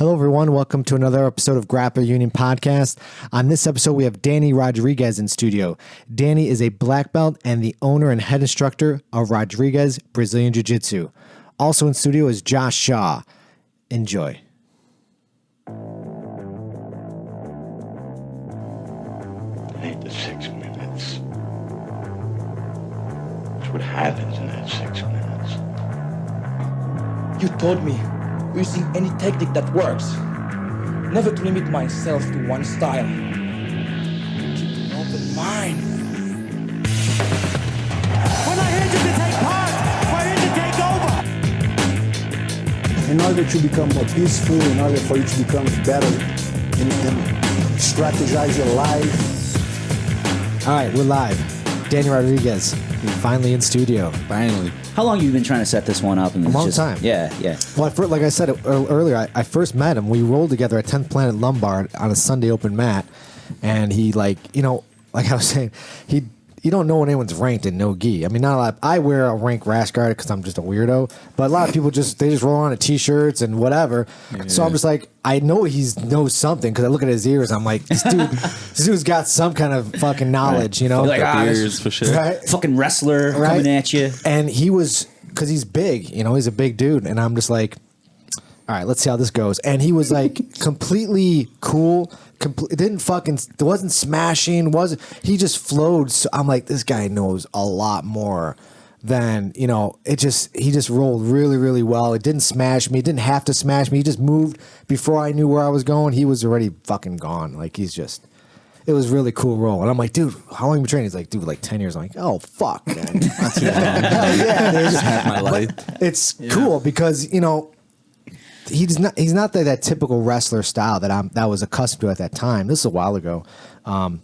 Hello, everyone. Welcome to another episode of Grappler Union podcast. On this episode, we have Danny Rodriguez in studio. Danny is a black belt and the owner and head instructor of Rodriguez Brazilian Jiu-Jitsu. Also in studio is Josh Shaw. Enjoy. I need the 6 minutes. It's what happens in that 6 minutes. You told me using any technique that works. Never to limit myself to one style. Keep an open mind. We're not here just to take part. We're here to take over. In order to become more peaceful, in order for you to become better and strategize your life. All right, we're live. Danny Rodriguez, you're finally in studio. Finally. How long have you been trying to set this one up? And A long time. Yeah. Well, like I said earlier, I first met him. We rolled together at 10th Planet Lombard on a Sunday open mat. And he, like I was saying, you don't know when anyone's ranked in no gi. I mean, not a lot. I wear a rank rash guard because I'm just a weirdo. But a lot of people they just roll on t-shirts and whatever. Yeah. So I'm just like, I know he knows something because I look at his ears. I'm like, this dude's got some kind of fucking knowledge, right. you know? Like, ears for sure. Right? Fucking wrestler coming at you. And he was, because he's big, he's a big dude. And I'm just like, all right, let's see how this goes. And he was like completely cool. It wasn't smashing. He just flowed. So I'm like, this guy knows a lot more than, he just rolled really, really well. It didn't smash me. It didn't have to smash me. He just moved before I knew where I was going. He was already fucking gone. Like, it was really cool roll. And I'm like, dude, how long have you been training? He's like, dude, like 10 years. I'm like, oh, fuck, man. That's hell yeah. Just half my life. It's cool because, he's not that typical wrestler style that I was accustomed to at that time. This is a while ago. I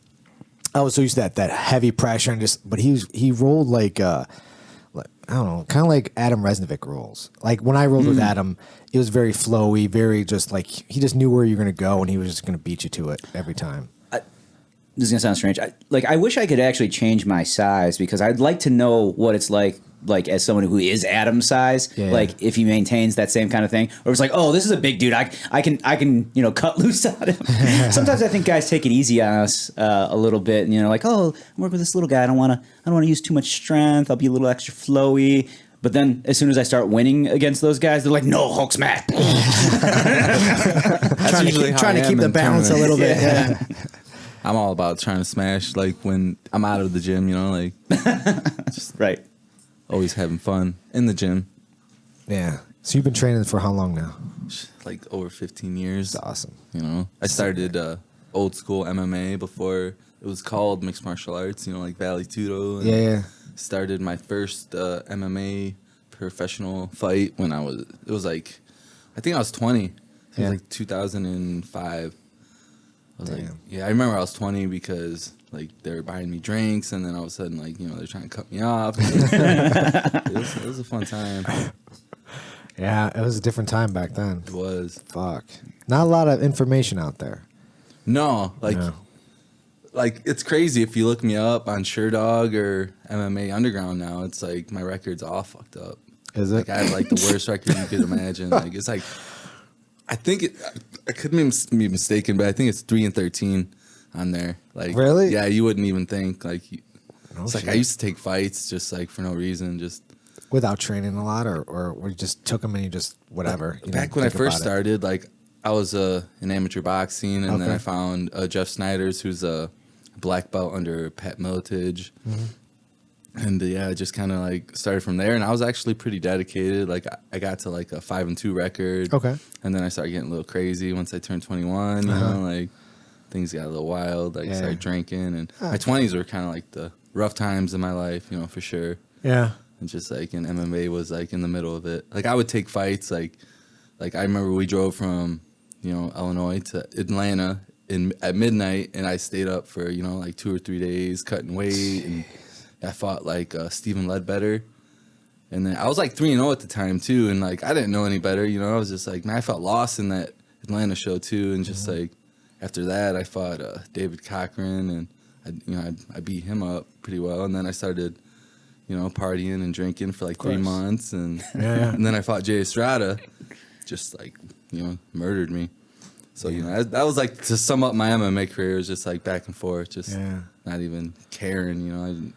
was so used to that heavy pressure but he rolled like I don't know, kind of like Adam Resnick rolls. Like when I rolled with Adam, it was very flowy, very just like he just knew where you're going to go and he was just going to beat you to it every time. This is gonna sound strange. I wish I could actually change my size because I'd like to know what it's like as someone who is Adam's size, like if he maintains that same kind of thing, or it's like, oh, this is a big dude, I can cut loose on him. Sometimes I think guys take it easy on us a little bit, and like, oh, I'm working with this little guy. I don't want to use too much strength. I'll be a little extra flowy. But then, as soon as I start winning against those guys, they're like, "No, Hulk smash!" trying to keep the balance a little bit. Yeah. I'm all about trying to smash, like when I'm out of the gym, just right. Always having fun in the gym. Yeah. So you've been training for how long now? Like over 15 years. That's awesome. I started old school MMA before it was called mixed martial arts, like Valley Tudo. Yeah. Started my first MMA professional fight when I was 20. It was like 2005. I remember I was 20 because they were buying me drinks, and then all of a sudden they're trying to cut me off. It was a fun time. Yeah, it was a different time back then. It was. Fuck. Not a lot of information out there. No, it's crazy if you look me up on SureDog or MMA Underground now. It's like my record's all fucked up. Is it? I have the worst record you could imagine. It's like. I think I could be mistaken, but I think it's 3-13 on there. Really? Yeah, you wouldn't even think. I used to take fights just for no reason, just without training a lot, or we just took them and you just whatever. Back when I first started, I was in amateur boxing, and then I found Jeff Snyder's, who's a black belt under Pat Miletich. Mm-hmm. And I just kind of started from there, and I was actually pretty dedicated. I got to a 5-2 record. Okay. And then I started getting a little crazy once I turned 21. Things got a little wild. I started drinking, and my 20s were kind of the rough times in my life, for sure. Yeah. And just and MMA was in the middle of it. I would take fights. I remember we drove from Illinois to Atlanta at midnight, and I stayed up for 2 or 3 days cutting weight and. I fought Steven Ledbetter, and then I was 3-0 at the time too, and I didn't know any better, I was just man, I felt lost in that Atlanta show too, and just after that I fought David Cochran, and I beat him up pretty well, and then I started partying and drinking for 3 months, and and then I fought Jay Estrada, just like, you know, murdered me. So, you know, that was like, to sum up my MMA career, it was just like back and forth, just not even caring, you know. I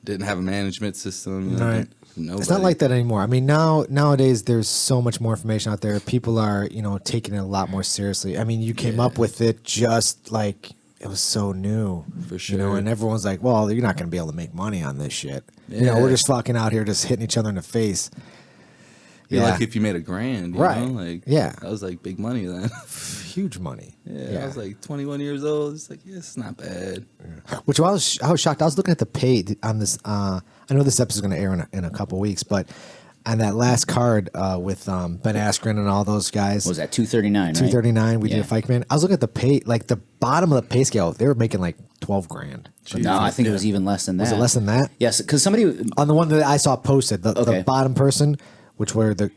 didn't have a management system. You know, Right. Nobody. It's not like that anymore. I mean, nowadays there's so much more information out there. People are, you know, taking it a lot more seriously. I mean, you came up with it just like it was so new. For You know, sure. and everyone's like, well, you're not going to be able to make money on this shit. You know, Yeah. we're just fucking out here just hitting each other in the face. Yeah, Yeah. like if you made $1,000, you Right. know, like Yeah. that was like big money then. Huge money. I was like 21 years old. It's like, yeah, it's not bad. Which I was shocked. I was looking at the pay on this. I know this episode is going to air in a couple weeks, but on that last card with Ben Askren and all those guys, What was that 239? Right? 239. We did Yeah. a fight man. I was looking at the pay, like the bottom of the pay scale. They were making like $12,000. No, I think it was even less than that. Was it less than that? Yes, because somebody. On the one that I saw posted, the Okay. bottom person, which were the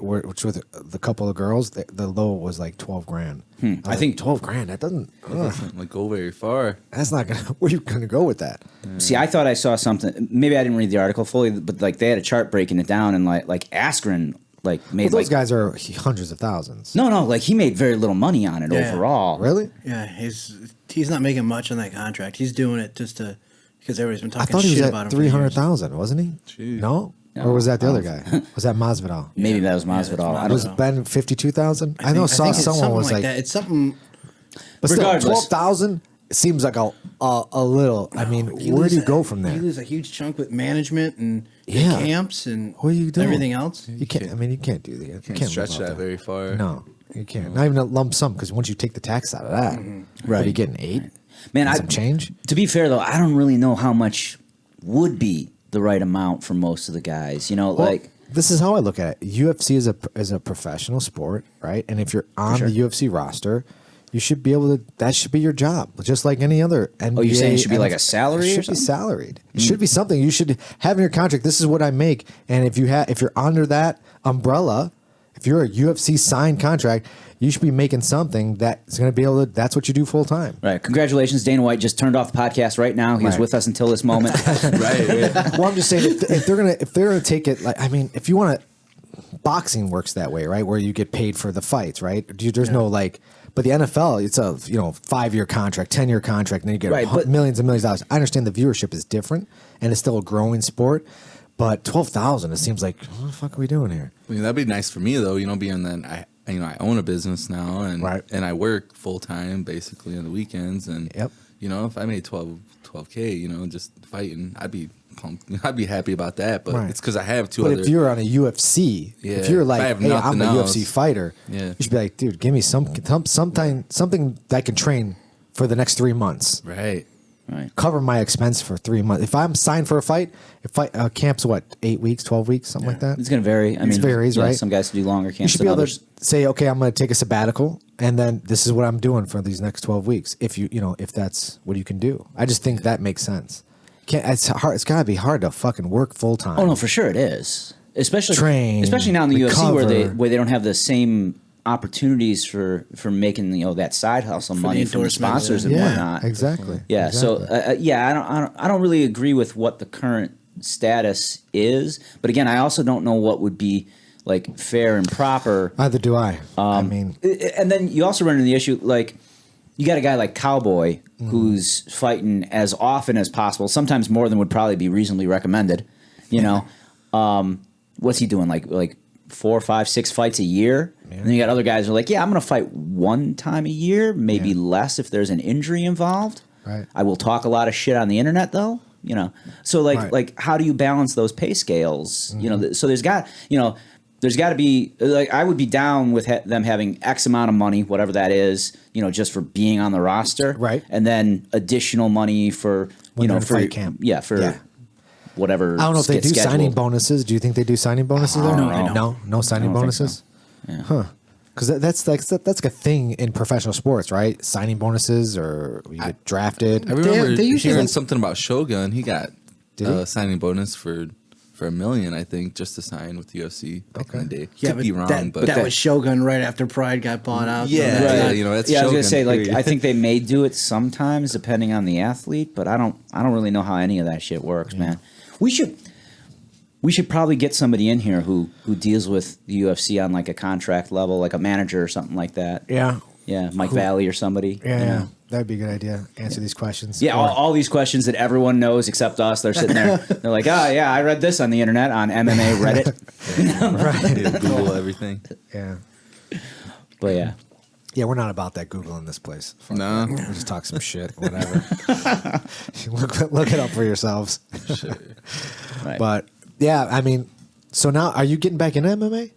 couple of girls, the low was like $12,000. I think $12,000. That doesn't. It doesn't like go very far. That's not gonna. Where you gonna go with that? See, I thought I saw something. Maybe I didn't read the article fully, but like they had a chart breaking it down, and like Askren like made Well, those like guys are hundreds of thousands. no, like he made very little money on it Yeah. overall. Really? Yeah, he's not making much on that contract. He's doing it just to because everybody's been I talking thought he shit was about at him. for years. 300,000, wasn't he? Jeez. No? No, Or was that the I other don't- guy? Was that Masvidal? Maybe that was Yeah, that's Masvidal. I Masvidal. Was don't. Ben 52,000? I know. think Saw it's someone something was like, that. It's something. but still, Regardless. 12,000 seems like a little. I mean, where do you go from there? You lose a huge chunk with management and Yeah. camps and What are you doing? everything else. You can't. I mean, you can't do that. You Can't live stretch off that very far. No, you can't. Not even a lump sum, because once you take the tax out of that, what are you getting 8? Man, Some change. To be fair though, I don't really know how much would be the right amount for most of the guys. You know, Well, like this is how I look at it. UFC is a professional sport, right? And if you're on sure. the UFC roster, you should be able to. That should be your job, just like any other NBA. Oh, you're saying it should be like a NFL. salary It or should be something? salaried. It should be something you should have in your contract. This is what I make, and if you're under that umbrella, if you're a UFC signed contract, you should be making something that's going to be able to. That's what you do full time. right. Congratulations, Dana White just turned off the podcast right now. He was Right. with us until this moment. Right. Well, I'm just saying if they're gonna take it, like, I mean, if you want to, boxing works that way, right? Where you get paid for the fights, right? There's no like, but the NFL, it's a 5-year contract, 10-year contract, and then you get Right, but- millions and millions of dollars. I understand the viewership is different, and it's still a growing sport, but 12,000, it seems like, what the fuck are we doing here? I mean, that'd be nice for me though, you know, being that I own a business now and Right. and I work full time basically on the weekends and Yep. you know, if I made 12K, you know, just fighting, I'd be pumped. I'd be happy about that, but Right. it's because I have two But other. if you're on a UFC, Yeah, if you're if I like, have hey, I'm nothing a else, UFC fighter, yeah. you should be like, dude, give me something that I can train for the next 3 months. Right. Right. Cover my expense for 3 months. If I'm signed for a fight, camp's what, 8 weeks, 12 weeks, something like that. It's going to vary. I mean, varies, yeah, right? Some guys do longer You camps should than be able others. to say, okay, I'm going to take a sabbatical, and then this is what I'm doing for these next 12 weeks. If if that's what you can do, I just think that makes sense. It's hard. It's got to be hard to fucking work full time. Oh no, for sure it is. Especially now in the UFC recover. where they don't have the same opportunities for making that side hustle money from the endorsements, sponsors and yeah, whatnot. exactly. Yeah. exactly. So I don't really agree with what the current status is. But again, I also don't know what would be like fair and proper. Neither do I. I mean, And then you also run into the issue like you got a guy like Cowboy who's fighting as often as possible, sometimes more than would probably be reasonably recommended. You know, what's he doing? Like 4, 5, 6 fights a year. And then you got other guys who are like, yeah, I'm going to fight one time a year, maybe less if there's an injury involved. Right. I will talk a lot of shit on the internet though. You know, so like how do you balance those pay scales? You know, so there's got to be like I would be down with them having X amount of money, whatever that is, just for being on the roster, Right. And then additional money for When they're in for fight camp. for whatever. I don't know if they gets do signing scheduled. bonuses. Do you think they do signing bonuses there? No, I don't. No signing I don't think so. bonuses. Huh? Because that's like a thing in professional sports, right? Signing bonuses, or you get drafted. I remember they usually hearing like- something about Shogun. He got Did he? a signing bonus for $1 million, I think, just to sign with the UFC back in the day. Yeah, Could be wrong, that, but that was Shogun right after Pride got bought out. Yeah, So yeah, you know, that's I was gonna Shogun, say like period. I think they may do it sometimes depending on the athlete, but I don't really know how any of that shit works, man. We should. We should probably get somebody in here who deals with the UFC on like a contract level, like a manager or something like that. Yeah. Yeah, Mike Valley or somebody. Yeah, you yeah. know? That'd be a good idea. Answer these questions. Yeah, all these questions that everyone knows except us. They're sitting there. They're like, oh, yeah, I read this on the internet on MMA Reddit. Yeah, Google everything. Yeah. But yeah. Yeah, we're not about that Googling this place. Fuck No. that. We just talk some shit, whatever. look it up for yourselves. Sure. Right. But yeah, I mean, so now are you getting back into MMA?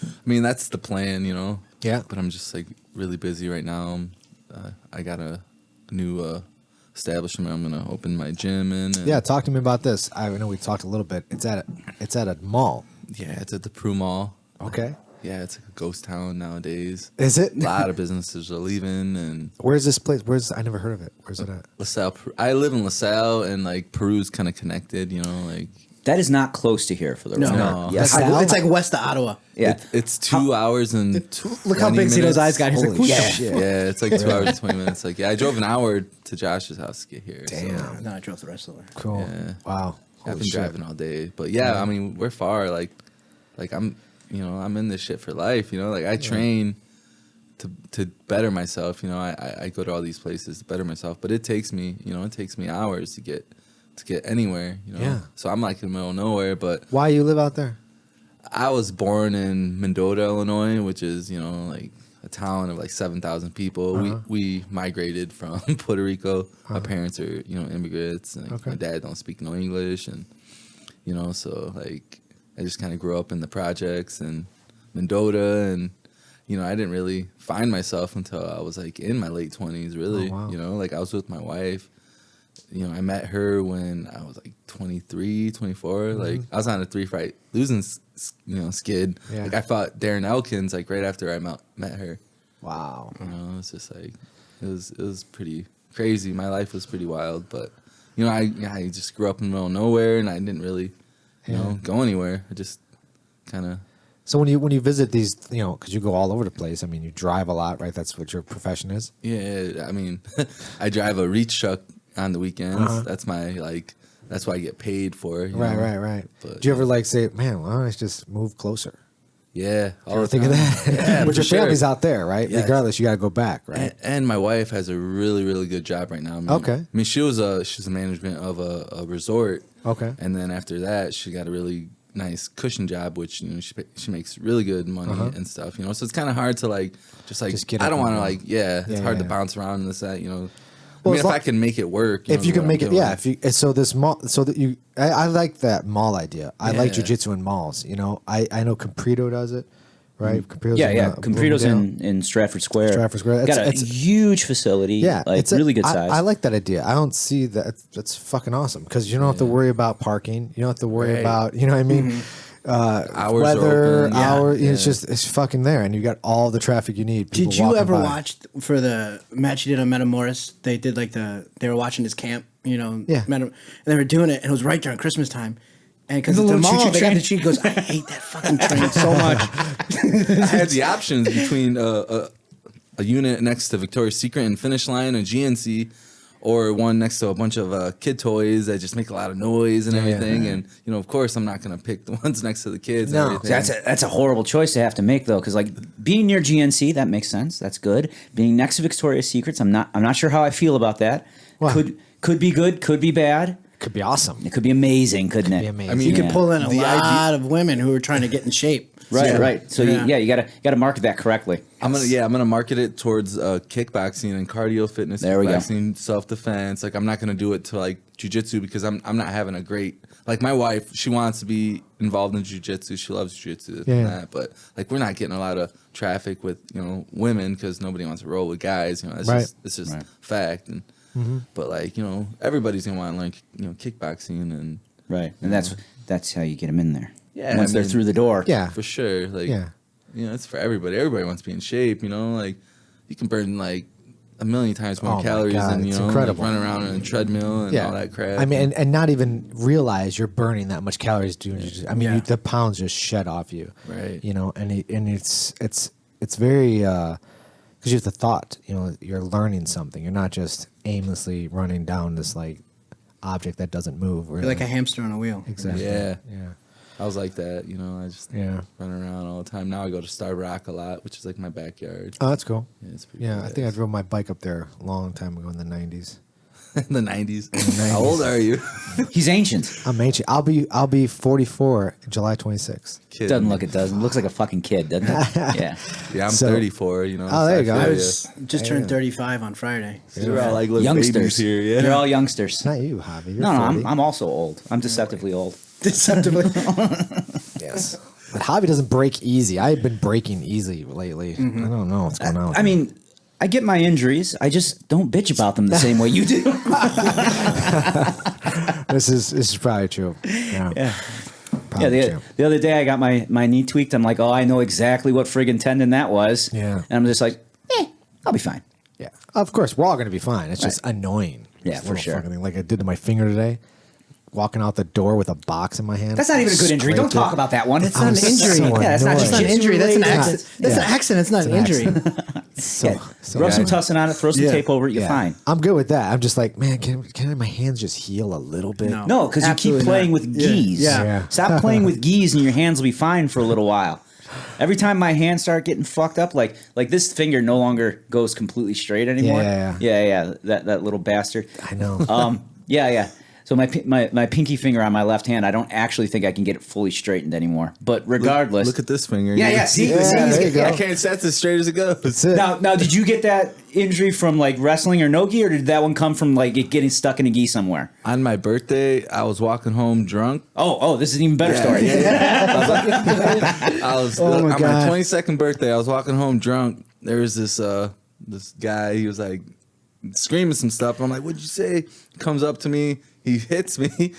I mean, that's the plan, you know. Yeah. But I'm just like really busy right now. I got a new establishment I'm gonna open my gym in. And Yeah, talk to me about this. I know we talked a little bit. It's at a mall. yeah, it's at the Prue Mall. Okay. Yeah, it's like a ghost town nowadays. Is it? A lot of businesses are leaving, and Where's this place? I never heard of it. Where's it at? LaSalle. I live in LaSalle, and like Peru's kind of connected. You know, like That is not close to here for the No, record. No. Yes. It's like west of Ottawa. Yeah. it's 2 hours and Look how 20 big Zito's minutes. eyes got. He's like, Holy "Whoosh." shit. Yeah, it's like 2 hours and 20 minutes. Like, yeah, I drove an hour to Josh's house to get here. Damn. So No, I drove the rest of the way. Cool. Yeah. Wow. I've Holy been shit. driving all day. But yeah, I mean, we're far. Like I'm, you know, I'm in this shit for life. You know, like I train to better myself. You know, I go to all these places to better myself. But it takes me, you know, hours to get anywhere. You know, Yeah. So I'm like in the middle of nowhere. But Why you live out there? I was born in Mendota, Illinois, which is, you know, like a town of like 7,000 people. We migrated from Puerto Rico. My parents are, you know, immigrants. And Okay. my dad don't speak no English, and you know, so like I just kind of grew up in the projects and Mendota, and you know, I didn't really find myself until I was like in my late 20s. Really, Oh, wow. you know, like I was with my wife. You know, I met her when I was like 23, 24. Like I was on a 3-fight losing, skid. Yeah. Like I fought Darren Elkins like right after I met her. Wow. You know, it's just like it was pretty crazy. My life was pretty wild, but you know, I just grew up in the middle of nowhere, and I didn't really, you know, go anywhere. I just kind of. So when you visit these, you know, because you go all over the place. I mean, you drive a lot, right? That's what your profession is. Yeah, I mean, I drive a reach truck on the weekends. That's my that's what I get paid for. You know? Right. But, Do you ever like say, man, why don't I just move closer? Yeah, all You ever the think of time. that? Yeah, But for your sure. family's out there, right? Yes. Regardless, you got to go back, right? And my wife has a really, really good job right now. I mean, Okay. I mean, she's a management of a resort. Okay. And then after that, she got a really nice cushion job, which, you know, she makes really good money and stuff. You know, so it's kind of hard to just get I up don't and want to down. it's hard to bounce around and this that. You know, Well, I mean, as if long- I can make it work, If you can make it, doing. yeah. If you so this mall, so that you, I like that mall idea. I like Yeah. jujitsu in malls. You know, I know Compredo does it, right? Compredo's Yeah. in, Compredo's Bloomingdale. in Stratford Square. Stratford Square. Got a It's- huge facility. Yeah, Like it's a- really good size. I like that idea. I don't see that. That's fucking awesome because you don't have to worry about parking. You don't have to worry Right. about, you know what I mean? Hours are Weather, open. hour. Yeah. It's fucking there, and you got all the traffic you need. People Did you walking ever by. watch for the match you did on Metamoris? They did they were watching his camp, you know. Yeah. And they were doing it, and it was right during Christmas time. And because The it's a little mall, choo-choo they got train. the cheat. Goes, I hate that fucking train so much. I had the options between a unit next to Victoria's Secret and Finish Line and GNC, or one next to a bunch of kid toys that just make a lot of noise and everything. And you know, of course, I'm not gonna pick the ones next to the kids. No. And everything. That's a horrible choice to have to make though, because like being near GNC, that makes sense. That's good. Being next to Victoria's Secrets, I'm not sure how I feel about that. Why? Could be good, could be bad. Could be awesome. It could be amazing, couldn't it? be amazing. I mean, You Yeah. could pull in a The lot of women who are trying to get in shape. Right. So Yeah. you gotta market that correctly. I'm gonna market it towards kickboxing and cardio fitness, There we go. kickboxing, self defense. Like I'm not gonna do it to like jujitsu because I'm not having a great like my wife. She wants to be involved in jujitsu. She loves jujitsu Yeah. and that, but like we're not getting a lot of traffic with women because nobody wants to roll with guys. You know, Right. it's just Right. fact. And but like everybody's gonna want to learn kickboxing and Right. And that's how you get them in there. Yeah, Once I they're mean- through the door. Yeah. for sure. Like Yeah. it's for everybody. Everybody wants to be in shape. Like you can burn like a million times more Oh my calories God, than it's like, incredible. running around on a treadmill and all that crap. I mean, and not even realize you're burning that much calories doing jujitsu. I mean, Yeah. the pounds just shed off you. Right. You know, and it's very because you have the thought. You know, you're learning something. You're not just aimlessly running down this like. object that doesn't move. Really. You're like a hamster on a wheel. Exactly. Yeah. Yeah. I was like that, you know. I just Yeah. run around all the time. Now I go to Star Rock a lot, which is like my backyard. Oh, that's cool. Yeah, it's pretty Yeah, cool, I think I guys. drove my bike up there a long time ago in the 90s. In the 90s. 90s. How old are you? He's ancient. I'm ancient. I'll be 44 July 26th. Kid. Doesn't look it. Doesn't looks like a fucking kid, doesn't it? Yeah. Yeah, I'm So- 34, you know. Oh, there you go. I feel was just turned 35 on Friday. ya. We're all like little babies Youngsters. here, yeah. You're all youngsters. Not you, Javi. You're No, 40. I'm also old. I'm deceptively old. Deceptively. Yes. But Javi doesn't break easy. I've been breaking easy lately. I don't know what's going on. I mean, I get my injuries. I just don't bitch about them the same way you do. this is probably true. Yeah. Yeah. Probably Yeah, true. the other day I got my knee tweaked. I'm like, oh, I know exactly what friggin' tendon that was. Yeah. And I'm just like, I'll be fine. Yeah. Of course, we're all going to be fine. It's just annoying. Yeah, This for little sure. fucking thing. Like I did to my finger today. Walking out the door with a box in my hand. That's not even a good injury. Don't Scraped talk it. about that one. It's I not an was injury. so Yeah, it's not annoyed. just That's not an injury. That's an related. accident. That's an accident. It's not an injury. So, Yeah. so Rub some bad. tussin on it. Throw some Yeah. tape over it. You're Yeah. fine. I'm good with that. I'm just like, man, can my hands just heal a little bit? No, because you keep Absolutely playing not. with Yeah. geese. Yeah. Stop playing with geese, and your hands will be fine for a little while. Every time my hands start getting fucked up, like this finger no longer goes completely straight anymore. Yeah. That little bastard. I know. Yeah. So my pinky finger on my left hand, I don't actually think I can get it fully straightened anymore. But regardless, Look at this finger. Yeah. See, Yeah, there you go. I can't set as straight as it goes. That's it. Now, did you get that injury from like wrestling or no gi, or did that one come from like it getting stuck in a gi somewhere? On my birthday, I was walking home drunk. Oh, this is an even better story. I was Oh my on God. my 22nd birthday. I was walking home drunk. There was this guy. He was like screaming some stuff. I'm like, "What'd you say?" He comes up to me. He hits me.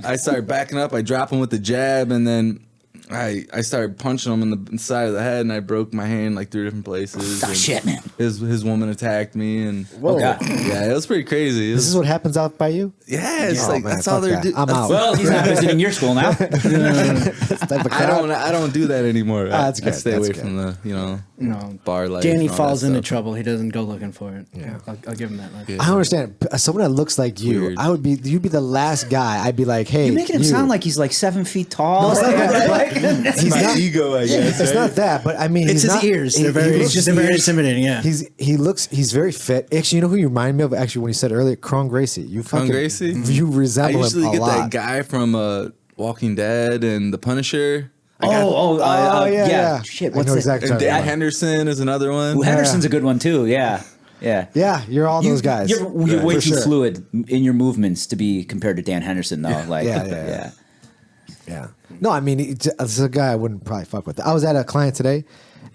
I start backing up. I drop him with the jab, and then I started punching him in the side of the head, and I broke my hand like 3 different places. Oh, and shit, man. His woman attacked me, and Whoa. yeah, it was pretty crazy. This is what happens out by you? yeah, it's Oh, like man, that's all fuck they're that. doing. I'm out. Well, he's not visiting your school now. This type of crowd? I don't do that anymore. that's I good, stay that's away good. from the No. bar life. Danny and all that falls into stuff. trouble. He doesn't go looking for it. Yeah. I'll give him that much. Yeah. I don't understand. Someone that looks like you, Weird. you'd be the last guy. I'd be like, hey, You're making him sound like he's like 7 feet tall. It's He's my not- ego, I guess. it's not that, but I mean, It's he's his not, ears. he- They're he very, looks just very weird. intimidating. Yeah. He's very fit. Actually, you know who you remind me of? Actually, when you said earlier, Cron Gracie. You fucking Gracie? You I resemble usually him a get that lot. guy from Walking Dead and The Punisher. Yeah. Shit, I what's know that? exactly. And what you're Dan talking about. Henderson is another one. Ooh, Henderson's a good one too. Yeah. Yeah, you're all those guys. You're Yeah, way for too sure. fluid in your movements to be compared to Dan Henderson, though. Like, Yeah. Yeah. No, I mean, this is a guy I wouldn't probably fuck with. I was at a client today,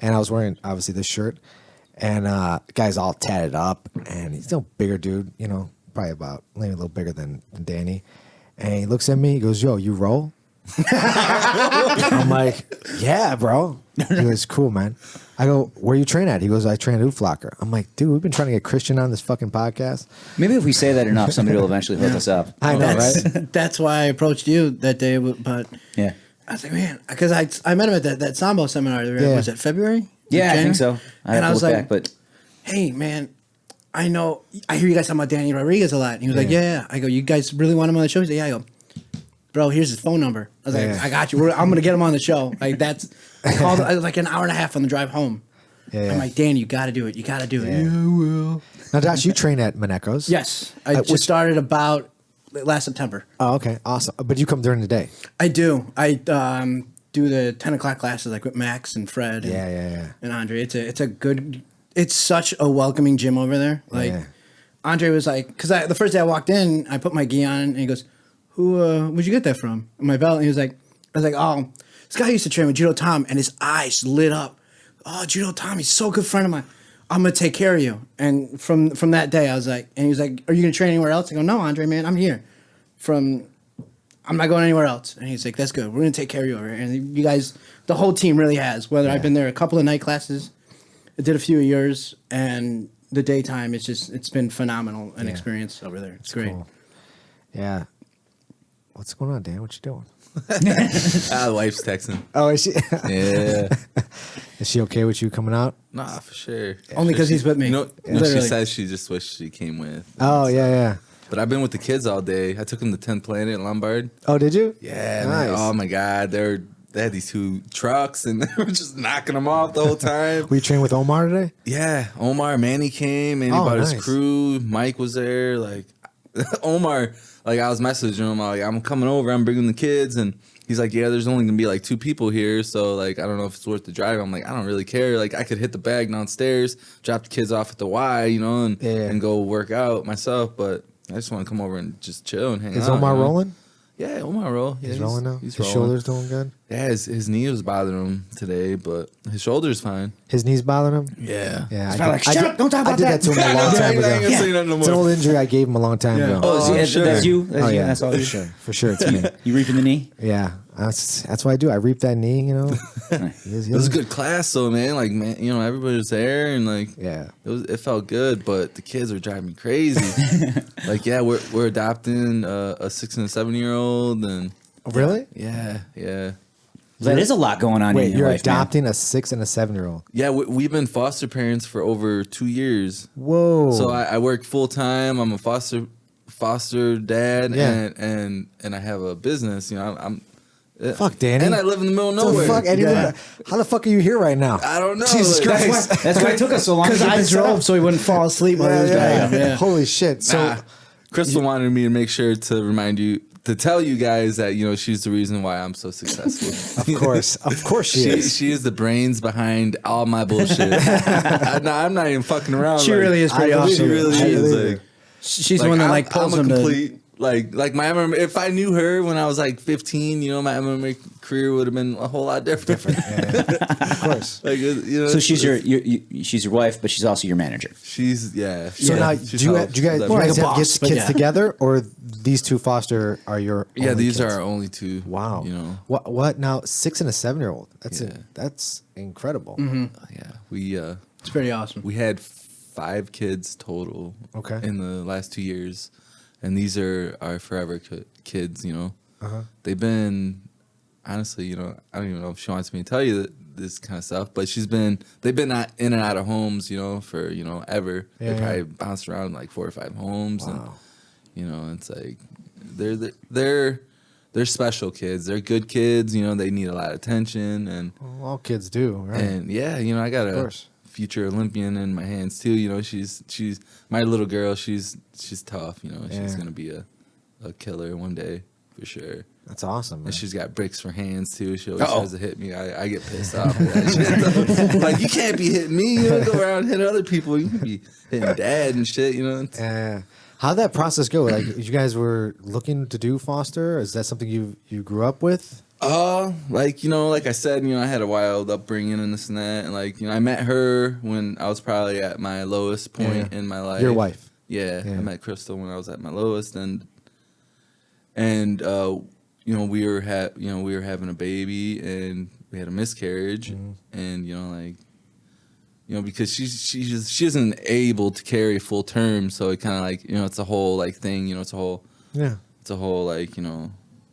and I was wearing, obviously, this shirt, and guy's all tatted up, and he's no bigger dude, probably about maybe a little bigger than Danny. And he looks at me, he goes, yo, you roll? I'm like, yeah, bro. He goes, cool, man. I go, where you train at? He goes, I train at Ooflocker. I'm like, dude, we've been trying to get Christian on this fucking podcast. Maybe if we say that enough, somebody will eventually hook us up. I know, right? That's why I approached you that day. But Yeah. I was like, man, because I met him at that Sambo seminar. Yeah. Was it February? Yeah, I January? think so. I And have I to was look like, back, but hey, man, I hear you guys talking about Danny Rodriguez a lot. And he was like, yeah. I go, you guys really want him on the show? He's like, yeah. I go, bro, here's his phone number. I was Yeah. like, I got you. I'm going to get him on the show. Like, I called like an hour and a half on the drive home. Yeah. I'm like, Danny, you got to do it. You got to do it. Yeah. Yeah, well. Now, Josh, you train at Maneco's? Yes. I which- just started about last September. Oh, okay. Awesome. But you come during the day? I do. I do the 10 o'clock classes like with Max and Fred and, Yeah. and Andre. It's such a welcoming gym over there. Like Yeah. Andre was like, because the first day I walked in, I put my gi on and he goes, where'd you get that from? My belt. And he was like, I was like, oh, this guy used to train with Judo Tom and his eyes lit up. Oh, Judo Tom, he's so good friend of mine. I'm gonna take care of you. And from that day, I was like, and he was like, are you gonna train anywhere else? I go, no, Andre, man, I'm here. I'm not going anywhere else. And he's like, that's good. We're gonna take care of you over here. And you guys, the whole team really has. Whether I've been there a couple of night classes, I did a few of yours, and the daytime, it's been phenomenal an experience over there. It's great. Cool. Yeah. What's going on, Dan? What you doing? The wife's texting. Oh, is she? Yeah. Is she okay with you coming out? Nah, for sure. Only 'cause he's with me. You know what she Literally. says she just wished she came with. Oh, yeah. But I've been with the kids all day. I took them to 10th Planet in Lombard. Oh, did you? Yeah, Nice. man. Oh my God, they had these 2 trucks and they were just knocking them off the whole time. Were you training with Omar today? Yeah, Omar, Manny came, Manny Oh, brought nice. his crew, Mike was there. Like Omar, like I was messaging him, like I'm coming over, I'm bringing the kids, and he's like, yeah, there's only gonna be like 2 people here, so like I don't know if it's worth the drive. I'm like, I don't really care. Like I could hit the bag downstairs, drop the kids off at the Y, you know, and go work out myself, but I just want to come over and just chill and hang out. Is Omar you know? rolling? Yeah, Omar roll. Yeah, He's rolling now? He's His rolling. shoulder's doing good? Yeah, his knee was bothering him today, but his shoulder's fine. His knees bothering him? Yeah. Yeah. probably like, "Shut up, don't talk I about did that that." to him a long time I ain't ago. gonna say nothing no It's an more. old injury I gave him a long time Yeah. ago. Oh, that's sure. you. That's Oh, you. yeah. That's all For you. sure. For sure, it's me. You reaping the knee? Yeah. That's what I do. I reap that knee, you know. It was a good class, though, man. Like, man, you know, everybody was there, and like, Yeah. it felt good. But the kids were driving me crazy. Like, yeah, we're adopting a 6 and a 7-year-old, and Really? yeah. That is a lot going on Wait, in your you're life, man. adopting a 6 and a 7-year-old. Yeah, we've been foster parents for over 2 years. Whoa. So I work full time. I'm a foster dad, Yeah. and I have a business. You know, I'm Fuck, Danny. and I live in the middle of What nowhere. the fuck, Eddie? Yeah. How the fuck are you here right now? I don't know. Jesus Like, Christ. That's why it took us so long. to Because get I this set up. drove so he wouldn't fall asleep while he was driving. Yeah. Holy shit. So, Nah. Crystal wanted me to make sure to remind you, to tell you guys that, you know, she's the reason why I'm so successful. of course she is. She is the brains behind all my bullshit. I'm not even fucking around. She like, really is pretty I believe awesome. She really I is. believe Like, She's the one that like pulls I'm a him to. complete, like my MMA, if I knew her when I was like 15, you know, my MMA career would have been a whole lot different. Of course. Like, you know, So she's she's your wife, but she's also your manager. she's So now, she's do you how- guys, you guys More like a have boss, kids but yeah. together, or these 2 foster are your Yeah, only these kids? are our only 2. Wow. You know, What now? 6 and a 7-year-old. That's Yeah. that's incredible. yeah, It's pretty awesome. we had 5 kids total. Okay. In the last 2 years, and these are our forever kids. You know, they've been honestly. You know, I don't even know if she wants me to tell you this kind of stuff, but they've been in and out of homes. You know, for ever. Yeah, They probably bounced around like 4 or 5 homes, and Wow. you know, it's like they're special kids. They're good kids. You know, they need a lot of attention, and Well, all kids do, right? and yeah, you know, I got a course. future Olympian in my hands too. You know, she's my little girl. She's tough. You know, she's Yeah. gonna be a killer one day for sure. That's awesome. Man. And she's got bricks for hands too. She always Uh-oh. tries to hit me. I get pissed off. With that shit, though. Like, you can't be hitting me. You don't go around and hit other people. You can be hitting dad and shit. You know. How'd that process go? Like, you guys were looking to do foster? Is that something you grew up with? Like, you know, like I said, you know, I had a wild upbringing and this and that, and like, you know, I met her when I was probably at my lowest point in my life. Your wife. Yeah, Yeah. I met Crystal when I was at my lowest, and you know, we were having a baby, and we had a miscarriage, and you know, like, you know, because she isn't able to carry full term, so it kind of like, you know, it's a whole like thing, you know, it's a whole like, you know,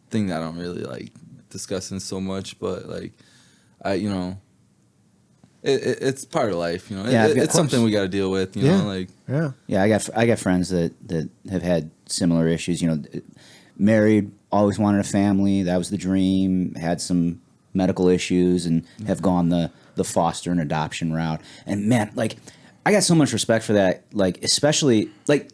thing that I don't really like discussing so much, but like, you know, it's part of life, you know. Yeah, of it's course. something we got to deal with, you know, like. Yeah, I got friends that have had similar issues. You know, married, always wanted a family. That was the dream. Had some medical issues and have gone the foster and adoption route. And man, like, I got so much respect for that. Like, especially like,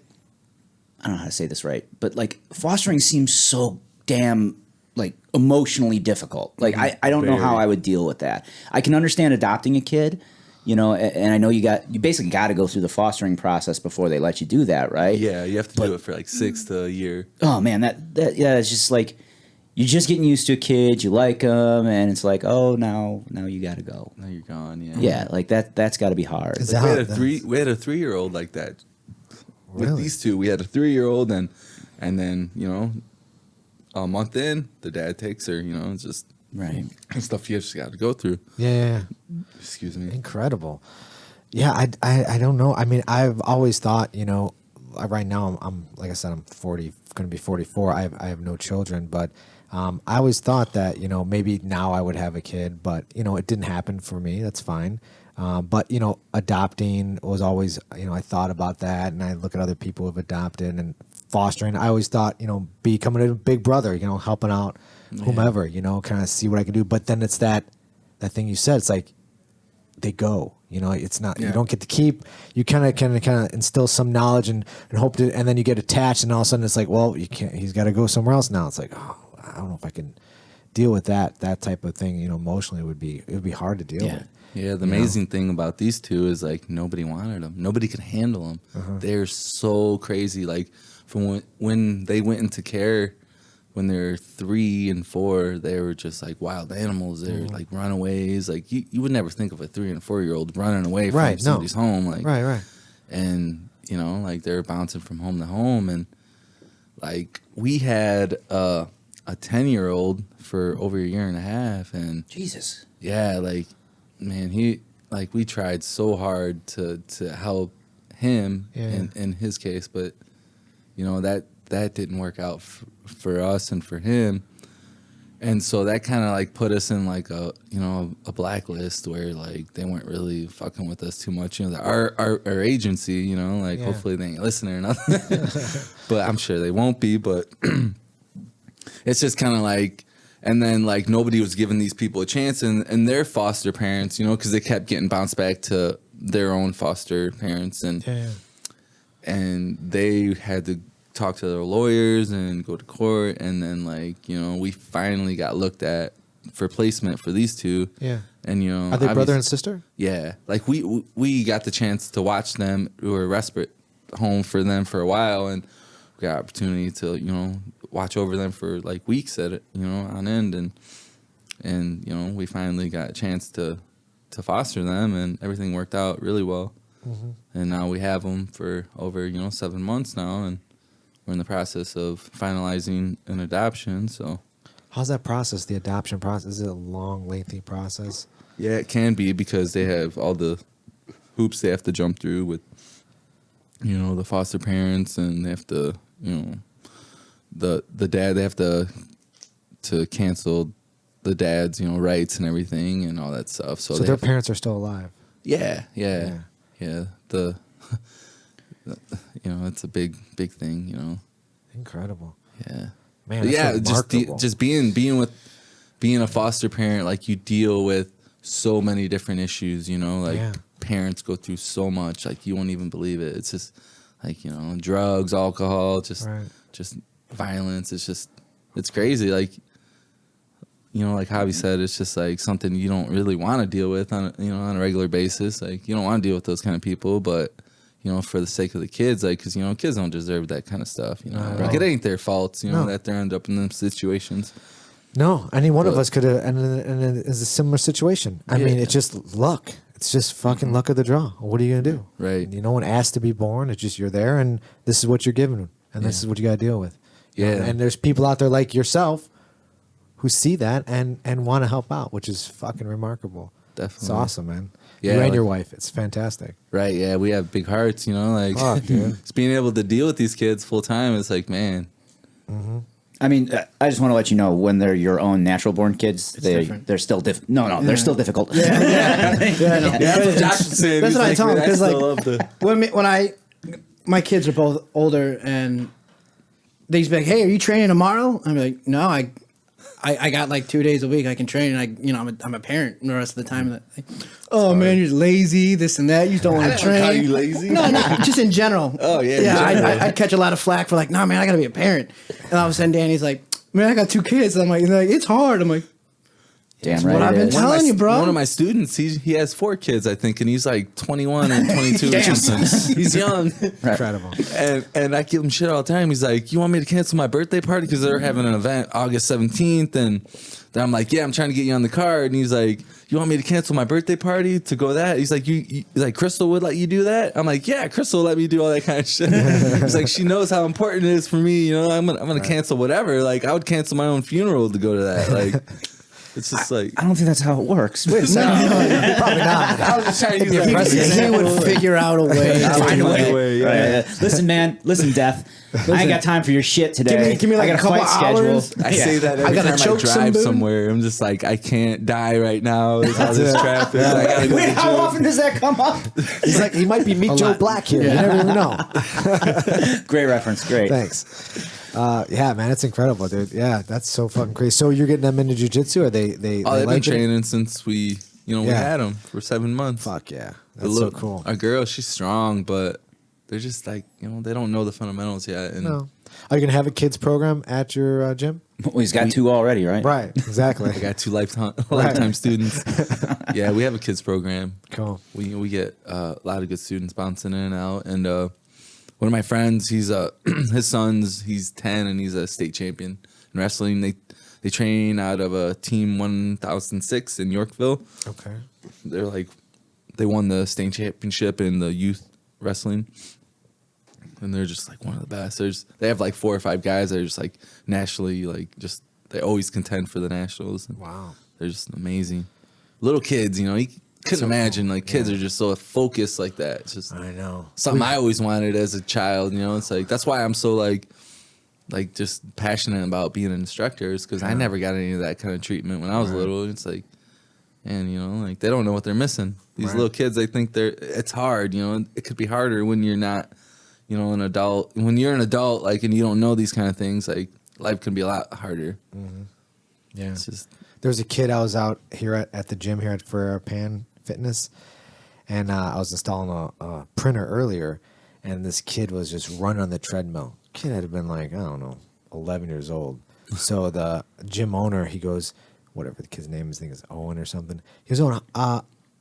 I don't know how to say this right, but like, fostering seems so damn like emotionally difficult. Like, I don't know how I would deal with that. I can understand adopting a kid. You know, and I know you basically got to go through the fostering process before they let you do that, right? Yeah, you have to do it for like 6 to a year. Oh man, that it's just like you're just getting used to a kid. You like them, and it's like, oh, now you got to go. Now you're gone. Yeah. Yeah, like that's got to be hard. Is Like, that we had a 3-year-old like that. With Really? these 2, we had a 3-year-old, and then, you know, a month in, the dad takes her. You know, it's just Right. stuff you just got to go through. Yeah. Excuse me. Incredible. Yeah, I don't know. I mean, I've always thought, you know, right now I'm like I said, I'm 40, going to be 44. I have no children, but I always thought that, you know, maybe now I would have a kid, but you know, it didn't happen for me. That's fine. But you know, adopting was always, you know, I thought about that, and I look at other people who've adopted, and fostering. I always thought, becoming a big brother, helping out whomever, kind of see what I can do. But then it's that thing you said. It's like they go. It's not you don't get to keep. You kind of instill some knowledge and hope to, and then you get attached, and all of a sudden it's like, well, you can't. He's got to go somewhere else now. It's like, oh, I don't know if I can deal with that type of thing. Emotionally, it would be hard to deal with. Yeah, the amazing thing about these two is like nobody wanted them. Nobody could handle them. They're so crazy. Like from when they went into care, when they're 3 and 4, they were just like wild animals. They're like runaways. Like you would never think of a 3 and 4-year-old running away from somebody's home. Like right. And like they're bouncing from home to home. And like we had a 10-year-old for over a year and a half. And Jesus. yeah, like man, we tried so hard to help him in his case, but that didn't work out for us and for him. And so that kind of like put us in like a blacklist where like they weren't really fucking with us too much. Our agency, hopefully they ain't listening or nothing, but I'm sure they won't be. But it's just kind of like, and then like nobody was giving these people a chance, and their foster parents, because they kept getting bounced back to their own foster parents, and they had to talk to their lawyers and go to court, and then like we finally got looked at for placement for these two. Yeah. And are they brother and sister? Yeah. Like we got the chance to watch them. We were a respite home for them for a while, and we got opportunity to watch over them for like weeks at it, on end, and we finally got a chance to foster them, and everything worked out really well. And now we have them for over 7 months now, and we're in the process of finalizing an adoption. So, how's that process? The adoption process, is it a long, lengthy process? Yeah, it can be, because they have all the hoops they have to jump through with, the foster parents, and they have to, the dad, they have to cancel the dad's, rights and everything and all that stuff. So their parents are still alive. Yeah. It's a big thing, Incredible. Yeah. Man, but yeah, remarkable. just being a foster parent, like you deal with so many different issues, parents go through so much, like you won't even believe it. It's just like, drugs, alcohol, just violence. It's crazy. Like, like Javi said, it's just like something you don't really want to deal with on a regular basis. Like you don't want to deal with those kind of people, but for the sake of the kids, like, because kids don't deserve that kind of stuff. Like it ain't their fault, that they end up in them situations. No, any one of us could have ended in a similar situation. I mean, it's just luck. It's just fucking luck of the draw. What are you gonna do? Right. No one asked to be born. It's just you're there, and this is what you're given, and this is what you got to deal with. And there's people out there like yourself who see that and want to help out, which is fucking remarkable. Definitely. It's awesome, man. Yeah, you and your wife. It's fantastic. Right, yeah. We have big hearts, like Fuck, dude. just being able to deal with these kids full time, it's like, man. I mean, I just want to let you know, when they're your own natural born kids, they're still difficult. No, they're still difficult. That's what Josh was saying. That's what I tell him, because like, when my kids are both older, and they just be like, "Hey, are you training tomorrow?" I'm like, "No, I got like 2 days a week I can train, and I'm a parent the rest of the time." Like, oh man, you're lazy, this and that. You just don't want to train. Call you lazy? No, just in general. Oh yeah. Yeah, I'd catch a lot of flack for like, "Nah, man, I gotta be a parent." And all of a sudden, Danny's like, "Man, I got 2 kids." And I'm like, "It's hard." I'm like, Damn "That's right. what I've been telling you, bro." One of my students, he has 4 kids, I think, and he's like 21 or 22 or something. He's young. Incredible. And I give him shit all the time. He's like, "You want me to cancel my birthday party?" Because they're having an event August 17th. And then I'm like, "Yeah, I'm trying to get you on the card." And he's like, "You want me to cancel my birthday party to go that?" He's like, you like, "Crystal would let you do that?" I'm like, "Yeah, Crystal let me do all that kind of shit." He's like, "She knows how important it is for me. I'm gonna cancel whatever. Like, I would cancel my own funeral to go to that." Like, It's just like I don't think that's how it works. Wait a second. Probably not. I was just trying to use that as an He example. would figure out a way. Find a way. Yeah. Right. Listen, man. Listen, Death. I ain't got time for your shit today. Give me like I a got couple fight schedule. hours. I say that every gotta time I choke some drive dude. somewhere. I'm just like, I can't die right now. There's all this traffic. I gotta go Wait, to the how gym. often does that come up? He's like, he might be Meet Joe lot. Black here. You never even know. Great reference. Great. Thanks. Yeah, man, it's incredible, dude. Yeah, that's so fucking crazy. So you're getting them into jujitsu, or they Oh, they've like been it? training since we Yeah. had them for 7 months. Fuck yeah, The that's so little- cool. Our girl, she's strong, but they're just like, they don't know the fundamentals yet. And No. Are you gonna have a kids program at your gym? Well, he's got 2 already, right? Right, exactly. I got 2 lifetime students. Yeah, we have a kids program. Cool. We get a lot of good students bouncing in and out. And one of my friends, he's he's 10 and he's a state champion in wrestling. They train out of a team 1006 in Yorkville. Okay. They're like, they won the state championship in the youth wrestling. And they're just like one of the best. They have like 4 or 5 guys that are just like nationally, like just, they always contend for the nationals. And Wow. they're just amazing. Little kids, you couldn't So imagine cool. like kids Yeah. are just so focused like that. It's just I know. something I always wanted as a child. It's like that's why I'm so like just passionate about being an instructor, is because I never got any of that kind of treatment when I was little. It's like, and like they don't know what they're missing. These Right. little kids, they think it's hard. It could be harder when you're not, an adult. When you're an adult, like, and you don't know these kind of things, like life can be a lot harder. Yeah. It's just There was a kid I was out here at the gym here for Pan Fitness, and I was installing a printer earlier, and this kid was just running on the treadmill. Kid had been like, I don't know, 11 years old. So the gym owner, he goes, whatever the kid's name is, I think it's Owen or something. He goes, Owen,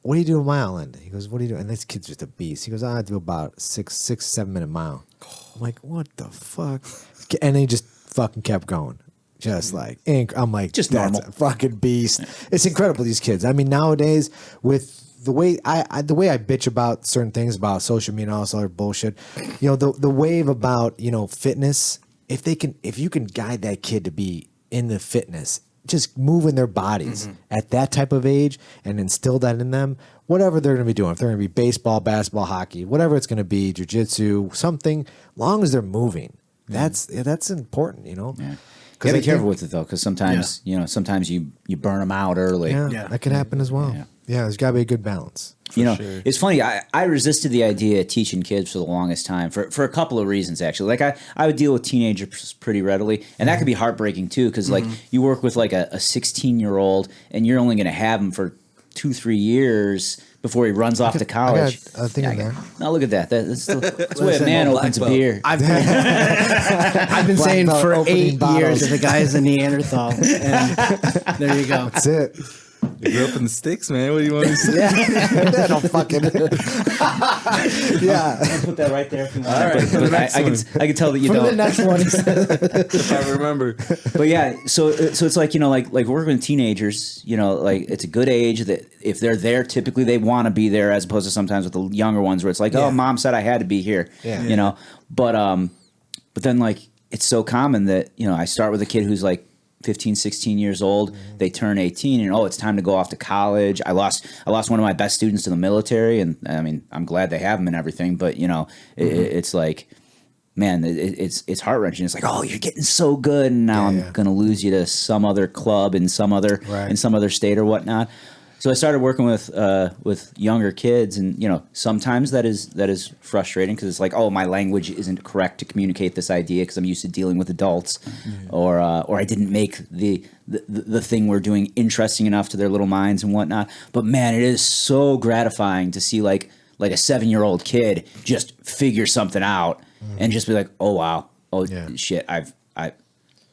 what do you do a mile in? He goes, what do you do? And this kid's just a beast. He goes, I do about 7 minute mile. I'm like, what the fuck? And he just fucking kept going. Just like, I'm like, Just that's normal. a fucking beast. It's incredible, these kids. I mean, nowadays, with the way I bitch about certain things about social media and all this other bullshit, the wave about, fitness, if you can guide that kid to be in the fitness, just moving their bodies at that type of age and instill that in them, whatever they're going to be doing, if they're going to be baseball, basketball, hockey, whatever it's going to be, jiu-jitsu, something, long as they're moving, that's important, Yeah. Because Gotta be careful with it though, because sometimes sometimes you burn them out early. Yeah, that can happen as well. Yeah. Yeah, there's got to be a good balance. sure. It's funny. I resisted the idea of teaching kids for the longest time for a couple of reasons, actually. Like I would deal with teenagers pretty readily, and that could be heartbreaking too, because like you work with like a 16-year-old, and you're only going to have him for 2-3 years before he runs off to college. I got a thing in there. Now look at that. That's the way a man Black opens a belt. beer. I've been Black saying belt for opening 8 bottles. years that the guy's a Neanderthal. And there you go. That's it. you grew up in the sticks, man. What do you want to say? Yeah, don't fucking. Yeah. Put that right there if you want. All right, for the But next I can tell that you For don't. the next one, he said. If I remember. But yeah, so it's like like working with teenagers, like it's a good age that if they're there, typically they want to be there, as opposed to sometimes with the younger ones where it's like, Yeah. oh, mom said I had to be here, Yeah. But then like it's so common that I start with a kid who's like 15, 16 years old. They turn 18 and it's time to go off to college. I lost one of my best students to the military, and I mean I'm glad they have him and everything, but it's like, man, it's heart wrenching. It's like, oh, you're getting so good, and now I'm gonna lose you to some other club in some other state or whatnot. So I started working with younger kids, and sometimes that is frustrating because it's like, oh, my language isn't correct to communicate this idea because I'm used to dealing with adults, or I didn't make the thing we're doing interesting enough to their little minds and whatnot. But man, it is so gratifying to see like a 7-year-old kid just figure something out and just be like, oh wow, shit,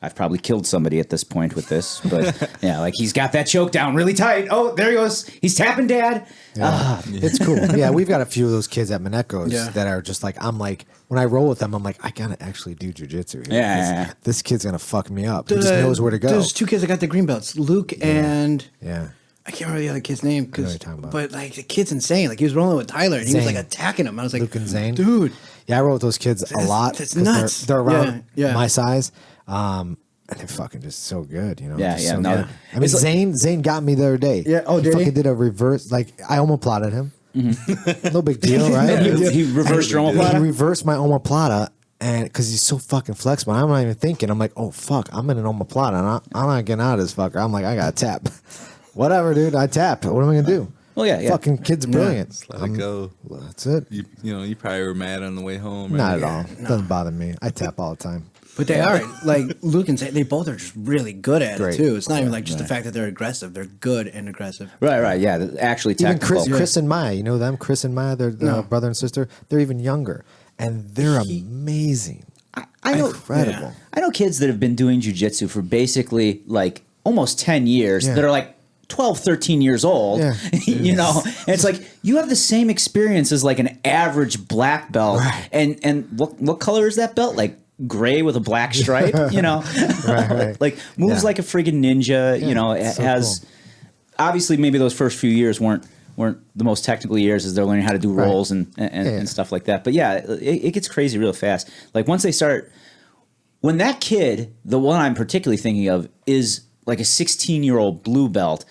I've probably killed somebody at this point with this, but yeah, like he's got that choke down really tight. Oh, there he goes. He's tapping dad. Yeah. It's cool. Yeah, we've got a few of those kids at Mineko's Yeah. that are just like, I'm like, when I roll with them, I'm like, I gotta actually do jujitsu here. Yeah. This kid's gonna fuck me up. He just knows where to go. There's 2 kids that got the green belts, Luke and Yeah. I can't remember the other kid's name. know what you're talking about. But like the kid's insane. Like he was rolling with Tyler and he was Zane. like attacking him. I was like, Luke and Zane. dude. Yeah, I roll with those kids a lot. that's 'cause nuts. They're around Yeah. my size. And they're fucking just so good, you know. Yeah, just yeah, so no. good. I mean, Zane got me the other day. Yeah, oh, he did he? fucking did a reverse. Like I omoplated him. No big deal, right? He reversed your He omoplata? reversed my omoplata, and because he's so fucking flexible, I'm not even thinking. I'm like, oh fuck, I'm in an omoplata, and I'm not getting out of this fucker. I'm like, I gotta tap. Whatever, dude. I tapped. What am I gonna do? Well, yeah. Fucking kid's brilliant. Just let it go. That's it. You know, you probably were mad on the way home. Right? Not at all. Doesn't bother me. I tap all the time. But they are like Luke and Zane. They both are just really good at Great. it too. It's not even like just the fact that they're aggressive. They're good and aggressive. Right. Yeah, actually Even technical. Chris and Maya, you know them? Chris and Maya, they're brother and sister. They're even younger, and they're amazing. I know. Incredible. Yeah. I know kids that have been doing jujitsu for basically like almost 10 years Yeah. that are like 12, 13 years old, Yeah. you know, and it's like you have the same experience as like an average black belt. Right. And what color is that belt? Like gray with a black stripe, you know, Right. like moves Yeah. like a friggin' ninja, you know, it so has cool. obviously maybe those first few years weren't the most technical years as they're learning how to do Right. rolls and stuff like that. But yeah, it gets crazy real fast. Like once they start, when that kid, the one I'm particularly thinking of, is like a 16-year-old blue belt,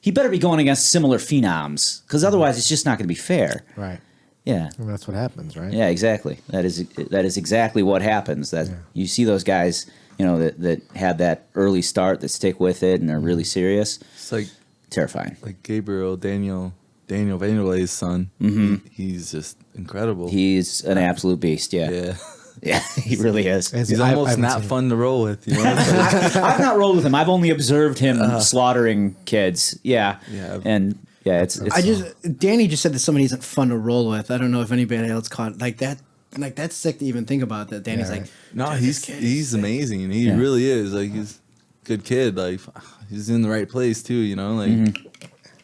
he better be going against similar phenoms because otherwise it's just not going to be fair. Right. Yeah. I mean, that's what happens, right? Yeah, exactly. That is exactly what happens. That you see those guys, you know, that had that early start that stick with it and they're really serious. It's like Terrifying. Daniel Vanderlei's son. He's just incredible. He's an absolute beast. Yeah. yeah. Yeah, he really is. He's I almost haven't not seen him. fun to roll with, you know. It's like- I've not rolled with him. I've only observed him slaughtering kids. Yeah. Yeah. And yeah, it's Danny just said that somebody isn't fun to roll with. I don't know if anybody else caught like that. Like that's sick to even think about that. Danny's Yeah, like, right. no, "Dude, this kid is he's sick." amazing. He Yeah. really is. Like he's a good kid. Like he's in the right place too, you know. Like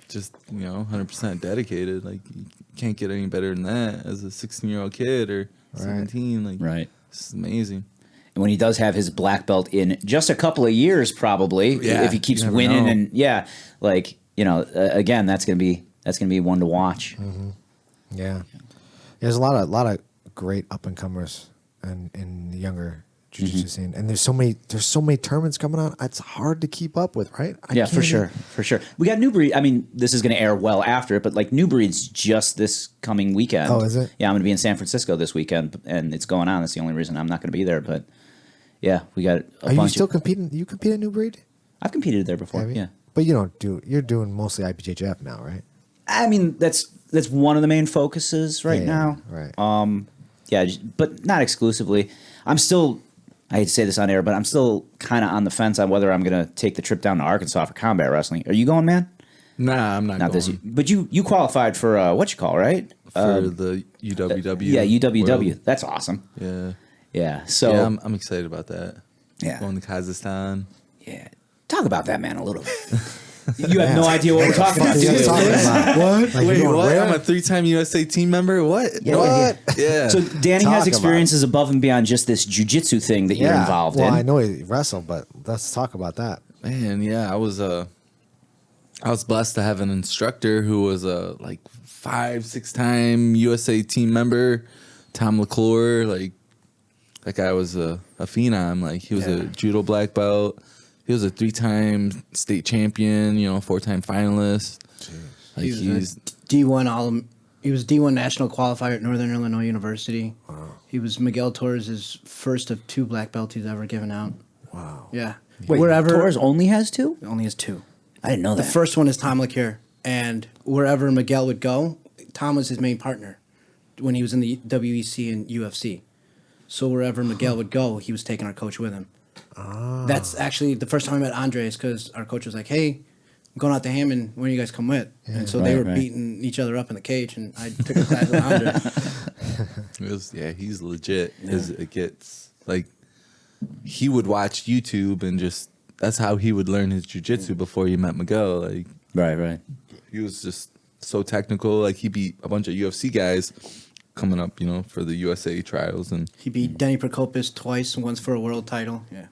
just, you know, 100% dedicated. Like you can't get any better than that as a 16-year-old kid or 17. Like right. It's amazing. And when he does have his black belt in just a couple of years, probably Yeah, if he keeps you never winning, know. and like you know, again, that's gonna be one to watch. Yeah. There's a lot of great up and comers and in the younger jiu-jitsu scene, and there's so many tournaments coming on. It's hard to keep up with, right? Yeah, for can't sure. We got New Breed. I mean, this is going to air well after it, but like New Breed's just this coming weekend. Oh, is it? Yeah, I'm going to be in San Francisco this weekend, and it's going on. That's the only reason I'm not going to be there. But yeah, we got a Are bunch. you still competing? You compete at New Breed? I've competed there before. Have you? Yeah, But you don't do. You're doing mostly IPJJF now, right? I mean that's one of the main focuses right Yeah, now. right. Yeah, but not exclusively. I'm still. I hate to say this on air, but I'm still kind of on the fence on whether I'm going to take the trip down to Arkansas for combat wrestling. Are you going, man? Nah, I'm not Not going this. But you qualified for what you call right? for the UWW. Yeah, UWW. World. That's awesome. Yeah. Yeah. So Yeah, I'm excited about that. Yeah. Going to Kazakhstan. yeah. Talk about that, man, a little bit. You have no idea what we're talking about. You do guys you? talking about what? Like, Wait, you going what? where? I'm a 3-time USA team member? What? Yeah, What? yeah. Yeah. So Danny Talk has about experiences above and beyond just this jiu-jitsu thing that you're involved well, in. I know he wrestled, but let's talk about that. Man, yeah, I was blessed to have an instructor who was a like 5-6-time USA team member, Tom LaClure. Like that guy was a phenom. Like he was a judo black belt. He was a 3-time state champion. 4-time finalist. Like he's D1 He was D1 national qualifier at Northern Illinois University. Wow. He was Miguel Torres' first of 2 black belts he's ever given out. Wow. Yeah. Wait, Torres only has 2? Only has 2. I didn't know that. The first one is Tom LaCure, and wherever Miguel would go, Tom was his main partner when he was in the WEC and UFC. So wherever Miguel would go, he was taking our coach with him. That's actually the first time I met Andres, because our coach was like, "Hey, I'm going out to Hammond. When do you guys come with?" And so they were beating each other up in the cage, and I took a class with Andres. he's legit. It gets like he would watch YouTube and just that's how he would learn his jiu-jitsu before he met Miguel. Like Right. he was just so technical. Like he beat a bunch of UFC guys coming up, for the USA trials, and He beat Denny Prokopis twice, once for a world title. Yeah.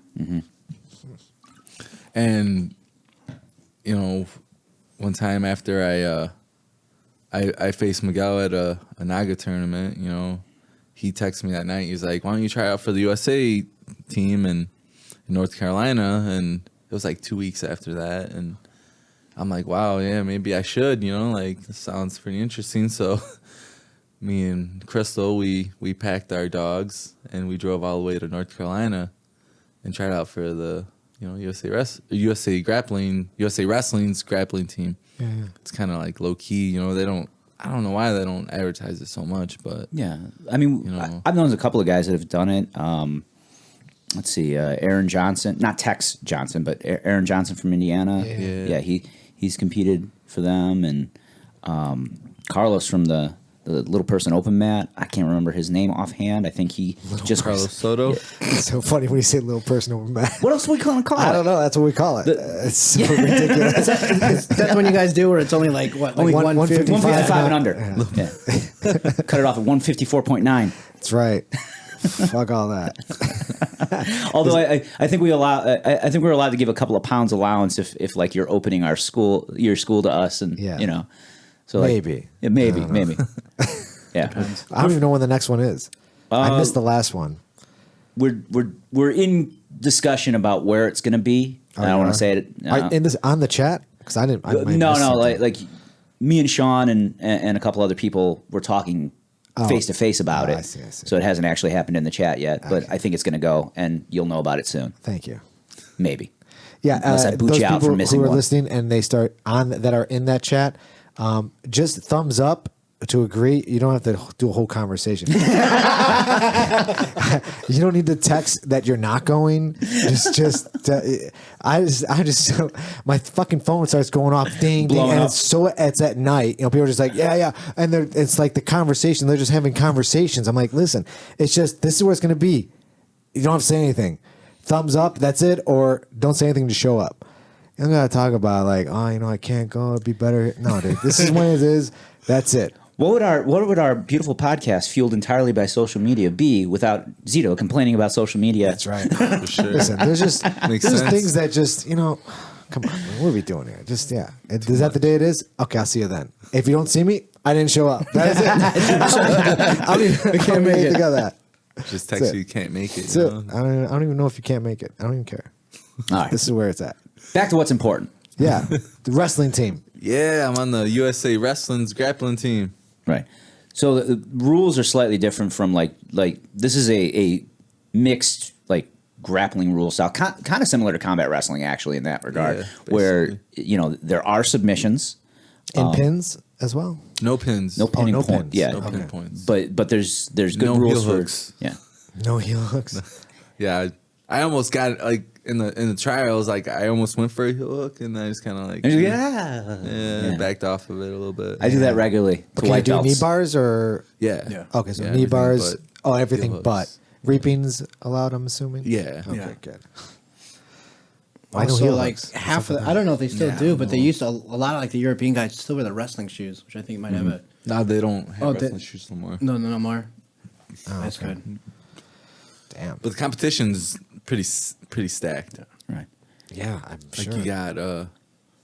and one time after I faced Miguel at a Naga tournament, he texted me that night. He's like, "Why don't you try out for the USA team?" And North Carolina, and it was like 2 weeks after that, and I'm like, wow, yeah, maybe I should, like this sounds pretty interesting. So me and Crystal, we packed our dogs and we drove all the way to North Carolina and tried out for the USA Wrestling's grappling team. Yeah. It's kind of like low key, I don't know why they don't advertise it so much, but Yeah, I mean, I've known a couple of guys that have done it. Let's see, Aaron Johnson, not Tex Johnson, but Aaron Johnson from Indiana. Yeah. He's competed for them, and Carlos from the Little Person Open Mat. I can't remember his name offhand. I think he just Carlos Soto. It's so funny when you say little person over man. What else are we call it? I don't know. That's what we call it. It's so ridiculous. That's when you guys do where it's only like what, like Only 150. 155 and under. Yeah. Cut it off at 154.9. That's right. Fuck all that. Although I think we're allowed to give a couple of pounds allowance if like you're opening your school to us, and so like, Maybe. yeah, maybe yeah. I don't even know when the next one is. I missed the last one. We're in discussion about where it's going to be. I don't want to say it In this on the chat because I didn't. I might no miss something. like me and Sean and a couple other people were talking face to face about it. I see. So it hasn't actually happened in the chat yet, but I think it's going to go, and you'll know about it soon. Thank you. Maybe. Yeah, Unless I boot those you out people for missing who are one. listening and they start on that are in that chat, just thumbs up to agree. You don't have to do a whole conversation. You don't need to text that you're not going. I just my fucking phone starts going off, ding, ding, Blowing and up. it's at night. People are just like, yeah, and it's like the conversation. They're just having conversations. I'm like, listen, it's just this is where it's gonna be. You don't have to say anything. Thumbs up, that's it, or don't say anything to show up. You don't gotta talk about like, I can't go. It'd be better. No, dude, this is when it is. That's it. What would our beautiful podcast, fueled entirely by social media, be without Zito complaining about social media? That's right. For sure. Listen, there's Makes there's sense. things that just come on, man, what are we doing here? Just is that the day it is? Okay, I'll see you then. If you don't see me, I didn't show up. That is it. I don't even think of that. Just That's text it. you can't make it. That's it. I don't even know if you can't make it. I don't even care. All right. This is where it's at. Back to what's important. Yeah, the wrestling team. Yeah, I'm on the USA Wrestling's grappling team. Right. So the rules are slightly different from like this is a mixed like grappling rule style, kind of similar to combat wrestling actually in that regard, Yeah, where there are submissions And pins as well. No pins. no pinning no point. pins. Yeah. No Okay. pin points. But there's good No rules heel for hooks. yeah. No heel hooks. Yeah, I almost got like in the trials. Like I almost went for a heel hook, and I just kind of like Yeah. backed off of it a little bit. I do that regularly to Can you white do belts. knee bars or? Yeah. Okay, so Yeah, knee everything bars. but Everything heel but hooks. reapings allowed. I'm assuming. Yeah. Okay, Yeah. good. I know Also, heel like hooks. half of I don't know if they still do, but they used to, a lot of like the European guys still wear the wrestling shoes, which I think might have a Now they don't have Oh, they- wrestling shoes no more. no more. Oh, That's okay. good. Damn. But the competition's pretty stacked. Right. Yeah, I'm Like sure. you got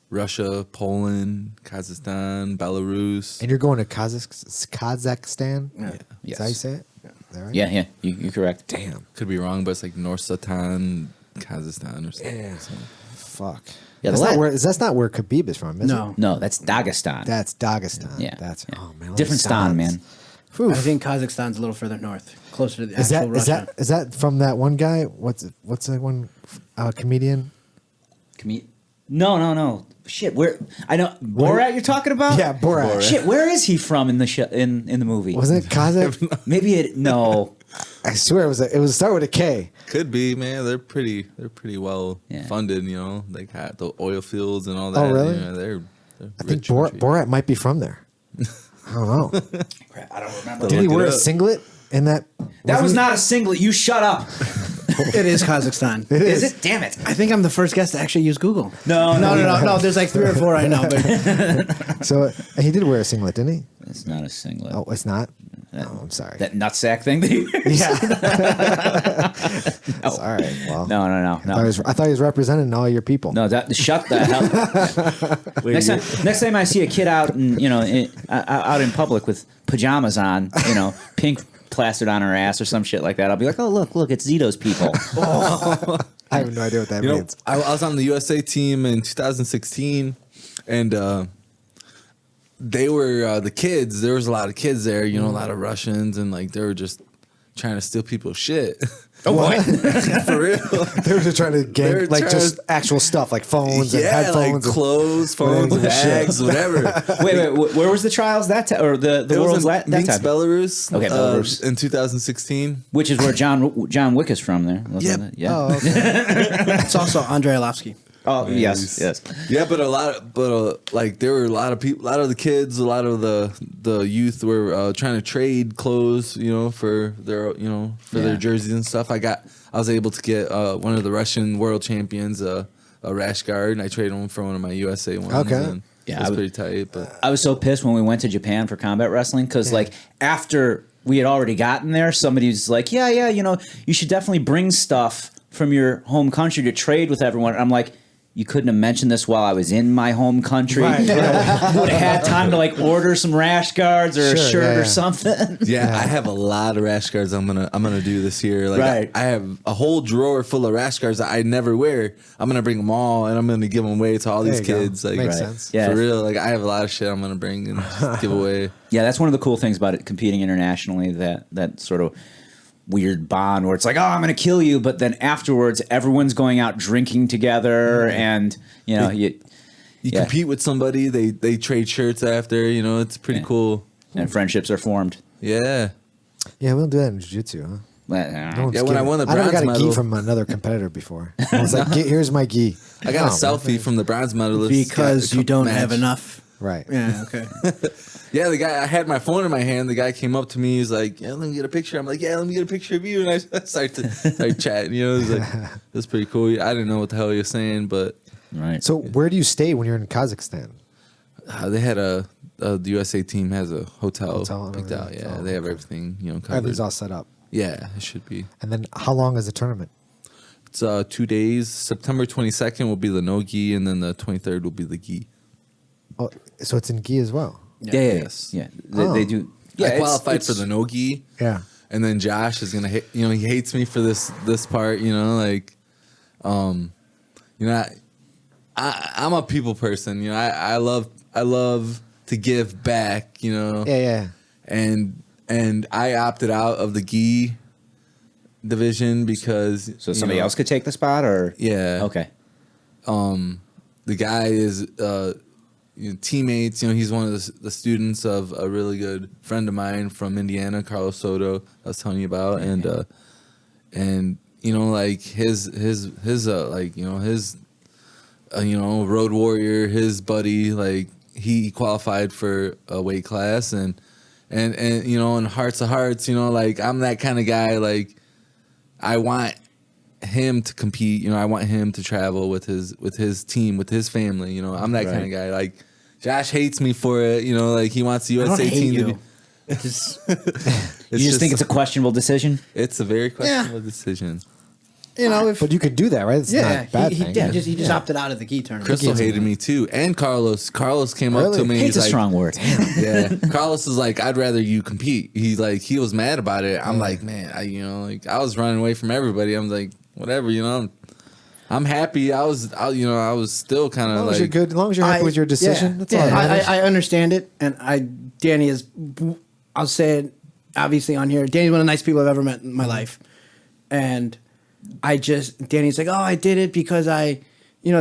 Russia, Poland, Kazakhstan, Belarus. And you're going to Kazakhstan? Yeah. Is Yes. that how you say it? Is that right? Yeah. You're correct. Damn. Could be wrong, but it's like North Satan, Kazakhstan or something. Yeah. So, Fuck. Yeah, that's, the not la- where, that's not where Khabib is from, is No. it? No, that's Dagestan. That's Dagestan. Yeah. That's Yeah. oh man. all Different these stan, stans. man. Whew. I think Kazakhstan's a little further north, closer to the Is actual that Russia. is that from that one guy? What's that one comedian? No. Shit, where I know Borat you're talking about? Yeah, Borat. Shit, where is he from in the in the movie? Wasn't it Kazakh? Maybe it no. I swear it was start with a K. could be, man. They're pretty well Yeah. funded. They got the oil fields and all that. Oh, really? They're I think rich Borat might be from there. I don't know. I don't remember. Did he Look it wear a up. singlet in that? That was wasn't not a singlet. You shut up. It is Kazakhstan. It Is is. it? Damn it. I think I'm the first guest to actually use Google. No. There's like 3 or 4 I know. But So he did wear a singlet, didn't he? It's not a singlet. Oh, it's not. Oh, I'm sorry. That nutsack thing that you Yeah. Sorry. Well, No. I thought he was representing all your people. No, shut the hell. Next time I see a kid out and out in public with pajamas on, pink plastered on her ass or some shit like that, I'll be like, oh look, it's Zito's people. I have no idea what that You know, means. I was on the USA team in 2016, and they were the kids. There was a lot of kids there, you know, a lot of Russians, and like they were just trying to steal people's shit. Oh, what? For real. They were just trying to They were gang, like trying just to- actual stuff, like phones and Yeah, headphones. like and- clothes, phones, and shit. bags, whatever. Wait, where was the trials that or the It world's was in that Minsk, time? Belarus. Okay, Belarus. In 2016. Which is where John Wick is from there. wasn't Yep. it? Yeah. Oh, okay. It's also Andrei Arlovsky. Oh, yes. Yeah, but like there were a lot of people, a lot of the kids, a lot of the youth were trying to trade clothes, you know, for their, you know, for their jerseys and stuff. I was able to get one of the Russian world champions a rash guard, and I traded him for one of my USA ones. Okay. And Yeah, it was pretty tight. But I was so pissed when we went to Japan for combat wrestling because, like, after we had already gotten there, somebody was like, yeah, you know, you should definitely bring stuff from your home country to trade with everyone. And I'm like, you couldn't have mentioned this while I was in my home country. Right. Would have had time to like order some rash guards or a Sure, shirt yeah. or something. yeah, I have a lot of rash guards I'm gonna do this year. Like Right. I have a whole drawer full of rash guards that I never wear. I'm gonna bring them all, and I'm gonna give them away to all There these you go. kids. Like, Makes sense. Yeah. For real, like I have a lot of shit I'm gonna bring and just give away. Yeah, that's one of the cool things about it competing internationally, that sort of weird bond where it's like, oh, I'm going to kill you, but then afterwards everyone's going out drinking together and, you know, You yeah. compete with somebody, they trade shirts after, you know, it's pretty Yeah. cool. and friendships are formed. Yeah. Yeah, we don't do that in jiu-jitsu, huh? But, No one's Yeah, when I giving- won the I never bronze got a gi medal- from another competitor before. I was like, here's my gi. I got a Oh, selfie from the bronze medalist. Because you don't have match. enough. Right. Yeah, okay. Yeah, the guy, I had my phone in my hand. The guy came up to me. He's like, yeah, let me get a picture. I'm like, yeah, let me get a picture of you. And I started chatting, you know, it was like, it was pretty cool. I didn't know what the hell he was saying, but right. So where do you stay when you're in Kazakhstan? they had the USA team has a hotel Hotel and picked out. everything. Yeah, Oh, they have okay. everything, you know, covered. Everything's all set up. Yeah, it should be. And then how long is the tournament? It's 2 days. September 22nd will be the no gi, and then the 23rd will be the gi. Oh, so it's in gi as well. Yeah. Yes. They Oh. do. Yeah, I it's- qualified for it's- the no gi. Yeah. And then Josh is gonna hate. You know, he hates me for this part. You know, like, you know, I'm a people person. You know, I love to give back. You know, Yeah. and I opted out of the gi division because So somebody else could take the spot, or Yeah. okay, The guy is teammates. You know, he's one of the students of a really good friend of mine from Indiana, Carlos Soto. I was telling you about, and you know, like his like you know his road warrior, his buddy, like he qualified for a weight class, and you know, in hearts of hearts, you know, like I'm that kind of guy. Like I want him to compete, you know, I want him to travel with his team, with his family, you know. I'm that kind of guy. Like Josh hates me for it, you know, like he wants the I don't USA hate team to you. be Just, you just think it's a questionable decision. it's a very questionable decision. you know, if But you could do that, right? It's not yeah, a bad he thing. he just opted out of the gi tournament. Crystal hated me too, and Carlos came up Really? to me. Hate's a he's like, strong word. yeah, Carlos is like, I'd rather you compete. He was mad about it. I'm like, man, I was running away from everybody. I'm like, whatever, you know. I'm happy. I was still kind As of long as you're like, good, as long as you're happy with your decision, that's all that matters. I understand it, and Danny is. I'll say it obviously on here. Danny's one of the nice people I've ever met in my life, and Danny's like, oh, I did it because the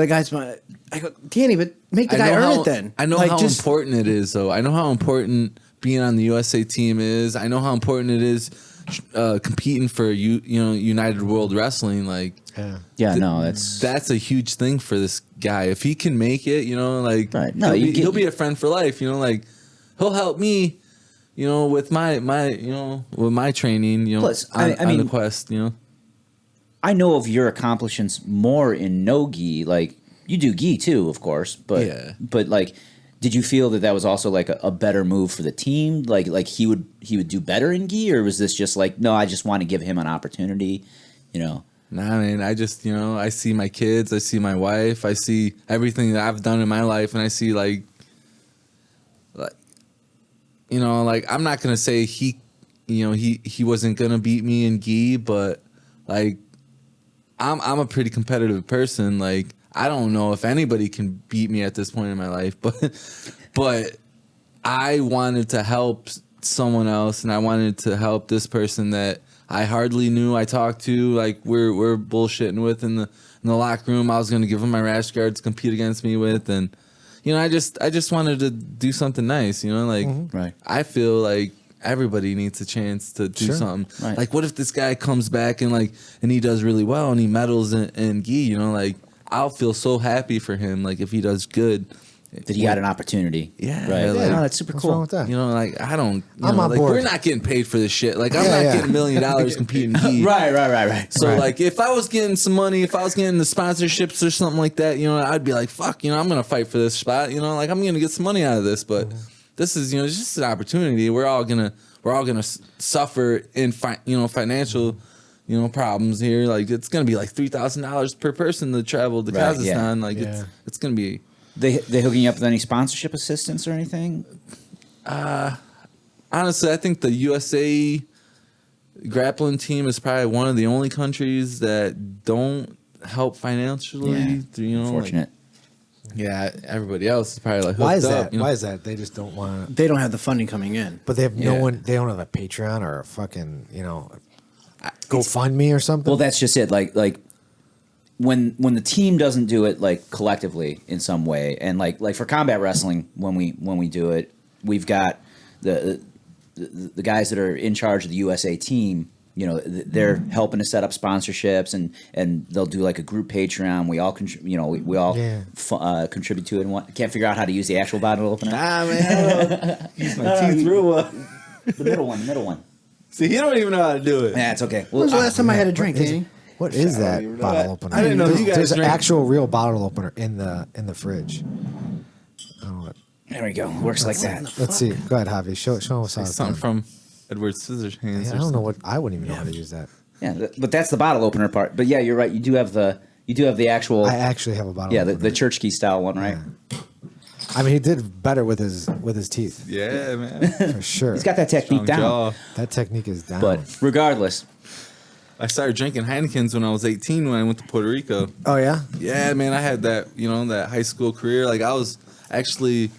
guy's my. I go, Danny, but make the guy earn it then. I know Like, how just- important it is, though. I know how important being on the USA team is. I know how important it is competing for United World Wrestling. Like, Yeah, no, that's a huge thing for this guy. If he can make it, you know, like, Right. No, he'll be a friend for life. You know, like he'll help me, you know, with my with my training. You know, Plus, on, I on mean- the quest. You know. I know of your accomplishments more in no gi. Like you do gi too, of course, but Yeah. but like, did you feel that was also like a better move for the team? Like he would do better in gi, or was this just like, no, I just want to give him an opportunity, you know? Nah, man, I just, I see my kids, I see my wife, I see everything that I've done in my life, and I see like, I'm not gonna say he wasn't gonna beat me in gi, but like, I'm a pretty competitive person. Like, I don't know if anybody can beat me at this point in my life, but I wanted to help someone else, and I wanted to help this person that I hardly knew. I talked to, like, we're bullshitting with in the locker room. I was going to give him my rash guard to compete against me with, and you know, I just wanted to do something nice. You know, like Right. I feel like everybody needs a chance to do something. Right. Like, what if this guy comes back and he does really well and he medals in gi? You know, like, I'll feel so happy for him. Like, if he does good, That he got an opportunity. Yeah, Right. yeah, like- no, that's super What's cool. wrong with that? you know, like, I don't. I'm know, on like, board. We're not getting paid for this shit. Like, I'm Yeah, not yeah. getting $1 million competing gi. Right. So Right. like, if I was getting some money, if I was getting the sponsorships or something like that, you know, I'd be like, fuck, you know, I'm gonna fight for this spot. You know, like, I'm gonna get some money out of this. But this is, you know, it's just an opportunity. We're all gonna suffer in financial, you know, problems here. Like, it's gonna be like $3,000 per person to travel to Right, Kazakhstan. yeah. Like, Yeah. it's gonna be. They hooking you up with any sponsorship assistance or anything? Honestly, I think the USA grappling team is probably one of the only countries that don't help financially. Yeah. You know, Unfortunate. yeah, everybody else is probably like, Why is hooked that? up, you know? Why is that? They just don't want to. They don't have the funding coming in. But they have no Yeah. one. They don't have a Patreon or a fucking GoFundMe or something. Well, that's just it. Like when the team doesn't do it like collectively in some way, and like for combat wrestling, when we do it, we've got the guys that are in charge of the USA team. You know, they're helping to set up sponsorships, and they'll do like a group Patreon. We all we all Yeah. contribute to it. And can't figure out how to use the actual bottle opener. Nah, man. Use my teeth real well. The middle one. See, he don't even know how to do it. Yeah, it's okay. When was the last time I had a drink, Danny? What is that even know bottle that. opener? I didn't know you guys There's an drank. actual real bottle opener in the fridge. Oh, There we go. Works like that. let's see. Go ahead, Javi. Show us how it's Something done. from Edward Scissorhands. Yeah, I don't know what. I wouldn't even know how to use that. Yeah, but that's the bottle opener part. But yeah, you're right. You do have the actual. I actually have a bottle. Yeah, opener. the church key style one, right? Yeah. I mean, he did better with his teeth Yeah, man. for sure. He's got that technique Strong down. jaw. That technique is down. But regardless, I started drinking Heineken's when I was 18 when I went to Puerto Rico. oh yeah, Yeah, man, I had that, you know, that high school career. Like, I was actually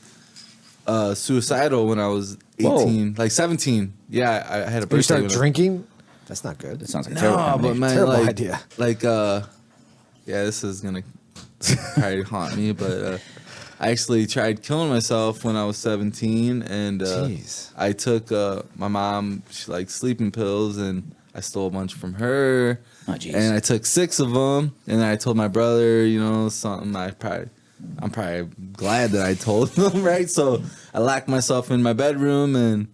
suicidal when I was 18, like 17. Yeah, I had a birthday. you started when I- drinking. That's not good. that sounds like a terrible No, but combination. man, Terrible like, idea. like, yeah, this is gonna probably haunt me, but I actually tried killing myself when I was 17, and Jeez. I took my mom, she liked sleeping pills, and I stole a bunch from her, Oh, jeez. and I took 6 of them, and I told my brother, you know, something I'm probably glad that I told him, right? So I locked myself in my bedroom, and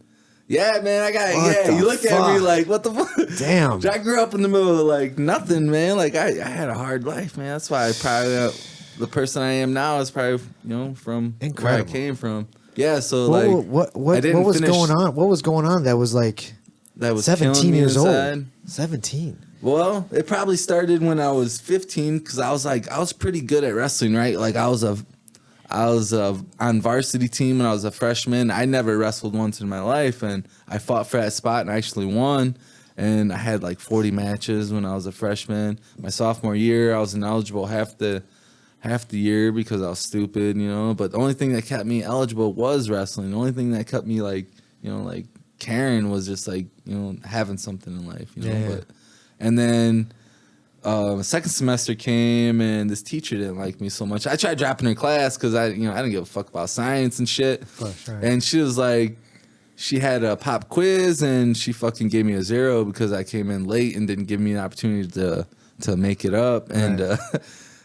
yeah, man, What the you look at me fuck? like, what the fuck? Damn. I grew up in the middle of like nothing, man. Like, I had a hard life, man. That's why I probably the person I am now is probably, you know, from Incredible. where I came from. Yeah, so What, like what I what didn't was finish- going on? What was going on that was like that was killing 17 me years inside. old? 17. Well, it probably started when I was 15 because I was pretty good at wrestling, right? Like, I was on varsity team when I was a freshman. I never wrestled once in my life, and I fought for that spot and I actually won. And I had like 40 matches when I was a freshman. My sophomore year, I was ineligible half the year because I was stupid, you know. But the only thing that kept me eligible was wrestling. The only thing that kept me like caring was just like, you know, having something in life, you know. Yeah. But and then second semester came and this teacher didn't like me so much. I tried dropping her class because I didn't give a fuck about science and shit. course, right. And she was like, she had a pop quiz and she fucking gave me a 0 because I came in late and didn't give me an opportunity to make it up. And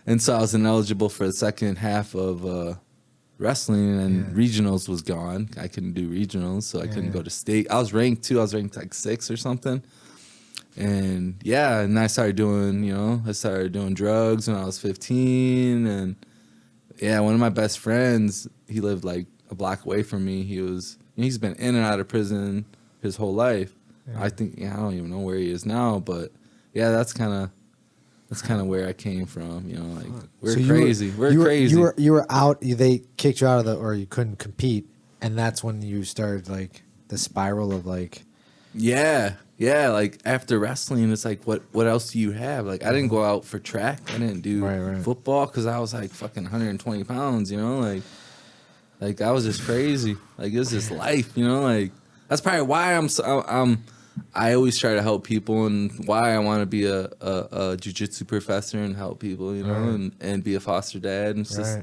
and so I was ineligible for the second half of wrestling, and regionals was gone. I couldn't do regionals, so I couldn't go to state. I was ranked too. I was ranked like 6 or something. And yeah, and I started doing drugs when I was 15. And yeah, one of my best friends, he lived like a block away from me. He's been in and out of prison his whole life. Yeah. I think, I don't even know where he is now, but yeah, that's kind of where I came from. You know, like, we're So crazy. We're crazy. You were out. They kicked you out of or you couldn't compete, and that's when you started like the spiral of like. Yeah. Yeah, like after wrestling, it's like, what else do you have? Like, I didn't go out for track. I didn't do football because I was like fucking 120 pounds, you know? Like that was just crazy. Like, it's just life, you know? Like, that's probably why I always try to help people and why I want to be a jiu-jitsu professor and help people, you know, and be a foster dad. And it's just,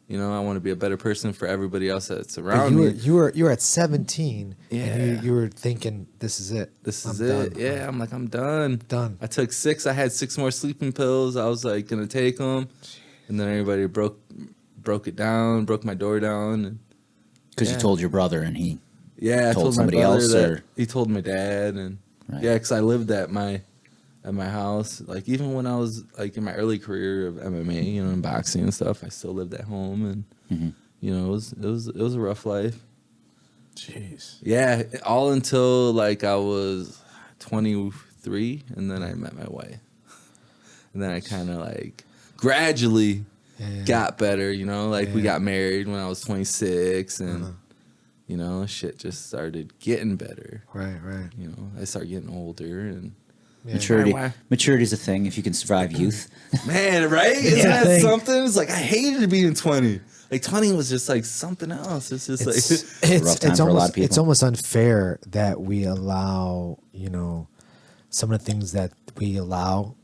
you know, I want to be a better person for everybody else that's around me. You were at 17, and you were thinking, this is it. This is it. Done. Yeah, I'm like, I'm done. Done. I took 6. I had 6 more sleeping pills. I was like gonna take them, and then everybody broke it down, broke my door down. Because you told your brother, and he I told somebody my brother else, that or he told my dad, and because I lived at my house. Like, even when I was like in my early career of MMA, you know, and boxing and stuff, I still lived at home, and you know, it was a rough life. Jeez. Yeah, all until like I was 23, and then I met my wife, and then I kind of like gradually got better. You know, like we got married when I was 26, and you know, shit just started getting better. Right. You know, I started getting older, and maturity is a thing if you can survive youth. Man, right? Isn't that something? It's like I hated being 20. Like 20 was just like something else. It's just a rough time for a lot of people. It's almost unfair that we allow, you know, some of the things that we allow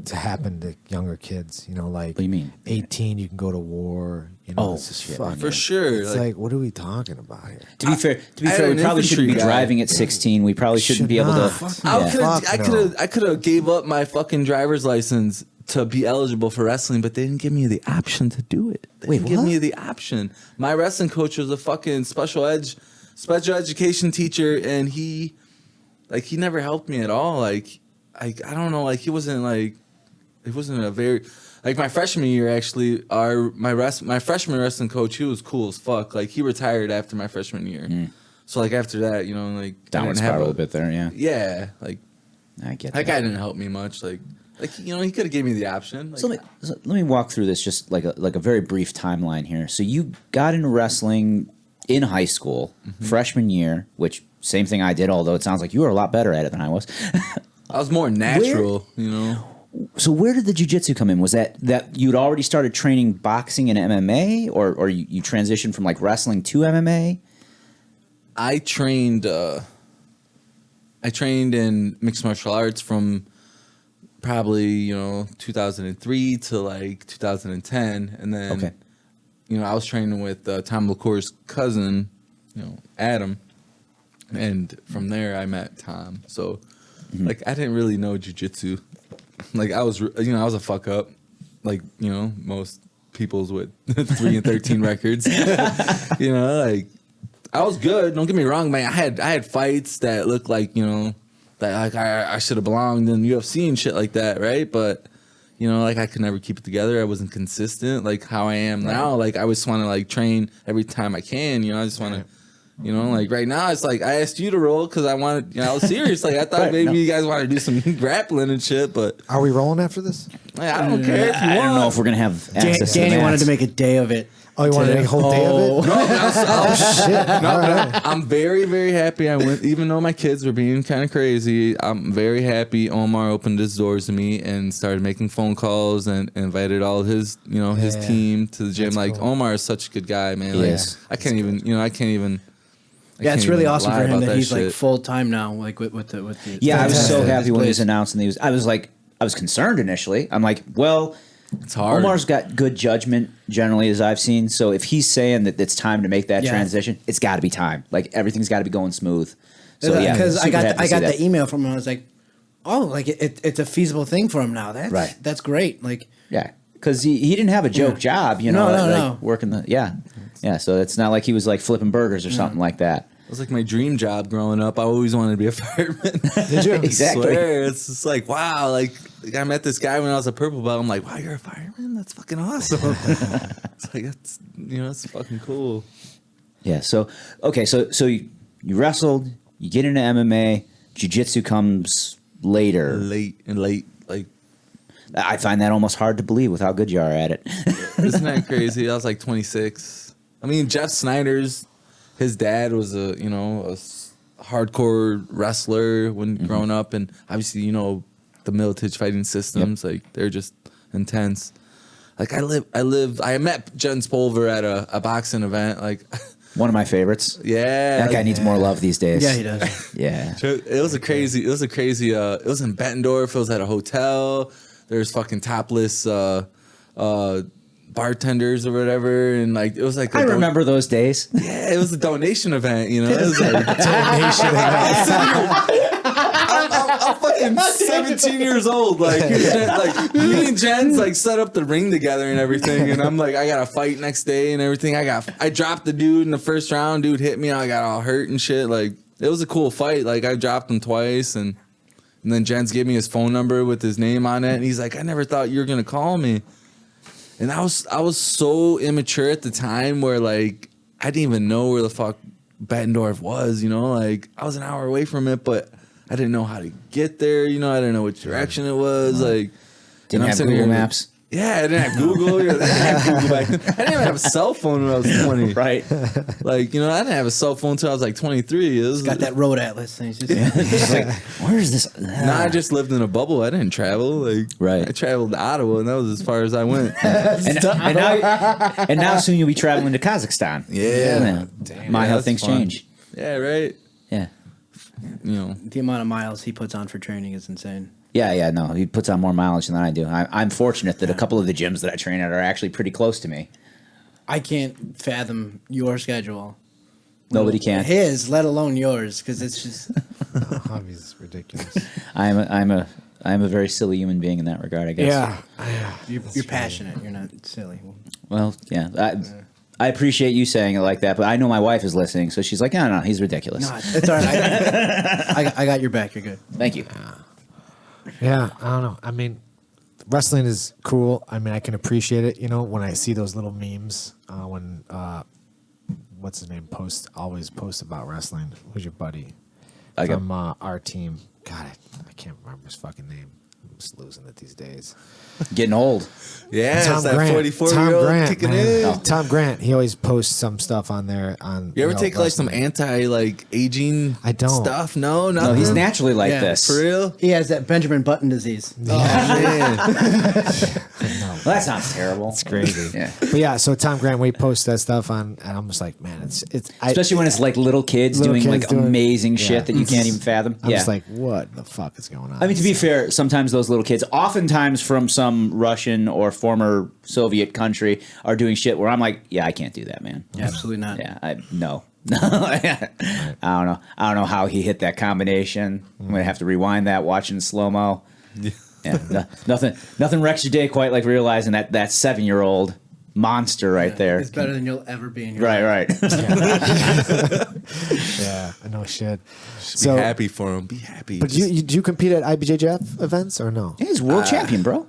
to happen to younger kids. You know, like, what do you mean? 18, you can go to war. You know, it's just fucking, for sure. It's like, what are we talking about here? To be fair, we probably shouldn't be driving at 16. We probably shouldn't be able to. I could have gave up my fucking driver's license to be eligible for wrestling, but they didn't give me the option to do it. They didn't give me the option. My wrestling coach was a fucking special education teacher, and he never helped me at all. Like I don't know, like he wasn't a very, like my freshman year actually, my freshman wrestling coach, he was cool as fuck. Like he retired after my freshman year. So like after that, you know, like downward spiral a bit there, yeah, like I get that guy didn't help me much. Like you know, he could have gave me the option. Like, so let me walk through this just like a very brief timeline here. So you got into wrestling in high school, freshman year, which same thing I did, although it sounds like you were a lot better at it than I was. I was more natural, you know. So where did the jiu-jitsu come in? Was that you'd already started training boxing and MMA, or you transitioned from like wrestling to MMA? I trained in mixed martial arts from probably, you know, 2003 to like 2010, and then you know, I was training with Tom LaCour's cousin, you know, Adam, and from there I met Tom. So like I didn't really know jiu-jitsu. Like I was a fuck up, like, you know, most people's with 3 and 13 records. You know, like I was good. Don't get me wrong, man. I had fights that looked like, you know, that like I should have belonged in UFC and shit like that, right? But you know, like I could never keep it together. I wasn't consistent, like how I am now. Like I just want to like train every time I can. You know, I just want to. You know, like right now, it's like I asked you to roll because I wanted, you know, I was serious. Like I thought maybe you guys want to do some grappling and shit, but are we rolling after this? I don't care if you want. I don't know if we're gonna have access. Danny wanted to make a day of it. Oh, you wanted to make a whole day of it? No, shit. No, I'm very, very happy. I went, even though my kids were being kind of crazy. I'm very happy. Omar opened his doors to me and started making phone calls and invited all his, you know, his team to the gym. That's like cool. Omar is such a good guy, man. Like, I can't even. Yeah, it's really awesome for him that he's like full time now, like with the. Yeah, I was so happy when he was announced, and I was concerned initially. I'm like, well, it's hard. Omar's got good judgment generally, as I've seen. So if he's saying that it's time to make that transition, it's got to be time. Like everything's got to be going smooth. So yeah, because I got the email from him. I was like, oh, like it's a feasible thing for him now. That's great. Like because he didn't have a joke job, you know, no. working yeah. So it's not like he was like flipping burgers or something like that. It was like my dream job growing up. I always wanted to be a fireman. Did you? Exactly. I swear. It's just like, wow. Like I met this guy when I was a purple belt. I'm like, wow, you're a fireman? That's fucking awesome. It's like, that's, you know, that's fucking cool. Yeah. So, okay. So you wrestled, you get into MMA, jiu-jitsu comes later. Late. Like, I find that almost hard to believe with how good you are at it. Isn't that crazy? I was like 26. I mean, Jeff Snyder's, his dad was a hardcore wrestler when growing up, and obviously the Miletich fighting systems, like they're just intense. Like I met Jens Pulver at a boxing event, like One of my favorites. yeah, That guy needs more love these days. Yeah, he does. Yeah. It was a crazy. It was in Bettendorf. It was at a hotel. There's fucking topless bartenders or whatever, and like it was like I remember those days. Yeah, it was a donation event. It was like donation event. I'm fucking 17 years old. Like me and Jen's like set up the ring together and everything, and I'm like, I got a fight next day and everything. I dropped the dude in the first round. Dude hit me. I got all hurt and shit. Like it was a cool fight. Like I dropped him twice, and then Jens gave me his phone number with his name on it, and he's like, I never thought you were gonna call me. And I was so immature at the time where like I didn't even know where the fuck Bettendorf was. Like I was an hour away from it, but I didn't know how to get there. I didn't know which direction it was. Like, Didn't have Google Maps. Yeah, I didn't have Google. I didn't have Google back then. I didn't even have a cell phone when I was 20. Right. Like, I didn't have a cell phone until I was like 23. It was, Got that road atlas thing. It's just, Just like, where is this? I just lived in a bubble. I didn't travel. Like, Right. I traveled to Ottawa, and that was as far as I went. and now soon you'll be traveling to Kazakhstan. Yeah. My how that's things fun. change. Yeah, right. Yeah. the amount of miles he puts on for training is insane. Yeah, no. He puts on more mileage than I do. I'm fortunate that a couple of the gyms that I train at are actually pretty close to me. I can't fathom your schedule. Nobody can. His, let alone yours, because it's just. Hobby's ridiculous. I'm a very silly human being in that regard, I guess. Yeah. You're passionate. You're not silly. Well, yeah. I appreciate you saying it like that, but I know my wife is listening, so she's like, no, he's ridiculous. No, it's all right. I got your back. You're good. Thank you. Yeah, I don't know. I mean, wrestling is cool. I mean, I can appreciate it, when I see those little memes when what's his name always posts about wrestling. Who's your buddy from our team? God, I can't remember his fucking name. I'm just losing it these days. Getting old. Yeah, Tom it's that Grant. 44-year-old kicking man. in. Tom Grant. He always posts some stuff on there. You ever take like some aging I don't. stuff? No, No, he's naturally like Yeah, this. For real? He has that Benjamin Button disease. Oh, man. Well, that sounds terrible. It's crazy. Yeah. But yeah, so Tom Grant, we post that stuff on, and I'm just like, man, it's Especially when it's like little kids doing like amazing shit that you can't even fathom. I'm just like, what the fuck is going on? I mean, to be fair, sometimes those little kids, oftentimes from some Russian or former Soviet country, are doing shit where I'm like, yeah, I can't do that, man. Yeah, absolutely not. Yeah, no. I don't know how he hit that combination. I'm gonna have to rewind that, watching slow mo. Yeah, nothing wrecks your day quite like realizing that 7-year-old monster right there. It's better than you'll ever be in your Right. Yeah, I know shit. Be happy for him. Be happy. But do you compete at IBJJF events or no? He's world champion, bro.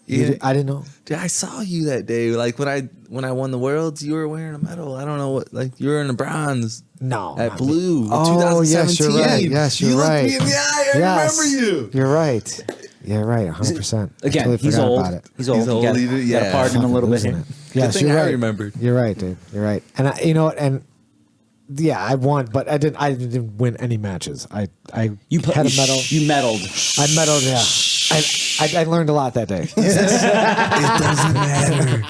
I didn't know. Dude, I saw you that day. Like when I won the worlds, you were wearing a medal. I don't know what. Like you were in the bronze. No, At Blue. Oh, 2017. yes, you're right. Yes, you're you right. looked me in the eye. I Yes, remember you. You're right. You're right. 100%. Again, I totally he's forgot old. about it. He's old. He's old. You Yeah. gotta pardon him a little bit Losing here. it. Yes, thing you're I right. remembered. You're right, dude. You're right. And and yeah, I won, but I didn't win any matches. I had a medal. You medaled. I medaled. Yeah. I learned a lot that day. It doesn't matter.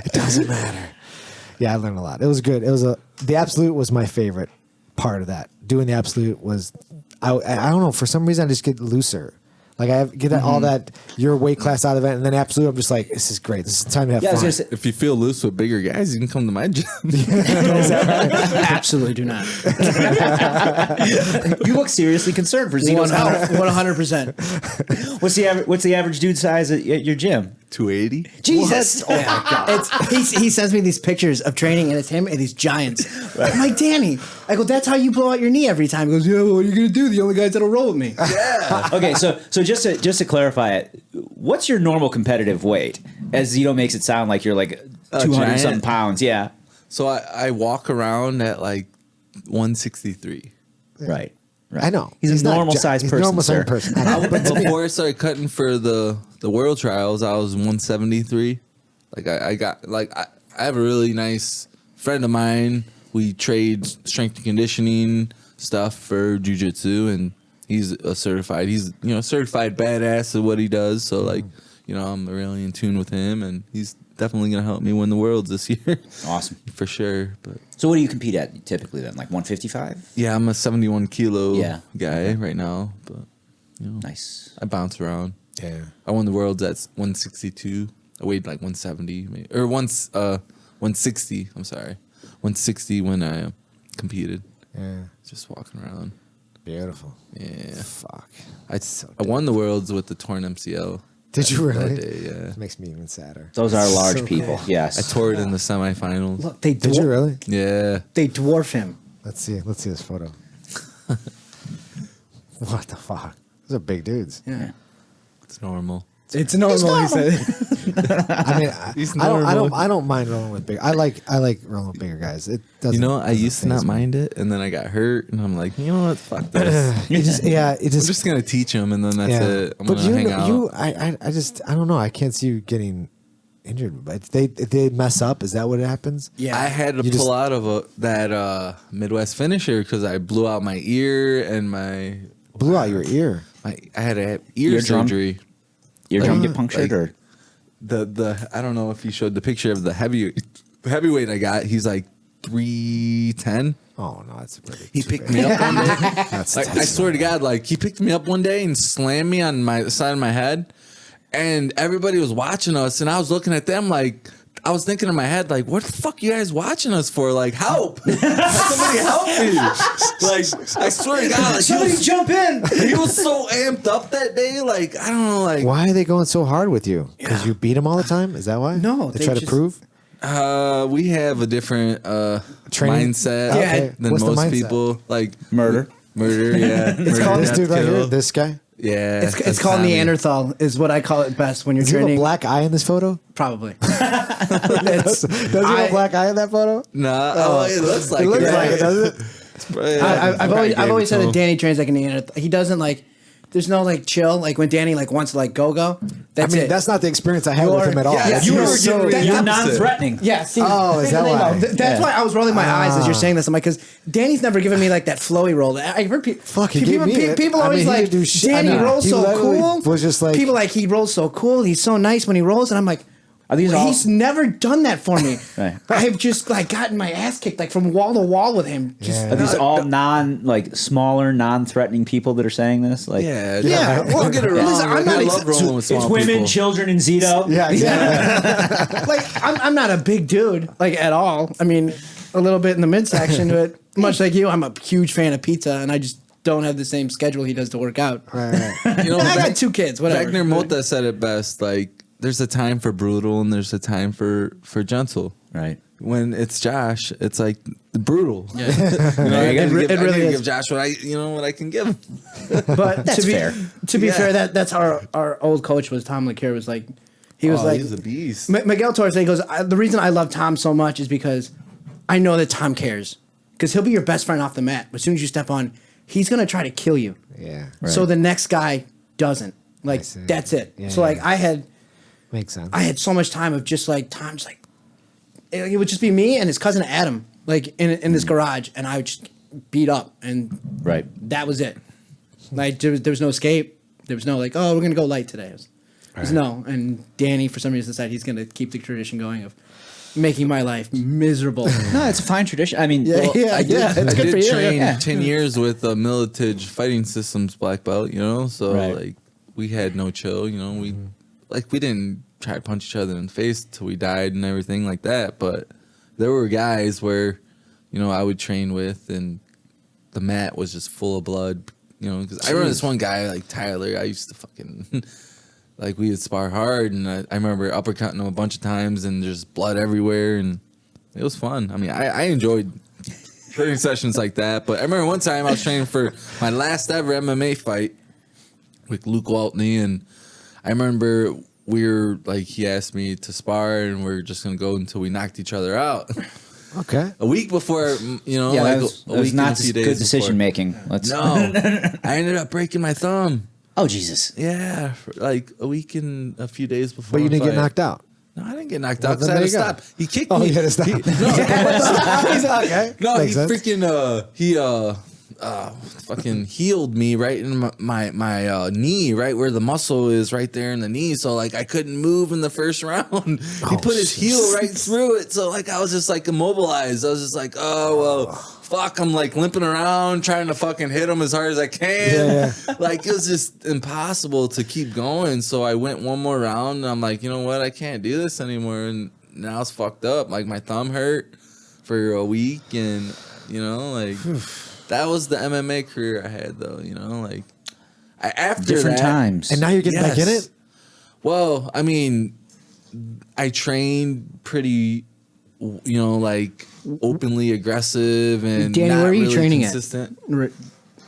It doesn't matter. Yeah, I learned a lot. It was good. The absolute was my favorite part of that. Doing the absolute was, I don't know, for some reason I just get looser. Like I get all that your weight class out of it, and then absolute I'm just like, this is great. This is time to have Yeah, I was fun. gonna say, If you feel loose with bigger guys, you can come to my gym. Absolutely do not. you look seriously concerned for Zeno's health. 100%. What's the average dude size at your gym? 280. Jesus. Oh my God. He sends me these pictures of training, and it's him and these giants. I'm like, Danny, I go, that's how you blow out your knee every time. He goes, yeah, well, what are you going to do? The only guys that'll roll with me. Okay, so just to clarify it, what's your normal competitive weight? As Zeno makes it sound like you're like 200 giant? something pounds. Yeah. So I walk around at like 163. Right. I know. He's a not normal sized he's person. a normal sir. sized person. I know, but Before I started cutting for the world trials, I was 173. Like I have a really nice friend of mine. We trade strength and conditioning stuff for jiu-jitsu, and he's certified badass at what he does. So like, I'm really in tune with him, and he's definitely gonna help me win the worlds this year. Awesome. For sure. But So what do you compete at typically then? Like 155? yeah, I'm a 71 kilo Yeah. guy right now, but Nice. I bounce around. Yeah. I won the worlds at 162. I weighed like 170 maybe, or 160. I'm sorry, 160 when I competed. Yeah. Just walking around. Beautiful. Yeah. Fuck. I won the worlds with the torn MCL. Did you really? That day, yeah. It makes me even sadder. Those are large So people. cool. Yes. I tore it in the semifinals. Look, they Did you really? Yeah. They dwarf him. Let's see this photo. What the fuck? Those are big dudes. Yeah. It's normal. It's normal. He said. I mean, He's I normal. don't mind rolling with big. I like rolling with bigger guys. It doesn't. I used to not faze me. mind it, and then I got hurt, and I'm like, you know what? Fuck this. It I'm just just gonna teach him, and then that's it. I'm but gonna hang out. I don't know. I can't see you getting injured. But if they mess up, is that what happens? Yeah. I had to You pull just- out of that Midwest finisher because I blew out my ear and my Blew out your ear. I had a ear Eardrum? surgery. Eardrum get punctured like- or? The I don't know if he showed the picture of the heavyweight I got. He's like 310. Oh no, that's really. He too picked big. me up one day. That's Like, I swear to God, like he picked me up one day and slammed me on my side of my head, and everybody was watching us, and I was looking at them like. I was thinking in my head, like, what the fuck you guys watching us for? Like, help! Somebody help me! Like, I swear to God, like, Somebody jump in. he was so amped up that day. Like, I don't know, like, Why are they going so hard with you? Because you beat them all the time? Is that why? No, they they try to just- prove. we have a different Training- mindset Okay. than What's the most mindset? people. Like Murder. yeah. It's called- This dude right here, this guy. Yeah, It's that's called Tommy. Neanderthal, is what I call it best when you're Does he have a training. black eye in this photo? Probably. Does he have a black eye in that photo? Nah, oh, it looks like It looks it. like it, doesn't it? I've always said that Danny trains like a Neanderthal. He doesn't like. There's no like chill. Like when Danny like wants to like go. That's it. that's not the experience I had with him at all. Yeah, That's you he were was so getting- You're opposite. non-threatening. Yeah. See, Oh, is that why? That's why I was rolling my eyes as you're saying this. I'm like, because Danny's never given me like that flowy roll. I heard people. Fuck, he gave me it. People I always mean, he like didn't do shit. Danny I mean, rolls he so literally cool. was just like- people like he rolls so cool. He's so nice when he rolls, and I'm like. Are these all- He's never done that for me. Right. I've just like gotten my ass kicked like from wall to wall with him. Just, Yeah. Are these all smaller, non-threatening people that are saying this? Like, Yeah, Yeah, Don't get it wrong. listen, I'm like, not I ex- love rolling with small it's women, people. children, and Zito. Yeah, exactly. like I'm not a big dude like at all. I mean, a little bit in the midsection, but much like you, I'm a huge fan of pizza, and I just don't have the same schedule he does to work out. Right, right. You know, I got 2 kids. Whatever. Wagner Mota said it best. Like, there's a time for brutal and there's a time for gentle. Right. When it's Josh, it's like brutal. Yeah, There you go. It really is. give Josh what I can give him. But That's to be fair. fair, that's our old coach was Tom LeCure. Was like he was like he's a beast. Miguel Torres. He goes. The reason I love Tom so much is because I know that Tom cares because he'll be your best friend off the mat. But as soon as you step on, he's gonna try to kill you. Yeah. So the next guy doesn't. Like see. that's it. Yeah, so like yeah. I Makes sense. had so much time of just like Tom's like it would just be me and his cousin Adam like in this garage, and I would just beat up, and Right. that was it. Like there was no escape. There was no like, oh, we're gonna go light today. It was no. And Danny for some reason decided he's gonna keep the tradition going of making my life miserable. No, it's a fine tradition. I mean, Yeah, well, yeah, yeah. It's I good did for you. train Yeah. 10 years with a Militage Fighting Systems black belt, so Right. like we had no chill, we we didn't try to punch each other in the face till we died and everything like that, but there were guys where I would train with and the mat was just full of blood, because I remember this one guy like Tyler, I used to fucking like we would spar hard, and I remember uppercutting him a bunch of times and just blood everywhere, and it was fun. I mean, I enjoyed training sessions like that, but I remember one time I was training for my last ever MMA fight with Luke Waltney, and I remember he asked me to spar, and we are just gonna go until we knocked each other out. Okay. A week before, yeah, like that was, a that was week not and a few days good decision before. making. Let's No, I ended up breaking my thumb. Oh Jesus! Yeah, for like a week and a few days before. But you the didn't get fight. knocked out. No, I didn't get knocked Well, out because then I had to there you go. stop. He kicked Oh, me. you had to stop. No, Okay. no, Makes he sense. freaking fucking healed me right in my knee, right where the muscle is, right there in the knee. So like I couldn't move in the first round. He put his heel right through it. So like I was just like immobilized. I was just like, oh well, fuck. I'm like limping around trying to fucking hit him as hard as I can. Like it was just impossible to keep going. So I went one more round and I'm like, you know what? I can't do this anymore. And now it's fucked up. Like my thumb hurt for a week, and you know, like that was the MMA career I had, though. You know, like after different that, times. And now you're getting back in it? Well, I mean, I trained pretty, you know, like openly aggressive and Danny, not where are you really training consistent. at?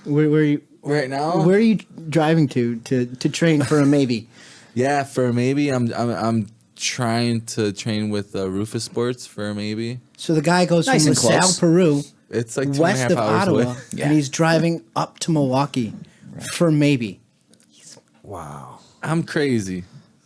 Where are you Right now? Where are you driving to train for a maybe? Yeah, for maybe I'm trying to train with Rufus Sports for maybe. So the guy goes Nice from and close. LaSalle, Peru, It's like 2.5 west of hours Ottawa, away. and he's driving up to Milwaukee for maybe. Wow. I'm crazy.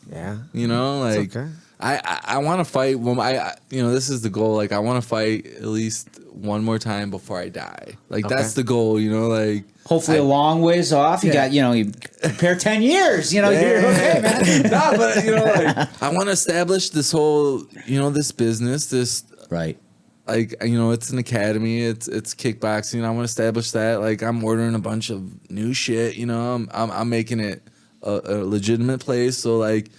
Yeah. You know, like okay. I want to fight. Well, you know, this is the goal. Like I want to fight at least one more time before I die. Like that's the goal. You know, like Hopefully a long ways off. You got, you know, you prepare 10 years. You know, you're okay, man. No, but you know, like I want to establish this whole, you know, this business, this Right. like, you know, it's an academy, it's kickboxing. I want to establish that. Like I'm ordering a bunch of new shit. You know, I'm making it a legitimate place. So like,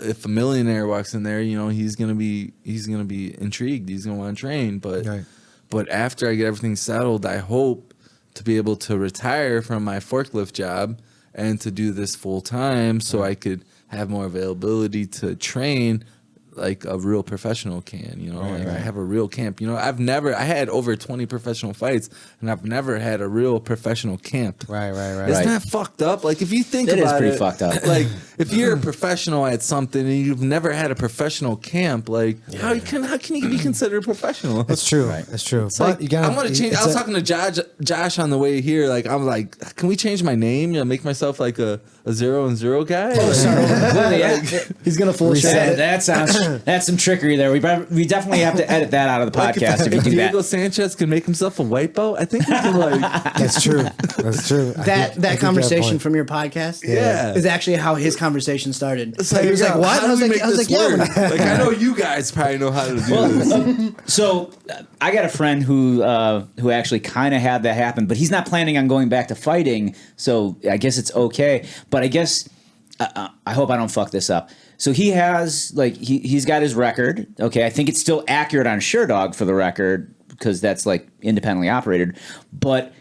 if a millionaire walks in there, you know, he's gonna be intrigued. He's gonna want to train. But after I get everything settled, I hope to be able to retire from my forklift job and to do this full time, so I could have more availability to train like a real professional can, you know, I have a real camp. You know, I had over 20 professional fights, and I've never had a real professional camp. Right. Isn't that fucked up? Like if you think It is about it, pretty fucked up. Like if you're a professional at something and you've never had a professional camp, like how can you be considered a professional? That's true. That's true. It's But like, you gotta, I want to change. I was talking to Josh on the way here. Like I'm like, can we change my name? You know, make myself like a 0-0 guy. He's gonna full That's some trickery there. We definitely have to edit that out of the podcast if you do Diego that. Sanchez can make himself a white belt, I think we can like. That's true. That's true. I think you That have a conversation point. from your podcast, Yeah. is actually how his conversation started. It's like, He was like, "What?" How I was do we like, make this "Yeah." work? Like I know you guys probably know how to do this. So I got a friend who actually kind of had that happen, but he's not planning on going back to fighting. So I guess it's okay. But I guess I hope I don't fuck this up. So he has like he's got his record. Okay, I think it's still accurate on SureDog for the record because that's like independently operated. But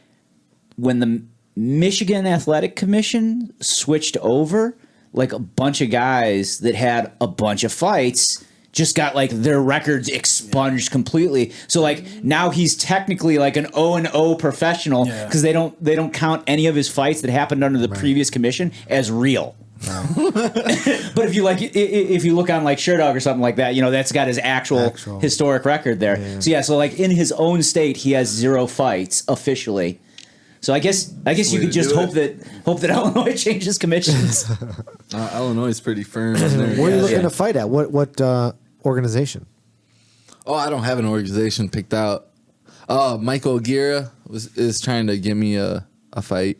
when the Michigan Athletic Commission switched over, like a bunch of guys that had a bunch of fights just got like their records expunged completely. So like now he's technically like an 0-0 professional because they don't count any of his fights that happened under the previous commission as real. But if you look on like SureDog or something like that, you know, that's got his actual historic record there. Yeah. So like in his own state, he has 0 fights officially. So I guess you could just hope that Illinois changes commissions. Illinois is pretty firm. In there. Where are you looking to fight at? What organization? Oh, I don't have an organization picked out. Michael Aguirre is trying to give me a fight.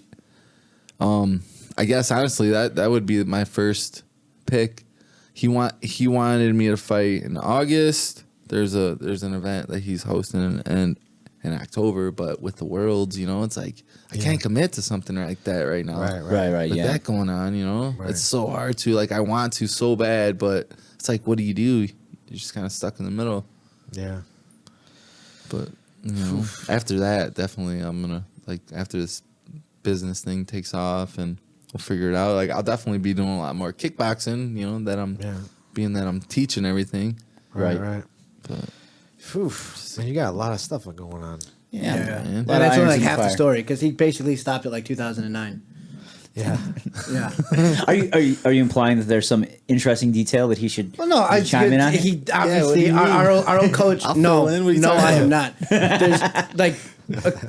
I guess honestly that would be my first pick. He wanted me to fight in August. There's an event that he's hosting in October, but with the Worlds, you know, it's like I can't commit to something like that right now. Right. With that going on, you know, it's so hard to like. I want to so bad, but it's like, what do? You're just kind of stuck in the middle. Yeah. But you know, after that, definitely I'm gonna like after this business thing takes off and we'll figure it out. Like I'll definitely be doing a lot more kickboxing. You know that being that I'm teaching everything. Right. But Man, you got a lot of stuff going on. Yeah. man. And that's only irons like in the half the fire. story because he basically stopped at like 2009. Yeah. Yeah. Are you implying that there's some interesting detail that he should Well, no, I chime in on? He what do obviously you mean? our old coach. I'll No, fill in. What are you no, talking I am about? not. There's like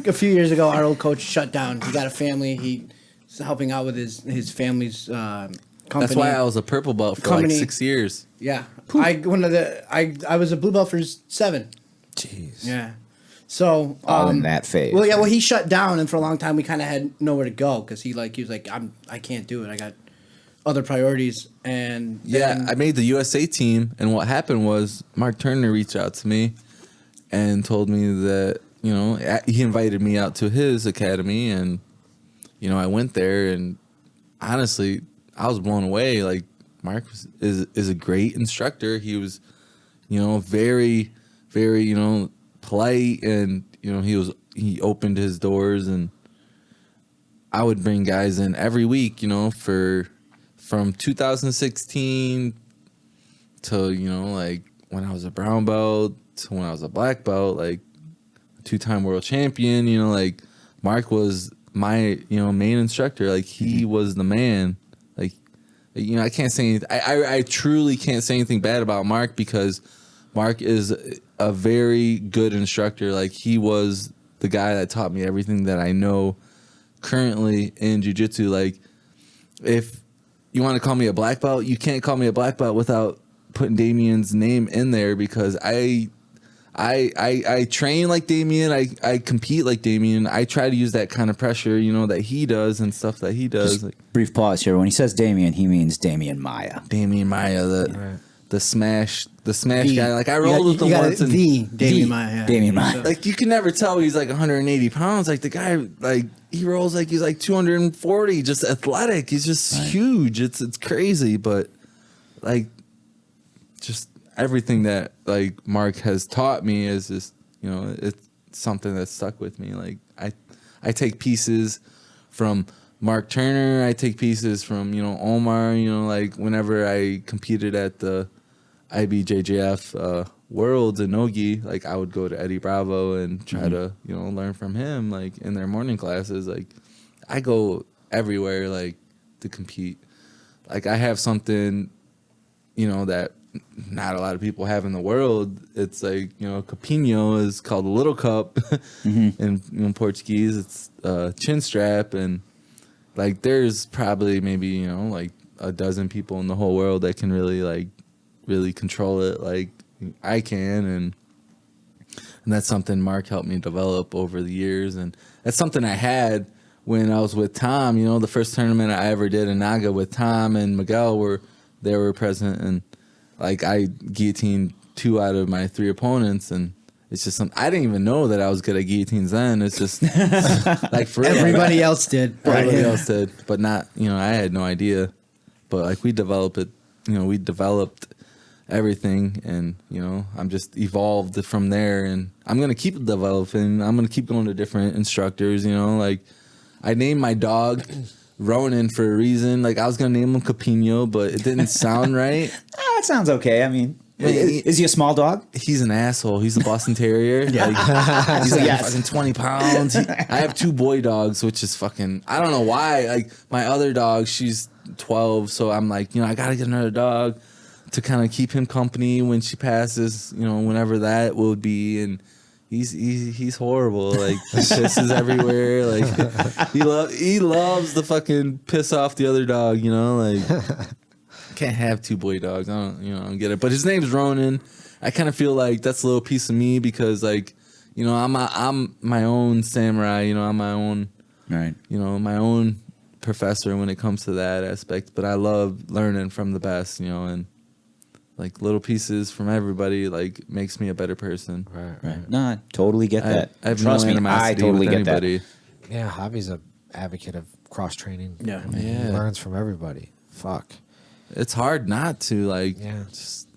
a few years ago, our old coach shut down. He got a family. He's helping out with his family's company. That's why I was a purple belt for Company. like 6 years. Yeah, I was a blue belt for 7. Jeez. Yeah, So All in that phase. Well, yeah. Well, he shut down, and for a long time we kind of had nowhere to go because he was like, I can't do it. I got other priorities, and I made the USA team, and what happened was Mark Turner reached out to me and told me that he invited me out to his academy, and I went there, and honestly, I was blown away. Like Mark is a great instructor. He was, very, very, polite, and he opened his doors, and I would bring guys in every week, from 2016 to like when I was a brown belt to when I was a black belt, like 2-time world champion. Like Mark was my main instructor. Like he was the man. Like I can't say anything. I truly can't say anything bad about Mark because Mark is a very good instructor. Like he was the guy that taught me everything that I know currently in jiu-jitsu. Like if you want to call me a black belt, you can't call me a black belt without putting Damien's name in there because I train like Damien. I compete like Damien. I try to use that kind of pressure, that he does and stuff that he does. Just brief pause here. When he says Damien, he means Damien Maya. Damien Maya, the smash guy. Like I rolled with him once. Damien Maya. Damien Maya. Like you can never tell he's like 180 pounds. Like the guy, like he rolls like he's like 240. Just athletic. He's just huge. It's crazy. But like, just everything that like Mark has taught me is just it's something that stuck with me. Like I take pieces from Mark Turner. I take pieces from Omar. Like whenever I competed at the IBJJF Worlds in Nogi, like I would go to Eddie Bravo and try to learn from him. Like in their morning classes, like I go everywhere like to compete. Like I have something that not a lot of people have in the world. It's like Capinho is called a little cup in Portuguese. It's chin strap, and like there's probably maybe like a dozen people in the whole world that can really control it like I can, and that's something Mark helped me develop over the years, and that's something I had when I was with Tom. The first tournament I ever did in Naga with Tom and Miguel were present, and like I guillotined 2 out of my 3 opponents, and it's just something I didn't even know that I was good at guillotines then. It's just like for everybody else did. Everybody else did, but not I had no idea. But like we developed it, we developed everything, and I'm just evolved from there, and I'm gonna keep developing. I'm gonna keep going to different instructors. Like I named my dog Ronan for a reason. Like I was gonna name him Capinho, but it didn't sound right. It sounds okay. I mean, is he a small dog? He's an asshole. He's a Boston Terrier. Like, he's like fucking 20 pounds. I have 2 boy dogs, which is fucking. I don't know why. Like my other dog, she's 12, so I'm like, I gotta get another dog to kind of keep him company when she passes. Whenever that will be, and he's horrible. Like he pisses everywhere. Like he loves to fucking piss off the other dog. Like. Can't have 2 boy dogs. I don't get it. But his name's Ronan. I kind of feel like that's a little piece of me because like, I'm my own samurai. I'm my own, right. My own professor when it comes to that aspect. But I love learning from the best. And like little pieces from everybody like makes me a better person. Right. No, I totally get that. I have Trust no me, animosity I totally with get anybody. that. Yeah, Javi's a advocate of cross training. Yeah. I mean, he learns from everybody. Fuck. It's hard not to like. Yeah. Just,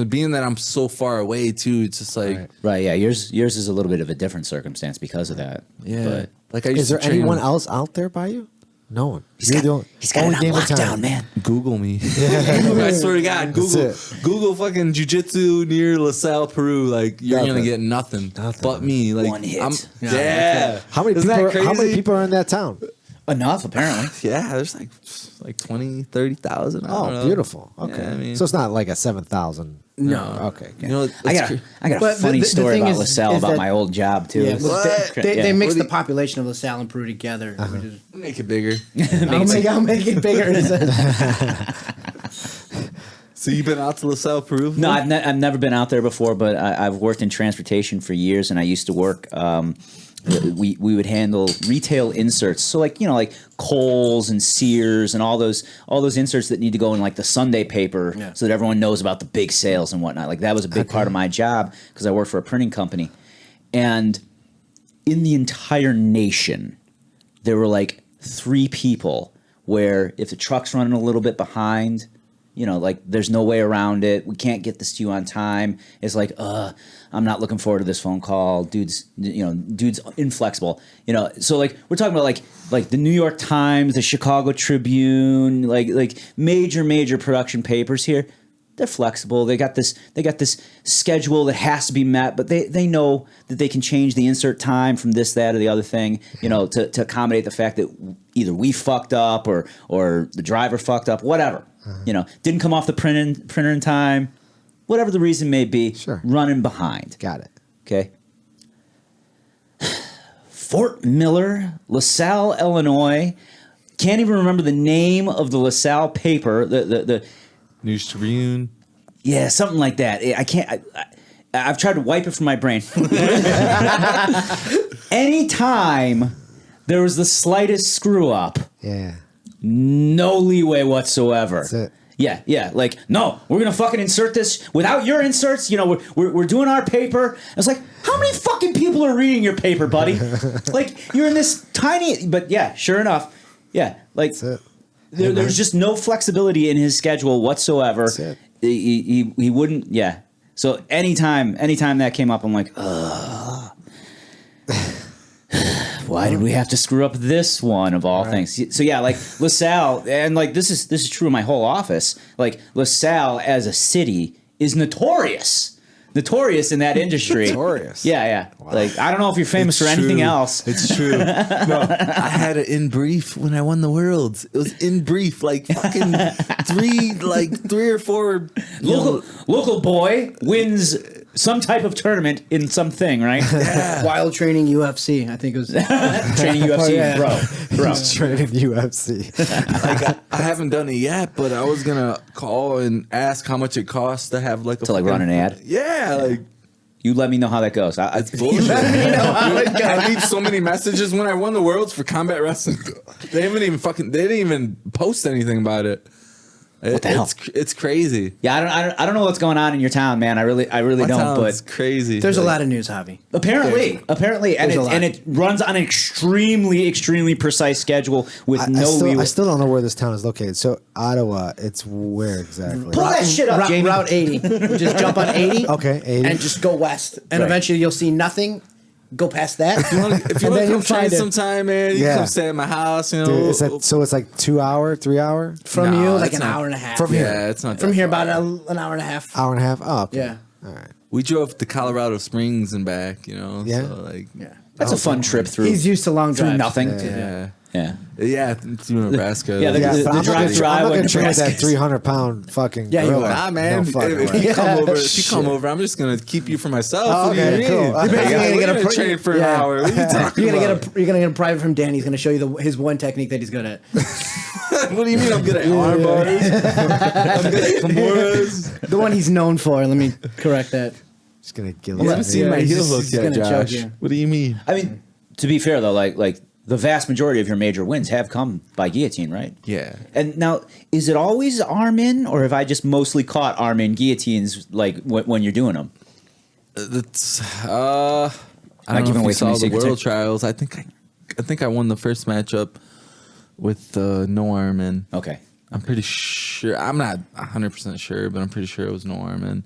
being that I'm so far away too, it's just like right. Yeah, yours is a little bit of a different circumstance because of that. Yeah. But Like I used Is there to train anyone with- else out there by you? No one. he's got it on lockdown, man. Google me. I swear to God, Google fucking jiu-jitsu near LaSalle, Peru. Like you're Nothing. gonna get nothing but me. Like One hit. Yeah. How many Isn't people? that How many crazy? people are in that town? Enough, apparently. Yeah, there's like 20, 30,000. I don't Oh, know. beautiful. Okay, Yeah, I mean- so it's not like a 7,000. No. Okay. You know, I got a But funny the story thing about is LaSalle that- about my old job too. Yeah, What? they mix What do the you- population of LaSalle and Peru together. Which is, make it bigger. I'll make it bigger. So you've been out to LaSalle, Peru? No, I've never been out there before, but I've worked in transportation for years, and I used to work. We would handle retail inserts, so like like Kohl's and Sears and all those inserts that need to go in like the Sunday paper, so that everyone knows about the big sales and whatnot. Like that was a big part of my job because I worked for a printing company, and in the entire nation, there were like 3 people where if the truck's running a little bit behind, like there's no way around it. We can't get this to you on time. It's like, I'm not looking forward to this phone call. Dude's inflexible. So like we're talking about like the New York Times, the Chicago Tribune, like major production papers here. They're flexible. They got this schedule that has to be met, but they know that they can change the insert time from this, that, or the other thing, to accommodate the fact that either we fucked up or the driver fucked up, whatever. Didn't come off the printer in time, whatever the reason may be. Sure. Running behind. Got it. Okay. Fort Miller, LaSalle, Illinois. Can't even remember the name of the LaSalle paper. The News Tribune. Yeah, something like that. I can't. I've tried to wipe it from my brain. Anytime there was the slightest screw up, no leeway whatsoever. That's it. Yeah. Like, no, we're gonna fucking insert this without your inserts. We're doing our paper. I was like, how many fucking people are reading your paper, buddy? Like, you're in this tiny. But yeah, sure enough, like. That's it. There's just no flexibility in his schedule whatsoever. That's it. He wouldn't. Yeah. So anytime that came up, I'm like, ugh. Why did we have to screw up this one of all things? So yeah, like LaSalle, and like this is true in my whole office. Like LaSalle as a city is notorious in that industry. Notorious. Yeah. Wow. Like I don't know if you're famous for anything else. It's true. No, I had it in brief when I won the Worlds. It was in brief, like fucking 3 or 4 Local boy wins some type of tournament in something, right? Yeah. While training UFC, I think it was Training UFC, bro. He's training UFC. Like I haven't done it yet, but I was gonna call and ask how much it costs to have like a To like run an ad. Yeah, like You let me know how that goes. it's bullshit. I leave so many messages when I won the Worlds for combat wrestling. They didn't even post anything about it. What the hell? It's crazy. Yeah, I don't know what's going on in your town, man. I really don't. It's But crazy. there's a lot of news, Javi. apparently, there's a lot. and it runs on an extremely precise schedule with no leeway. I still don't know where this town is located. So Ottawa, it's where exactly? Pull that shit up, Jamie. Route 80. You just jump on 80. Okay, 80. And just go west, and Right. eventually you'll see nothing. Go past that. If you want to then you'll come train find it. sometime, man, you Yeah. come stay at my house. Dude, so it's like 2 hour, 3 hour, From No, you, like it's an not. hour and a half. From here. Yeah, it's not From that here, far. about an hour and a half. hour and a half. Oh, okay. Yeah. All right. We drove to Colorado Springs and back. Yeah. So like Yeah. That's a fun trip through. He's used to long through drives. nothing. yeah, through Nebraska. Yeah, Yeah, The but I'm not drive gonna through try- I'm Iowa not gonna train with that Nebraska. 300-pound fucking Yeah, you gorilla. are. Nah, man. No fucking If way. you come over, Shit. I'm just gonna keep you for myself. Oh, What do okay, you cool. mean? You're basically We're gonna get a gonna pro- train for an Yeah. hour. What are you talking You're gonna about? get a private from Dan. He's gonna show you his one technique that he's good at. What do you mean? I'm good at arm bars. I'm good at kimuras. The one he's known for. Let me correct that. Just gonna kill You you. haven't seen my he's heel just- hook he's yet, gonna choke Josh. you. What do you mean? I mean, to be fair though, like the vast majority of your major wins have come by guillotine, right? Yeah. And now, is it always arm in, or have I just mostly caught arm in guillotines like when you're doing them? That's I don't know giving if away you too many saw the secrets World here? Trials. I think I won the first matchup with no arm in. Okay. I'm pretty sure. I'm not 100% sure, but I'm pretty sure it was no arm in.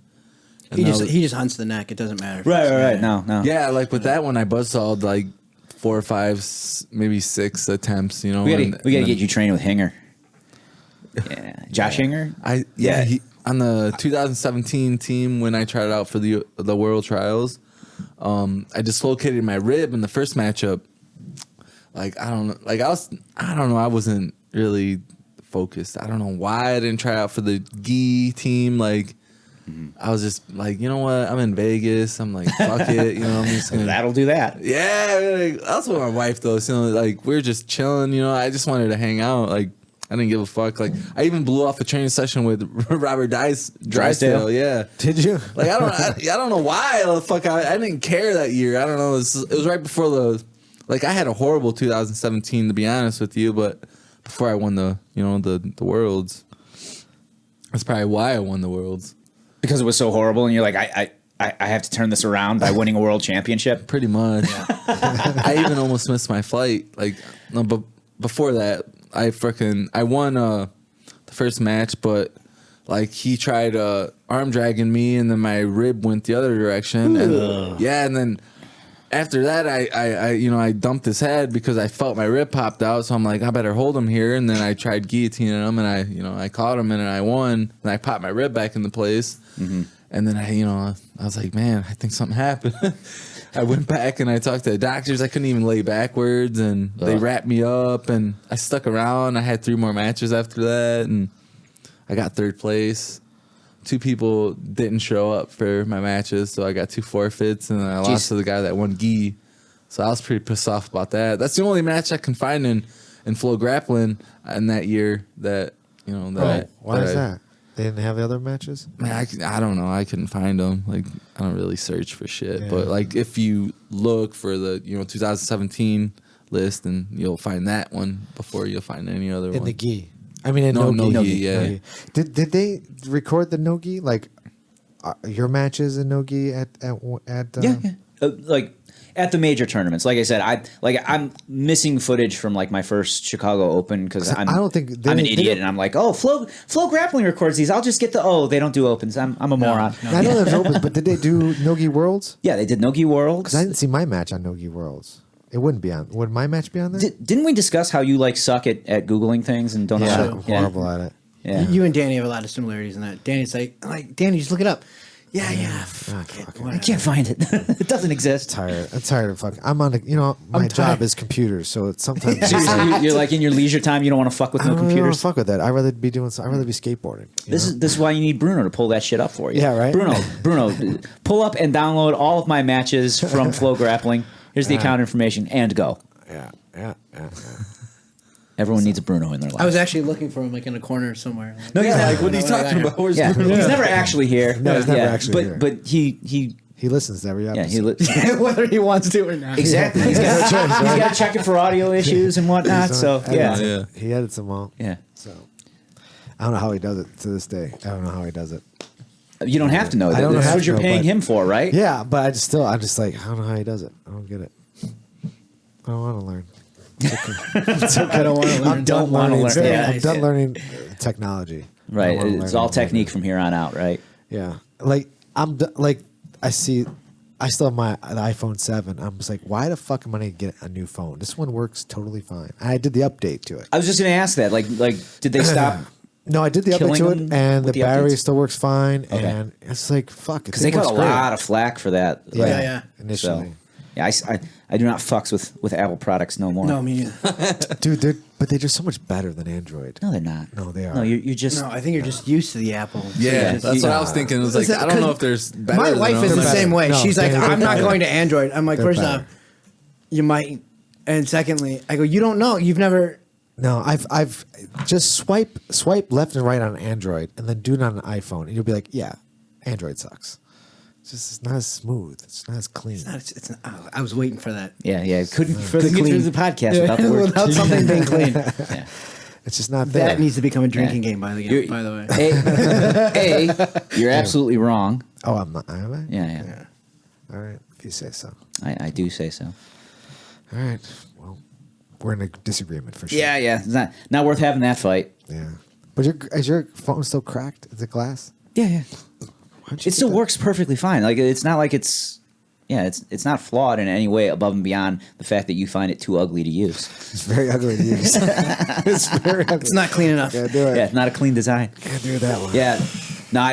And He that just was- he just hunts the neck. It doesn't matter. Right. No. yeah, like with that one, I buzzsawed like 4 or 5, maybe 6 attempts. You know, We gotta and get then you training with Hinger. Yeah, Josh Hinger. He, on the 2017 team when I tried out for the World Trials, I dislocated my rib in the first matchup. Like I don't know. I wasn't really focused. I don't know why I didn't try out for the gi team. Like I was just like, you know what? I'm in Vegas. I'm like, fuck it. You know, I'm just gonna. That'll do that. Yeah, like, that's what my wife though. So like we're just chilling. You know, I just wanted to hang out. Like I didn't give a fuck. Like I even blew off a training session with Robert Drysdale. Yeah, Did you? like I don't know why the fuck I didn't care that year. I don't know. It was right before like I had a horrible 2017 to be honest with you, but before I won the worlds, that's probably why I won the worlds. Because it was so horrible, and you're like, I have to turn this around by winning a world championship. Pretty much. I even almost missed my flight. Like, no, but before that, I won the first match, but like he tried arm dragging me, and then my rib went the other direction. And, and then after that, I dumped his head because I felt my rib popped out. So I'm like, I better hold him here. And then I tried guillotining him, and I caught him, and I won. And I popped my rib back into place. Mm-hmm. And then I was like, man, I think something happened. I went back and I talked to the doctors. I couldn't even lay backwards, and they wrapped me up, and I stuck around. I had 3 more matches after that, and I got 3rd place. 2 people didn't show up for my matches, so I got 2 forfeits, and then I lost to the guy that won gi. So I was pretty pissed off about that. That's the only match I can find in Flow Grappling in that year that Why is that? They didn't have the other matches? Man, I don't know. I couldn't find them. Like, I don't really search for shit. Yeah. But like, if you look for the 2017 list, and you'll find that one before you'll find any other one. In the gi. I mean, in no gi. Yeah. Did they record the no gi, like your matches in no gi at like at the major tournaments? Like I said, I'm missing footage from like my first Chicago Open because I'm an idiot, and I'm like, oh, Flow Grappling records these. I'll just get they don't do opens. I'm a moron. No. I know there's opens, but did they do no gi worlds? Yeah, they did no gi worlds. Because I didn't see my match on no gi worlds. It wouldn't be on. Would my match be on there? Didn't we discuss how you like suck at Googling things and don't know how to? I'm horrible at it. Yeah. You and Danny have a lot of similarities in that. Danny's like Danny, just look it up. Yeah. Fuck it. I can't find it. It doesn't exist. I'm tired of fucking. I'm on my job is computers, so it's sometimes you're like in your leisure time, you don't want to fuck with no computers. I don't want to fuck with that. I'd rather be skateboarding. This is why you need Bruno to pull that shit up for you. Yeah, right. Bruno, pull up and download all of my matches from Flow Grappling. Here's the account information, and go. Yeah. Everyone needs a Bruno in their life. I was actually looking for him like in a corner somewhere. No, he's like, what are you talking about? Where's Bruno? He's never actually here. No, he's never actually here. But he listens to every episode. Yeah, whether he wants to or not. Exactly. He's got to check it for audio issues and whatnot. So yeah, he edits them all. Yeah. So I don't know how he does it to this day. I don't know how he does it. You don't have to know that. That's what you're paying him for, right? Yeah, but I'm just like, I don't know how he does it. I don't get it. I don't want to learn. It's okay. I don't want to learn. I don't want to learn. Yeah. I'm done learning technology. Right. It's all technique from here on out, right? Yeah. Like I still have the iPhone 7. I'm just like, why the fuck am I going to get a new phone? This one works totally fine. I did the update to it. I was just going to ask that. Like, did they stop? No, I did the update to it, and the battery still works fine. Okay. And it's like, fuck. Because they got a lot of flack for that. Yeah. Initially. So, yeah, I do not fucks with Apple products no more. No, me neither. Dude, they're just so much better than Android. No, they're not. No, they are. No, you're just. No, I think you're just used to the Apple. Yeah, that's what I was thinking. It was like, I don't know if there's better. My wife is the same way. No, She's like, I'm not going to Android. I'm like, first better. off, you might, and secondly, I go, you don't know. You've never. No, I've just swipe left and right on Android, and then do it on an iPhone, and you'll be like, yeah, Android sucks. It's not as smooth. It's not as clean. It's not, I was waiting for that. Yeah. Couldn't get through the podcast without the word. Without something being clean. Yeah. It's just not there. That needs to become a drinking game, by the way. You're absolutely wrong. Oh, I'm not. Am I? Yeah. All right, if you say so. I do say so. All right. Well, we're in a disagreement for sure. Yeah. It's not worth having that fight. Yeah. But is your phone still cracked? Is it glass? Yeah. It still works perfectly fine. Like it's not like it's it's not flawed in any way above and beyond the fact that you find it too ugly to use. It's very ugly to use. It's very ugly. It's not clean enough. Can't do it. Yeah, it's not a clean design. Can't do that one. Yeah. No,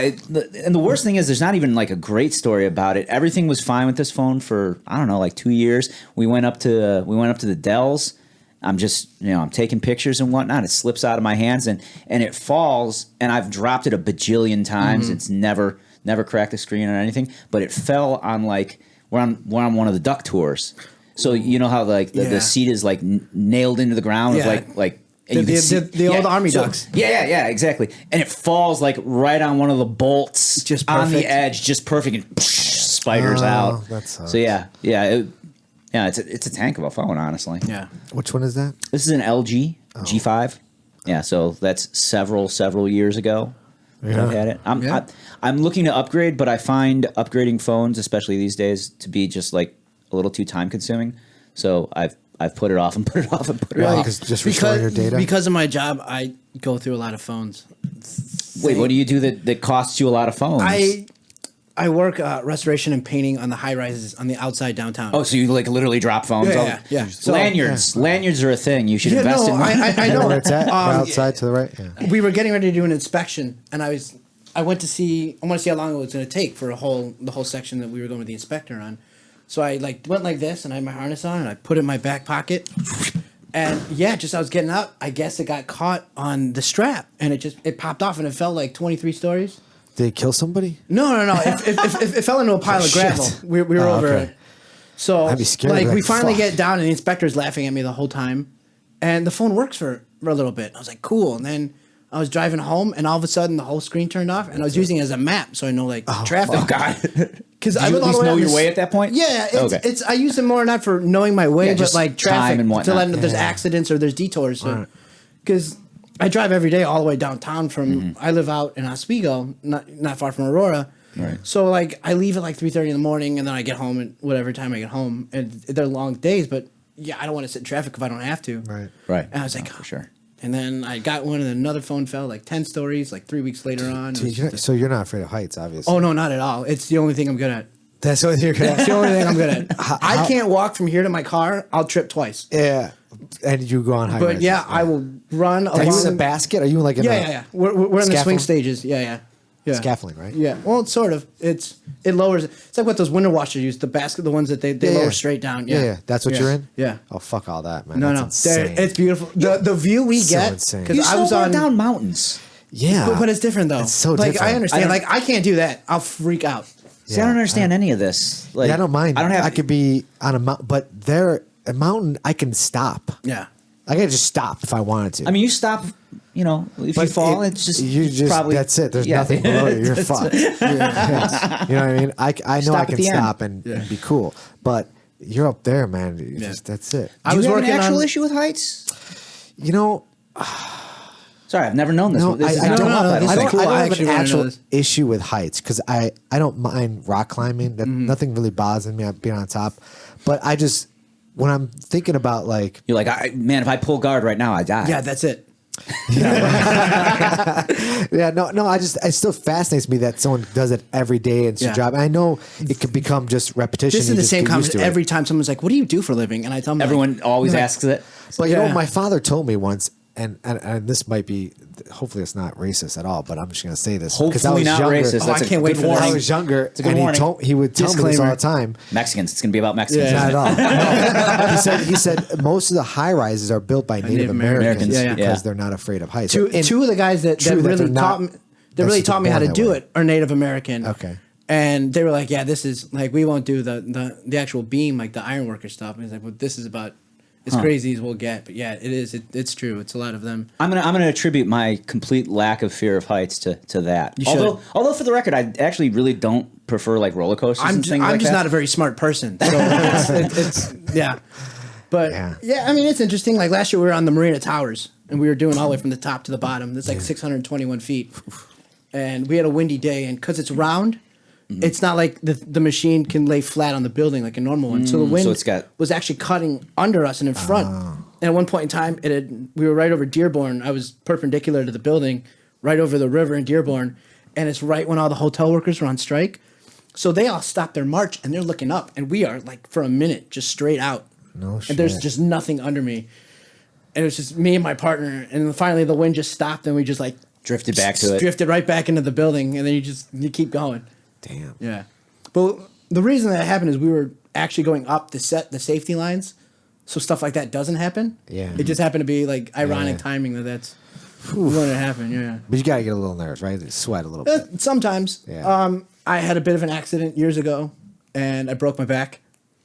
and the worst thing is there's not even like a great story about it. Everything was fine with this phone for, I don't know, like 2 years. We went up to the Dells. I'm just, I'm taking pictures and whatnot. It slips out of my hands and it falls, and I've dropped it a bajillion times. Mm-hmm. It's never cracked the screen or anything, but it fell on we're on one of the duck tours. So you know how the seat is like nailed into the ground with like And you can see- the old army so- ducks. Yeah, exactly. And it falls like right on one of the bolts, Just on the perfect. edge, just perfect, and spiders out. that sucks. So yeah, it's a tank of a phone, honestly. Yeah. Which one is that? This is an LG G5. Yeah, so that's several years ago. that I've had it. I'm looking to upgrade, but I find upgrading phones, especially these days, to be just like a little too time consuming. So I've put it off and put it off and put it off. Just restoring your data. Because of my job, I go through a lot of phones. Wait, what do you do that costs you a lot of phones? I work restoration and painting on the high rises on the outside downtown. Oh, so you like literally drop phones? Yeah. So, Lanyards are a thing. You should invest in one. I You know know. where it's at? Right outside to the right? Yeah. We were getting ready to do an inspection, and I want to see how long it was going to take for the whole section that we were going with the inspector on. So I went like this, and I had my harness on, and I put it in my back pocket. And just I was getting out. I guess it got caught on the strap, and it popped off, and it fell like 23 stories. Did it kill somebody? No. It fell into a pile of gravel. We were over okay. it. So I'd be scared. we finally fuck. get down, and the inspector's laughing at me the whole time, and the phone works for a little bit. I was like, cool. And then I was driving home, and all of a sudden the whole screen turned off, and I was using it as a map, so I know traffic. Oh God! Because Did I you live at all the least way know on your this- way at that point? Yeah, Okay. it's I use it more not for knowing my way, Yeah, but just like time traffic and to whatnot. let there's accidents or there's detours. Because I drive every day all the way downtown from. I live out in Oswego, not far from Aurora. Right. So like I leave at like 3:30 in the morning, and then I get home at whatever time I get home, and they're long days. But I don't want to sit in traffic if I don't have to. Right. And I was like, for sure. And then I got one, and another phone fell like 10 stories, like 3 weeks later on. So you're not afraid of heights, obviously. Oh no, not at all. It's the only thing I'm good at. That's what you're good That's at. the only thing I'm good at. I can't walk from here to my car. I'll trip twice. Yeah. And you go on high But rises. I will run Are you in a along. basket? Are you like in Yeah. We're in the swing Scaffold? stages. Yeah. scaffolding, right? Yeah. Well, it's sort of. It lowers. It's like what those window washers use. The basket, the ones that they lower straight down. Yeah. That's what you're in? Yeah. Oh, fuck all that, man. No, That's no. insane. It's beautiful. The view we So get. insane. Because You I was on down mountains. Yeah. But it's different though. It's so like different. I understand. I don't- I can't do that. I'll freak out. See, I don't understand any of this. Like, I don't mind. I don't have. I could be on a mountain, but a mountain, I can stop. Yeah. I could just stop if I wanted to. I mean, you stop. You know, if But you fall, it's just probably that's it. There's nothing below you. You're fucked. Yes. You know what I mean? I know Stop I at can the end. stop and be cool, but you're up there, man. That's it. I Do was you have working an actual on. issue with heights? You know, Sorry, I've never known this. no, This has I not don't. come up no, at this all. is I don't, cool. I don't I have an actually wanna know actual this. issue with heights because I don't mind rock climbing. That nothing really bothers me being on top, but I just when I'm thinking about like You're like, man, if I pull guard right now, I die. Yeah, that's it. it still fascinates me that someone does it every day and it's your Yeah. job. And I know it could become just repetition. This is You the just same get used conversation to it. every time someone's like, "What do you do for a living?" And I tell them, Everyone always like- asks it. But you know, Yeah. my father told me once, and this might be, hopefully it's not racist at all, but I'm just going to say this. 'cause I Hopefully was not younger. racist. Oh, That's I a can't wait good for that. When I warning. was younger, It's a good and warning. he would tell me this all Disclaimer. the time. Mexicans. It's going to be about Mexicans. Yeah. Not at all. No. He said most of the high rises are built by Native Native Americans, Americans. Yeah, yeah. because Yeah. they're not afraid of heights. two And- of the guys that True that really they're not taught me, that really taught me how to born that do way. it are Native American. Okay. And they were like, "Yeah, this is like we won't do the actual beam like the ironworker stuff." And he's like, "Well, this is about as crazy as we'll get." But yeah, it is. It's true. It's a lot of them. I'm gonna attribute my complete lack of fear of heights to that. You should. Although for the record, I actually really don't prefer like roller coasters I'm and just, things I'm like just that. not a very smart person. So it's yeah. But Yeah. yeah, I mean it's interesting. Like last year we were on the Marina Towers and we were doing all the way from the top to the bottom. That's like 621 feet. And we had a windy day, and because it's round, it's not like the machine can lay flat on the building like a normal one. So the wind it's got- was actually cutting under us and in front. And at one point in time, we were right over Dearborn. I was perpendicular to the building, right over the river in Dearborn, and it's right when all the hotel workers were on strike. So they all stopped their march and they're looking up, and we are like for a minute just straight out. No And there's shit. just nothing under me. And it was just me and my partner, and then finally the wind just stopped, and we just like Drifted back to it. drifted right back into the building, and then you keep going. Damn. Yeah, but the reason that happened is we were actually going up to set the safety lines, so stuff like that doesn't happen. Yeah. it just happened to be like ironic Yeah. timing that's when it happened. Yeah, But you got to get a little nervous, right? Sweat a little bit. sometimes. Yeah. I had a bit of an accident years ago, and I broke my back.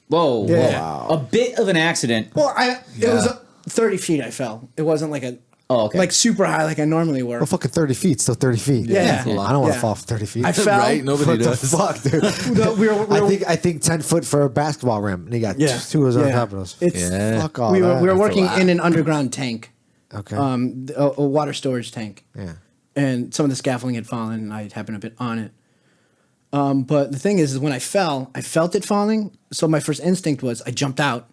Whoa, Yeah. whoa. A bit of an accident. Well, it was 30 feet. I fell. It wasn't like a Oh, okay. Like super high, like I normally were. Well, fucking 30 feet, still 30 feet. Yeah. I don't want to Yeah. fall from 30 feet. I fell. Right? Nobody What the does. fuck, dude? No, we were- I think 10 foot for a basketball rim, and he got Yeah. two of those on Yeah. top of those. It's Yeah. Fuck all we were that. we were That's a working lot. in an underground tank, Okay. a water storage tank. Yeah. And some of the scaffolding had fallen, and I happened to be on it. But the thing is when I fell, I felt it falling. So my first instinct was I jumped out.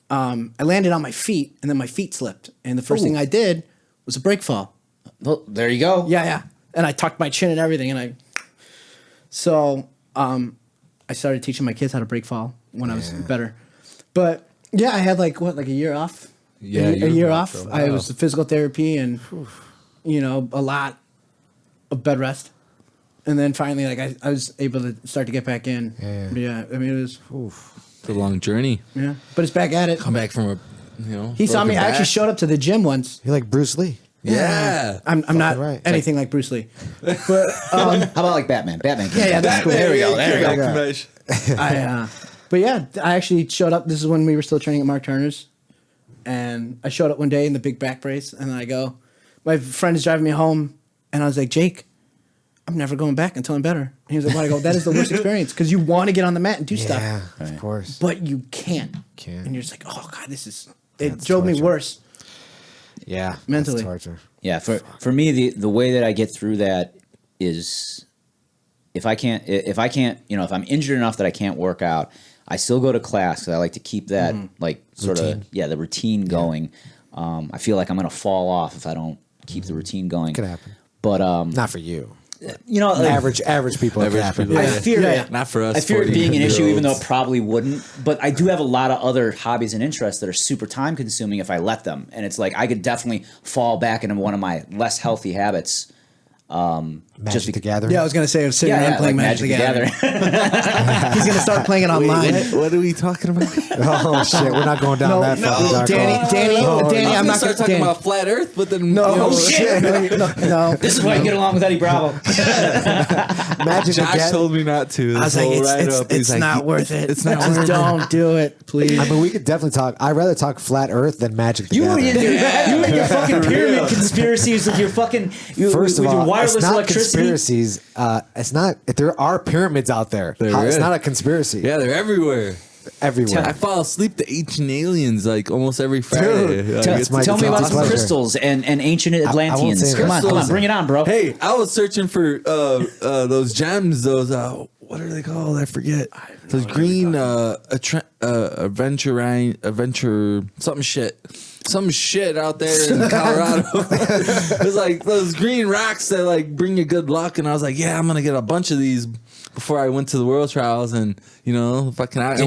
I landed on my feet, and then my feet slipped. And the first thing I did was a break fall. Well, there you go. Yeah. And I tucked my chin and everything, and I started teaching my kids how to break fall when I was better. But yeah, I had like a year off. Yeah, a year off. for a I while. was physical therapy and a lot of bed rest. And then finally, like I was able to start to get back in. Yeah. But yeah, I mean it was It's a long journey. yeah, but it's back at it. Come back from He saw me. broken I actually back. showed up to the gym once. You're like Bruce Lee. Yeah. I'm not right. anything like Bruce Lee, but How about like Batman? Batman. yeah, that's cool. There we go. There we go. But yeah, I actually showed up. This is when we were still training at Mark Turner's, and I showed up one day in the big back brace, and I go, my friend is driving me home, and I was like, Jake, I'm never going back until I'm better. And he was like, why? I go, that is the worst experience because you want to get on the mat and do stuff, Yeah, of course. but you can't. Can't. And you're just like, oh god, this is. It That's drove me torture. worse. Yeah. Mentally. That's torture. Yeah, for me, the way that I get through that is if I can't, if I'm injured enough that I can't work out, I still go to class because I like to keep that like sort Routine. of the routine going. I feel like I'm gonna fall off if I don't keep the routine going. Could happen. But Not for you. like, Average people. It could happen. people, I yeah. fear Yeah. it. Not for us. I fear it being an issue, 40-year-olds. even though it probably wouldn't. But I do have a lot of other hobbies and interests that are super time consuming if I let them. And it's like I could definitely fall back into one of my less healthy habits. Magic the Gathering. Yeah, I was gonna say I was sitting around like playing Magic the Gathering. He's gonna start playing it online. What are we talking about? Oh shit, we're not going down that fucking dark Danny, hole. Danny, I'm not start gonna talking about flat Earth, but then No, shit. No. This is why I get along with Eddie Bravo. Magic the Josh Gathering. told me not to. I was like, it's not worth it. It's not Just worth it. don't do it, please. I mean, we could definitely talk. I'd rather talk flat Earth than Magic the Gathering. You and your fucking pyramid conspiracies with your fucking First of with your all, wireless it's not electricity. conspiracies. It's not. There are pyramids out there. There It's is. not a conspiracy. Yeah, they're everywhere. Everywhere. I fall asleep to ancient aliens like almost every Friday. Dude, Like, Tell, it's- my tell me guilty about some pleasure. crystals and ancient won't Atlanteans. say Come on, crystals. bring it on, bro. Hey, I was searching for those gems. Those what are they called? I forget. Those green adventure something shit. Some shit out there in Colorado. It was like those green rocks that like bring you good luck, and I was like, yeah, I'm gonna get a bunch of these before I went to the World Trials, and fucking I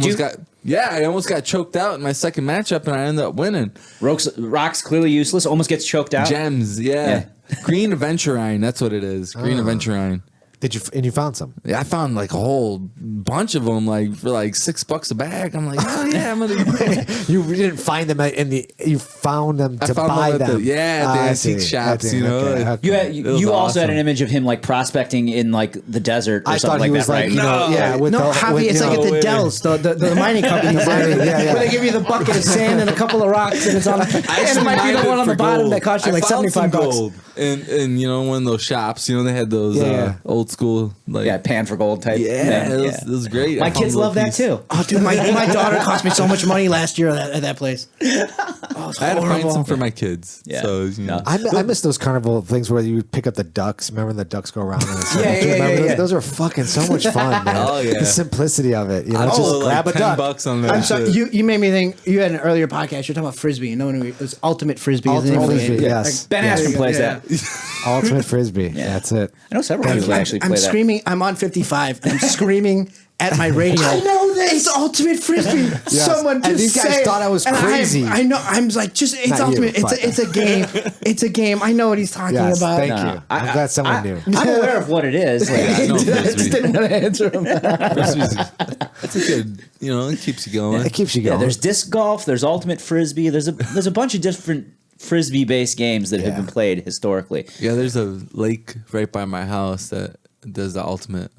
almost got choked out in my second matchup, and I ended up winning. Rocks clearly useless. Almost gets choked out. Gems, yeah. Green aventurine, that's what it is. Green aventurine. Did you? And you found some. Yeah, I found like a whole bunch of them, like for like $6 a bag. I'm like, oh yeah, I'm gonna. You didn't find them in the. You found them to found buy them at them. the I see. antique shops, Okay, you know. okay, like- okay. You It was also had awesome. an image of him like prospecting in like the desert or I something thought he like was that, like, right? you know, yeah, with No, the, Javi, with, it's you like know, at the Dells, the mining companies, yeah. where they give you the bucket of sand and a couple of rocks, and it's on. And it actually might be mined the it one on for the bottom gold. that cost you I like found some $75. gold. And one of those shops, they had those Yeah. old school like Yeah, pan for gold type. yeah, it was great. My I found kids little love that piece. too. Oh, dude, my daughter cost me so much money last year at that place. Oh, it's I had to find horrible. some for my kids. Yeah. So No. I miss those carnival things where you would pick up the ducks. Remember when the ducks go around? Yeah. Those are fucking so much fun, man. Oh, yeah. The simplicity of it. I Just just grab a duck. $10 on that. I'm sorry, shit. you made me think. You had an earlier podcast. You're talking about frisbee. No one. It was ultimate frisbee. is the name Ultimate of the game. Frisbee, yes. Ben Yeah. Askren plays Yeah. that. Ultimate frisbee. That's it. I know several people that actually I'm play that. screaming. I'm on 55. I'm screaming at my radio. I know this. It's ultimate frisbee. Yes. Someone And just these guys say it. thought I was And crazy. I know. I'm like, just it's Not you, ultimate. but- It's a game. It's a game. I know what he's talking Yes, about. thank No, you. I'm glad someone knew. I'm aware of what it is. Like, I know I just frisbee. didn't want to answer him. It's a good, it keeps you going. It keeps you yeah, going. there's disc golf. There's ultimate frisbee. There's a bunch of different frisbee based games that have been played historically. Yeah, there's a lake right by my house that does the ultimate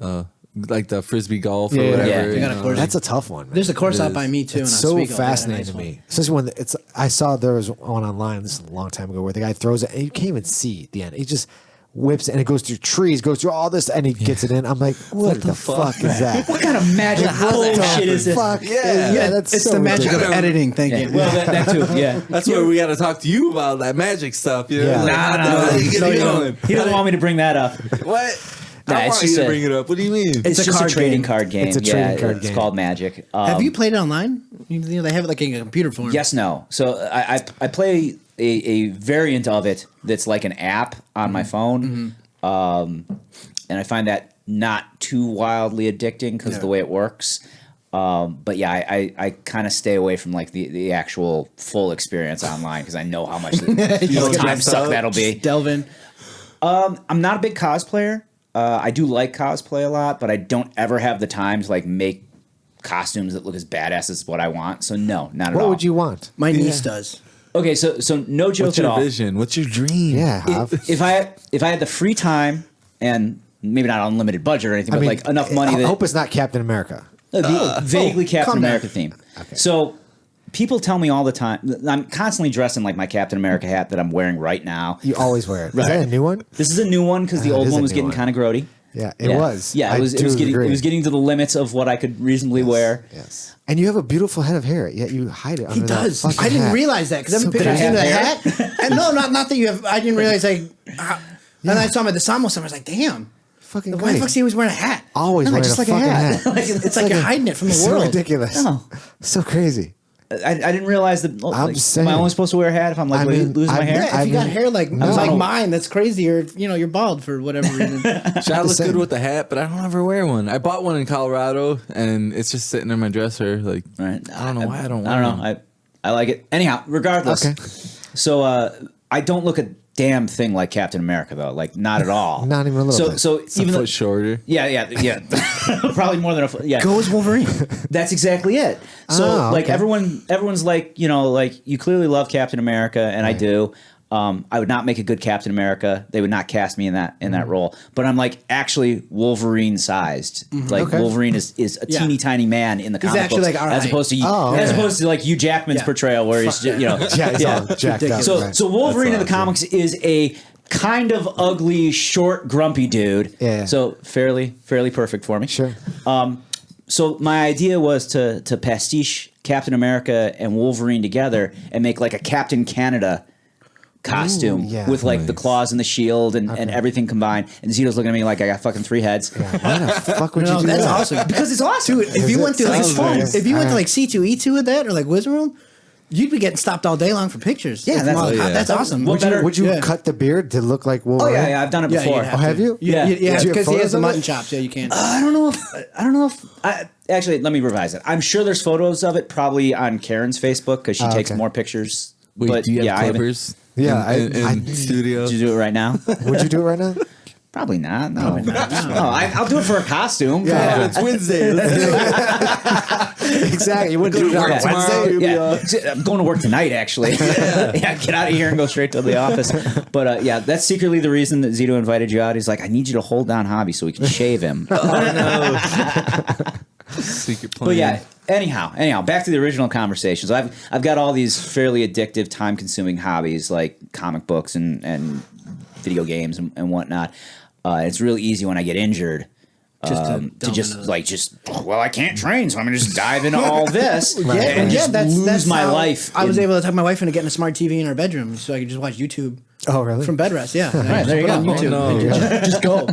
like the frisbee golf or Yeah, whatever. yeah. They you got a know, course. like- That's a tough one. Man. There's a course It out is. by me too. It's in so Oswego. They got a fascinating nice to one. me, especially when it's. I saw there was one online. This is a long time ago where the guy throws it and you can't even see the end. He just whips it and it goes through trees, goes through all this, and he gets it in. I'm like, what the fuck is that? What kind of magic bullshit is this? Fuck yeah, that's It's so the magic of ridiculous. editing. Thank Yeah, you. well, that too. Yeah. That's where we got to talk to you about that magic stuff. You know? Yeah. Like, how do you get it going? He doesn't want me to bring that up. What? Nah, I it's want just you to a- bring it up. What do you mean? It's a just card a trading game. card game. It's a trading card It's game. called Magic. Have you played it online? You know, they have it like in a computer form. Yes, no. So I play a variant of it that's like an app on my phone, and I find that not too wildly addicting because of the way it works. But yeah, I kind of stay away from like the actual full experience online because I know how much time suck that'll be. Delve in. I'm not a big cosplayer. I do like cosplay a lot, but I don't ever have the time to like make costumes that look as badass as what I want. So no, not at all. What would you want? My niece does. Okay, so no joke What's at your all. vision? What's your dream? Yeah, Hav. If I had the free time and maybe not unlimited budget or anything, I but mean, like enough money I that hope it's not Captain America. vaguely Captain calm down. America theme. So people tell me all the time. I'm constantly dressed in like my Captain America hat that I'm wearing right now. You always wear it. Is that a new one? This is a new one because the it old is one a was new getting one. kind of grody. Yeah, it was. Yeah, I it was do getting agree. it was getting to the limits of what I could reasonably wear. Yes. And you have a beautiful head of hair, yet you hide it. He under that does. fucking I didn't hat. realize that because So I've been picking crazy. the Did I hat. And no, not that you have. I didn't realize like. And then I saw him at the Samo Summer. I was like, damn. Fucking Why the great. fuck is he always wearing a hat? Always I'm like, wearing just a like fucking hat. hat. Like, it's like you're hiding it from the so world. ridiculous. No. So crazy. I didn't realize that. Like, saying. am I only supposed to wear a hat if I'm like I mean, losing my I'm- hair? Yeah, if you got hair like No. like mine, that's crazy. Or you're bald for whatever reason. Should I look saying. good with the hat? But I don't ever wear one. I bought one in Colorado, and it's just sitting in my dresser. Like, Right. I don't know why I don't I wear don't know. I like it. Anyhow, regardless. Okay. So I don't look a damn thing like Captain America though. Like not at all. Not even a little bit. So It's a even though, foot shorter. yeah. Probably more than a foot. Yeah. Go as Wolverine. That's exactly it. So Oh, like okay. everyone's like, like you clearly love Captain America and I do. I would not make a good Captain America. They would not cast me in that role. But I'm like actually Wolverine sized. Like Okay. Wolverine is a Yeah. teeny tiny man in the He's comic actually books, like, all as right. opposed to Oh, as okay. opposed to like Hugh Jackman's Yeah. portrayal where he's just, Yeah, it's all jacked up. So right. so Wolverine in the That's awesome. comics is a kind of ugly, short, grumpy dude. Yeah. So fairly perfect for me. Sure. So my idea was to pastiche Captain America and Wolverine together and make like a Captain Canada costume Ooh, yeah. with like the Nice. claws and the shield and everything combined. And Zito's looking at me like I got fucking 3 heads. Why the fuck would No, you do that's that? awesome. Because it's awesome. Dude, if you went to like Sounds nice. if you went to Alright. like C2E2 with that or like Wizard World, you'd be getting stopped all day long for pictures. Yeah, From that's- all the- oh, yeah. that's awesome. What better- Would you Yeah. cut the beard to look like Oh Wolverine? yeah, I've done it Yeah, before. you'd have Oh, have to. you? Yeah. Yeah, Do you have because he photos has the of mutton it? chops. Yeah, you can't. I don't know if actually let me revise it. I'm sure there's photos of it probably on Karen's Facebook because she takes okay. more pictures. Wait, but do you have yeah, I haven't- clippers? Yeah, in studio. Did you do it right now? Would you do it right now? Probably not. No, I'll do it for a costume. Yeah. It's Wednesday. Let's do it. Exactly. You wouldn't do it on Yeah. a Wednesday. Yeah. I'm going to work tonight, actually. Yeah, get out of here and go straight to the office. But yeah, that's secretly the reason that Zito invited you out. He's like, I need you to hold down Hobby so we can shave him. Secret plan. But yeah, anyhow, back to the original conversation. So I've got all these fairly addictive, time-consuming hobbies like comic books and video games and whatnot. It's really easy when I get injured. Just to To delve just into I can't train, so I'm gonna just dive into all this and yeah, just lose my how life. I was in- able to talk my wife into getting a smart TV in our bedroom so I could just watch YouTube. Oh, really? From bed rest, yeah. And I Right, just there you put it go. on YouTube. Oh, no. And just go.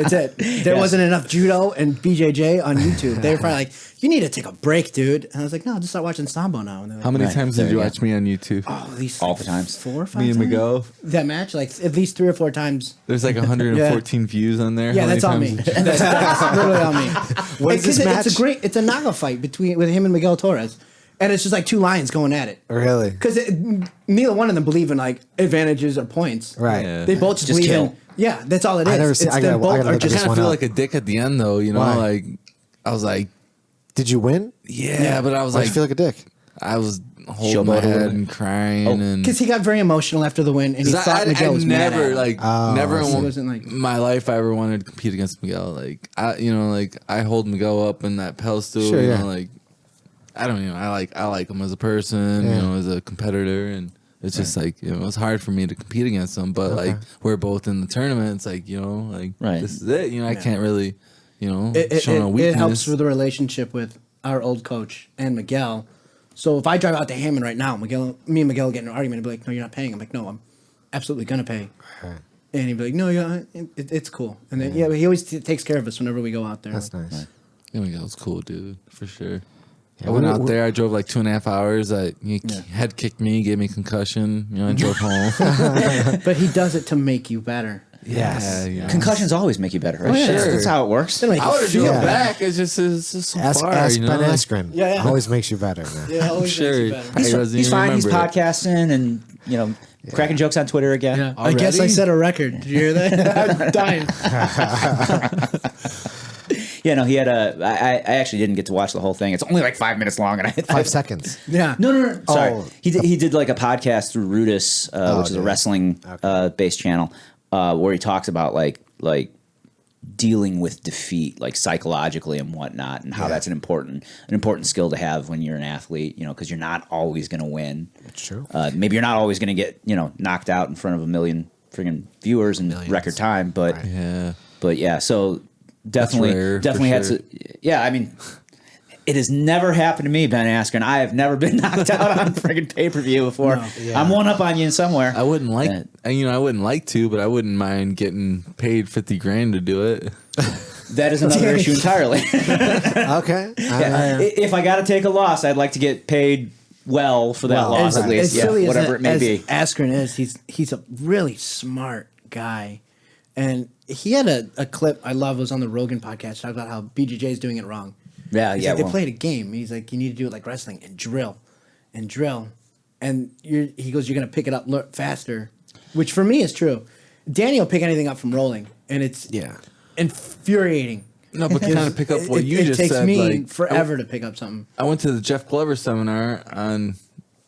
That's it. There wasn't enough judo and BJJ on YouTube. They were probably like, "You need to take a break, dude." And I was like, "No, just start watching Sambo now." And they're like, How many Right, times there did you you go. watch me on YouTube? Oh, at least all the times. 4 or 5 me and times? Miguel. That match, like at least 3 or 4 times. There's like 114 views on there. Yeah, How many that's on me. times- That's literally on me. What is this match? It's a Naga fight with him and Miguel Torres, and it's just like 2 lions going at it. Really? Because neither one of them believe in like advantages or points. Right. Yeah. They both just Just believe kill. in. Yeah, that's all it is. I never see- It's I them gotta- I both gotta are look I this just kind one of feel up. like a dick at the end, though. You know, Why? like I was like, Did you win? yeah, but I was Why'd like, you feel like a dick? I was holding my Showboat or head whatever. and crying and. Because he got very emotional after the win, and he 'Cause thought Miguel was mad at never him. never He in wasn't like- my life I ever wanted to compete against Miguel. Like I hold Miguel up in that pedestal. Sure, you yeah. know, like I don't I like him as a person. Yeah. You know, as a competitor, and it's just like it's hard for me to compete against him. But like we're both in the tournament. It's like Right. this is it. I can't really show no It weakness. helps with the relationship with our old coach and Miguel. So if I drive out to Hammond right now, me and Miguel get in an argument, he'd be like, "No, you're not paying." I'm like, "No, I'm absolutely gonna pay." And he'd be like, "No, it's cool." And then he always takes care of us whenever we go out there. That's nice. Yeah, Miguel's cool, dude, for sure. Yeah, I went we- out we- there. I drove like 2.5 hours. He head kicked me, gave me concussion. I drove home. But he does it to make you better. Yes. Yeah. Concussions always make you better, right? yeah. That's how it works. They make I you would have feel drove Yeah. back. It's just so Ask far. Ben like- Askren. Yeah. Always makes you better, man. Yeah, always Sure. makes you better. I wasn't He's even fine. He's remember it. podcasting and cracking jokes on Twitter again. Yeah. I guess I Already? set a record. Did you hear that? I'm dying. Yeah, no, he had I actually didn't get to watch the whole thing. It's only like 5 minutes long, and 5 seconds. Yeah. No. Sorry, Oh. he did like a podcast through Rudis, which is a dude. wrestling based channel, where he talks about like dealing with defeat, like psychologically and whatnot, and how that's an important skill to have when you're an athlete. Because you're not always going to win. That's true. Maybe you're not always going to get knocked out in front of a million friggin' viewers in record time, but Right. Yeah. but yeah, so definitely rare, for had sure. to. Yeah, I mean, it has never happened to me, Ben Askren. I have never been knocked out on friggin' pay-per-view before. No. Yeah. I'm one up on you somewhere. I wouldn't like, Uh, I wouldn't like to, but I wouldn't mind getting paid $50,000 to do it. That is another issue entirely. Okay. If I got to take a loss, I'd like to get paid well for that Well, loss right. at least. As Yeah, silly whatever as, it may as be. Askren is, he's a really smart guy. And he had a clip I love. It was on the Rogan podcast. Talked about how BJJ is doing it wrong. Yeah, He's yeah. like, they well, played a game. He's like, you need to do it like wrestling and drill. And he goes, you're going to pick it up faster, which for me is true. Danny will pick anything up from rolling, and it's infuriating. No, but to kind of pick up what you just It takes said. me like, forever to pick up something. I went to the Jeff Glover seminar on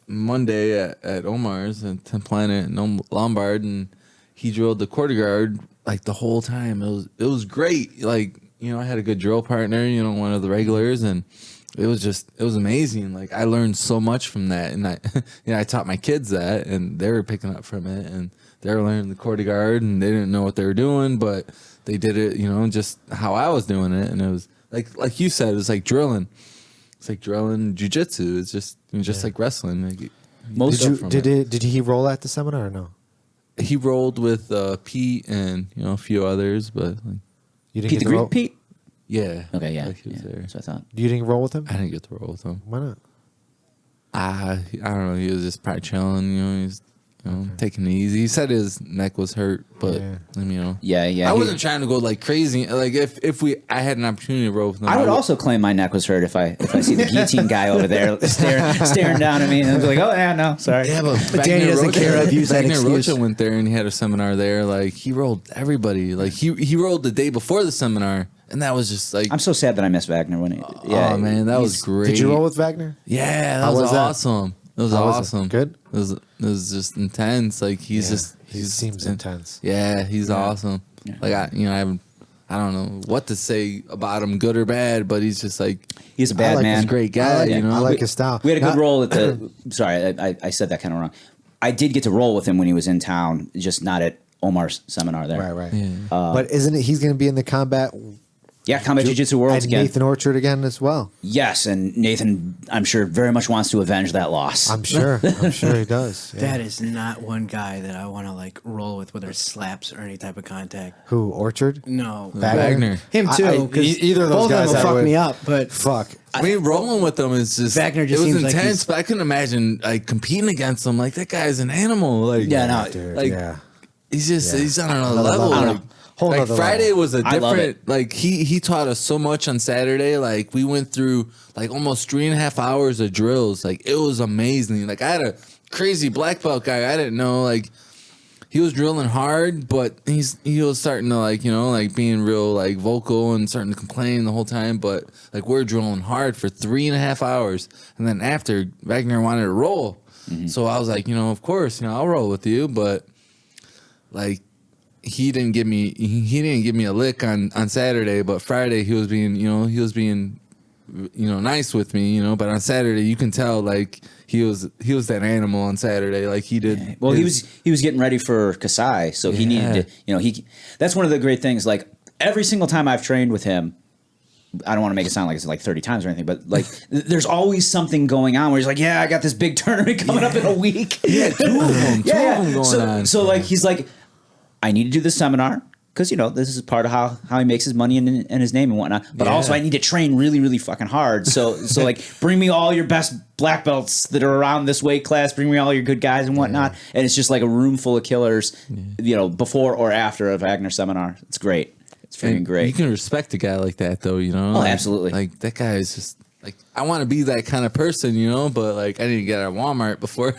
Monday at Omar's at 10th Planet in Lombard, and he drilled the quarter guard like the whole time. It was great. Like, I had a good drill partner, one of the regulars, and it was amazing. Like, I learned so much from that, and I taught my kids that, and they were picking up from it, and they were learning the quarter guard, and they didn't know what they were doing, but they did it, just how I was doing it, and it was like you said, it was like drilling. It's like drilling jujitsu. It's just like wrestling. Like, Most Did he roll at the seminar or no? he rolled with Pete and a few others, but like, You didn't Pete get the to roll? Greek Pete? yeah. Okay, yeah. Like he was Yeah, there. that's what I thought. You didn't roll with him? I didn't get to roll with him. Why not? I don't know. He was just probably chilling. He's taking it easy. He said his neck was hurt, but Yeah. Yeah. I wasn't trying to go like crazy. Like if I had an opportunity to roll with him, I would also claim my neck was hurt if I see the guillotine guy over there staring down at me, and I'd be like, "Oh yeah, no, sorry." Yeah, but Danny doesn't care. I've used that Wagner excuse. Rocha went there and he had a seminar there. Like he rolled everybody. Like he rolled the day before the seminar, and that was just like, I'm so sad that I missed Wagner when he. Yeah, oh man, that was he's- great. Did you roll with Wagner? Yeah, that How was was that? awesome. It was How was it? awesome. Good? It was just intense. Like He he seems intense. Yeah, he's awesome. Like I don't know what to say about him, good or bad, but he's just like He's a bad like man. his he's a great guy. I like his style. We had a good Not- roll at the. Sorry, I said that kind of wrong. I did get to roll with him when he was in town, just not at Omar's seminar there. Right. Yeah. But isn't it? He's going to be in the combat Yeah, Combat Jiu-Jitsu Worlds and again. Nathan Orchard again as well. Yes, and Nathan, I'm sure, very much wants to avenge that loss. I'm sure. I'm sure he does. Yeah. That is not one guy that I want to like roll with, whether it's slaps or any type of contact. Who Orchard? No, Wagner. him I- too. 'Cause either of those both guys of them I will fuck would- me up. But Fuck. I mean, rolling with him is just Wagner just it was seems like intense, he's- but I couldn't imagine like competing against him. Like that guy's an animal. Like Yeah, no, Dude, like yeah. he's just Yeah. he's on another Another level. level. Like, Whole like nother Friday level. was a I love different. Like he taught us so much on Saturday. Like we went through like almost 3.5 hours of drills. Like it was amazing. Like I had a crazy black belt guy. I didn't know. Like he was drilling hard, but he was starting to like, you know, like being real like vocal and starting to complain the whole time. But like we're drilling hard for 3.5 hours, and then after Wagner wanted to roll, so I was like, you know, of course, you know, I'll roll with you, but like he didn't give me a lick on Saturday, but Friday he was being nice with me, you know, but on Saturday you can tell like he was that animal on Saturday, like he did. Well, he was getting ready for Kasai, so he needed to, you know, that's one of the great things. Like every single time I've trained with him, I don't want to make it sound like it's like 30 times or anything, but like there's always something going on where he's like, yeah, I got this big tournament coming up in a week. Yeah, two of them going on. So like he's like, I need to do this seminar because, you know, this is part of how he makes his money and his name and whatnot. But also I need to train really, really fucking hard. So like bring me all your best black belts that are around this weight class. Bring me all your good guys and whatnot. Yeah. And it's just like a room full of killers, you know, before or after a Wagner seminar. It's great. It's freaking great. You can respect a guy like that, though, you know? Oh, like, absolutely. Like, that guy is just, like, I want to be that kind of person, you know? But, like, I need to get out of Walmart before.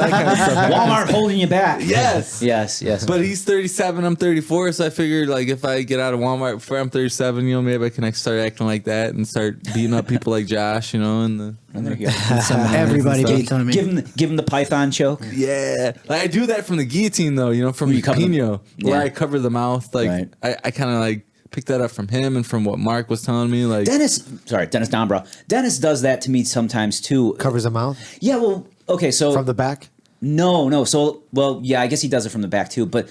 Walmart holding you back. Yes. Yes. But he's 37, I'm 34, so I figured, like, if I get out of Walmart before I'm 37, you know, maybe I can like, start acting like that and start beating up people like Josh, you know? And there you go. Everybody beats on me. Give him the python choke. Yeah. Like, I do that from the guillotine, though, you know, from Pino, where I cover the mouth. Like, I kind of, like, picked that up from him and from what Mark was telling me. Like Dennis Dombrow. Dennis does that to me sometimes too. Covers the mouth? Yeah, well, okay, so from the back? No. So, well, yeah, I guess he does it from the back too. But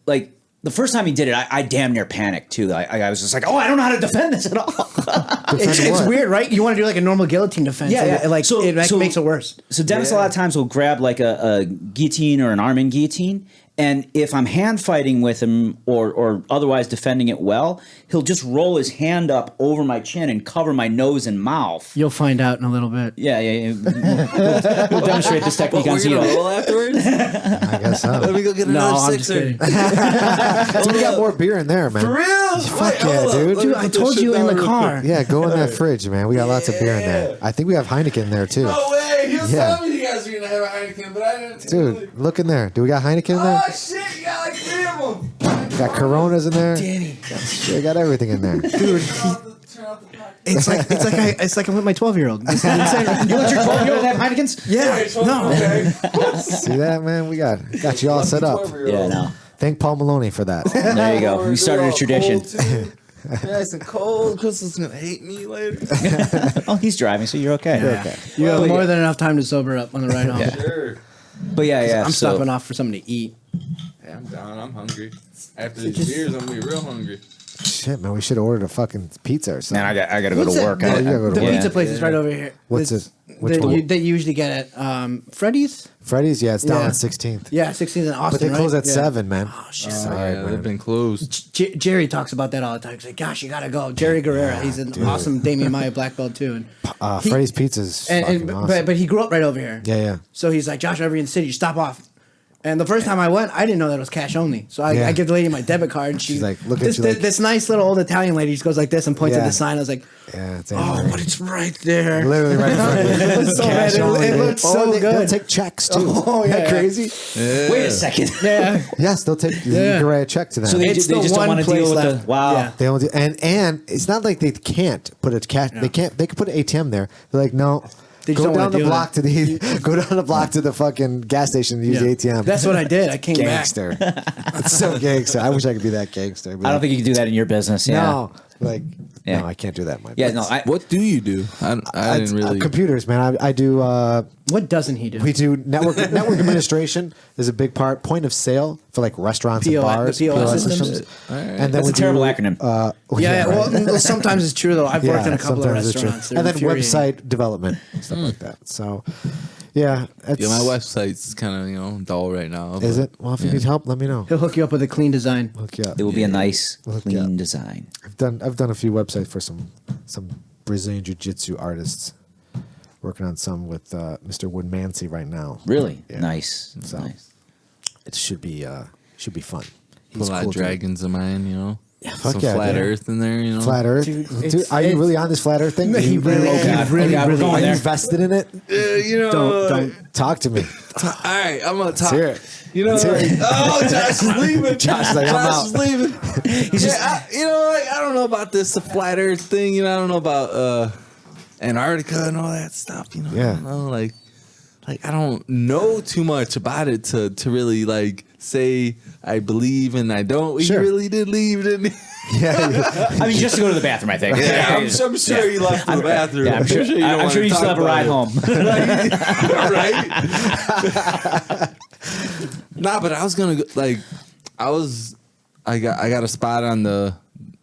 like the first time he did it, I damn near panicked too. I was just like, oh, I don't know how to defend this at all. It's weird, right? You want to do like a normal guillotine defense. Yeah. It makes it worse. So Dennis a lot of times will grab like a guillotine or an arm-in guillotine. And if I'm hand fighting with him or otherwise defending it well, he'll just roll his hand up over my chin and cover my nose and mouth. You'll find out in a little bit. Yeah. We'll demonstrate this technique on Zito. Roll afterwards? I guess so. Let me go get another sixer. Dude, we got more beer in there, man. For real? Fuck yeah, dude. Dude, I told you in the car. Yeah, go in that fridge, man. We got lots of beer in there. I think we have Heineken in there, too. No way. He was telling me you guys were going to have a Heineken, but I didn't. Dude, look in there. Do we got Heineken in there? Oh, shit. You got like 3 of them. We got Coronas in there. Danny. We got everything in there. Dude, it's like I'm with my 12-year-old. You You let your 12-year-old have Heinekens? Yeah. No. see that, man? We got you all set up. Yeah, no. Thank Paul Maloney for that. There you go. We started a tradition. Nice and cold. Crystal's going to hate me later. Oh, he's driving, so you're okay. Yeah. Okay. You have more than enough time to sober up on the ride home. Sure. But yeah. I'm stopping off for something to eat. Yeah, I'm down. I'm hungry. After these beers, I'm going to be real hungry. Shit, man. We should have ordered a fucking pizza or something. Man, I got to go to work. you gotta go to The work. pizza place is right over here. What's it? Which one? That you usually get at Freddy's? Freddy's? Yeah, it's down Yeah. on 16th. Yeah, 16th in Austin, But they close right? at 7, man. Oh, shit. Sorry, Yeah, man. they've been closed. Jerry talks about that all the time. He's like, gosh, you got to go. Jerry Guerrera, he's an awesome Damian Maya black belt, too. And Freddy's Pizza's fucking awesome. but he grew up right over here. Yeah. So he's like, Josh, whenever you're in the city, you stop off. And the first time I went, I didn't know that it was cash only. So I give the lady my debit card, and She's like, look at you like- this nice little old Italian lady just goes like this and points at Yeah. the sign. I was like, Yeah, it's oh, but it's right there. literally right in front of you. So Cash bad. only. It looked so They'll good. take checks, too. Oh, Isn't that yeah. crazy? Wait a second. Yeah. Yes, they'll take. You Yeah. can write a check to them. So they It's just the don't one want to deal place with left. the wow. Yeah. They only do, and it's not like they can't put a cash. They can't. They can put an ATM there. They're like, no. They just Go don't down wanna the do block it. to the go down the block to the fucking gas station and use the ATM. That's what I did. I came gangster. It's so gangster. I wish I could be that gangster. I don't think you can do that in your business. Yeah. No, like Yeah. no, I can't do that. In my Yeah. business. No. What do you do? I didn't really. computers, man. I do. back. What doesn't he do? We do network administration is a big part. Point of sale for like restaurants and POS bars. the POS systems. And then That's we a terrible do, acronym. Yeah, well, sometimes it's true though. I've worked in a couple of sometimes it's true. restaurants. They're And then infuriating. website development stuff like that. So, yeah, it's, Yeah, my website's kind of dull right now. Is but- it? Well, if you need help, let me know. He'll hook you up with a clean design. Hook you up. It will be a nice, Look, clean yeah. design. I've done a few websites for some Brazilian jiu-jitsu artists. Working on some with Mr. Woodmansey right now. Really Yeah. nice. So Nice. it should be fun. Put a lot of dude. dragons of mine, you know. Fuck some yeah, flat dude. Earth in there, you know. Flat Earth. Dude, Dude, are you really on this flat Earth thing? He really, God. really, Okay, we're really. going Are you there. invested in it? You know, Don't. Talk to me. all right, I'm gonna talk. hear it. You know, Let's hear it. oh, Josh is leaving. Josh is like, I'm Josh is out. leaving. He's just, you know, like, I don't know about the flat Earth thing. You know, I don't know about Antarctica and all that stuff. You know, Yeah. I don't know, like I don't know too much about it to really like say I believe and I don't. Sure. He really did leave, didn't he? Yeah. I mean, just to go to the bathroom, I think. Yeah, I'm sure he left for the bathroom. Yeah, I'm sure you don't I'm sure wanna you still talk have a ride about home. it. Right? Nah, but I was gonna go, like, I got a spot on the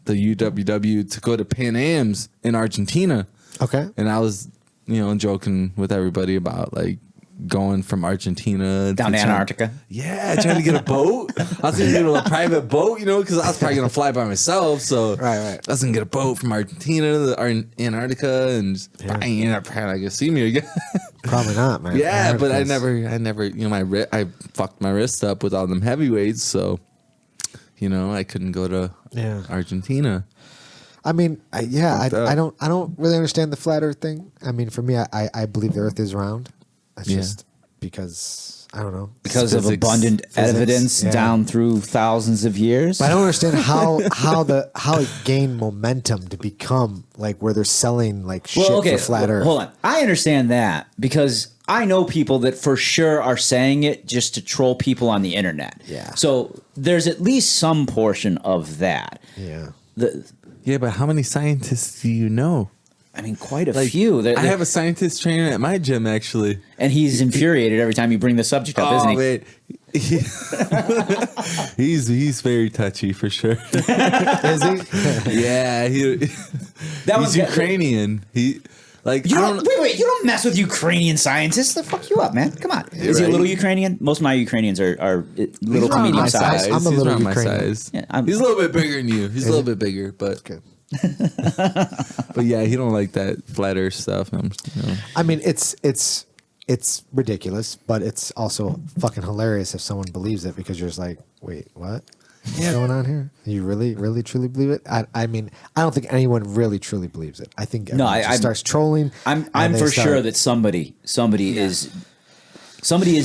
UWW to go to Pan Am's in Argentina, Okay. and I was, joking with everybody about like going from Argentina Down to Antarctica. Yeah, trying to get a boat. I was gonna get a private boat, because I was probably gonna fly by myself. So Right. I was gonna get a boat from Argentina to Antarctica, and probably not gonna see me again. Probably not, man. Yeah, but I Antarctica's- never, I fucked my wrist up with all them heavyweights, so I couldn't go to Argentina. I mean, I Fucked up. don't really understand the flat Earth thing. I mean, for me, I believe the Earth is round. It's Yeah. just because I don't know. Because of Physics. abundant evidence yeah. down through thousands of years. But I don't understand how it gained momentum to become like where they're selling like shit for flat Earth. Hold on. I understand that because I know people that for sure are saying it just to troll people on the internet. Yeah. So there's at least some portion of that. Yeah. Yeah, but how many scientists do you know? I mean, quite a few. I have a scientist trainer at my gym, actually. And he's infuriated every time you bring the subject up, isn't he? Man. He's very touchy for sure. Is he? Yeah, he's Ukrainian. He like You I don't, don't wait, you don't mess with Ukrainian scientists. They'll fuck you up, man. Come on. Is he a right. little Ukrainian? Most of my Ukrainians are little to around medium my size. I'm a He's little around my Ukrainian. size. Yeah, I'm- he's a little bit bigger than you. He's a little bit bigger, but Okay. but yeah, he don't like that flat Earth stuff. I mean, it's ridiculous, but it's also fucking hilarious if someone believes it because you're just like, wait, what? What's going on here? You really, really, truly believe it? I mean, I don't think anyone really, truly believes it. I think everyone just starts trolling. I'm and they for start- sure that somebody is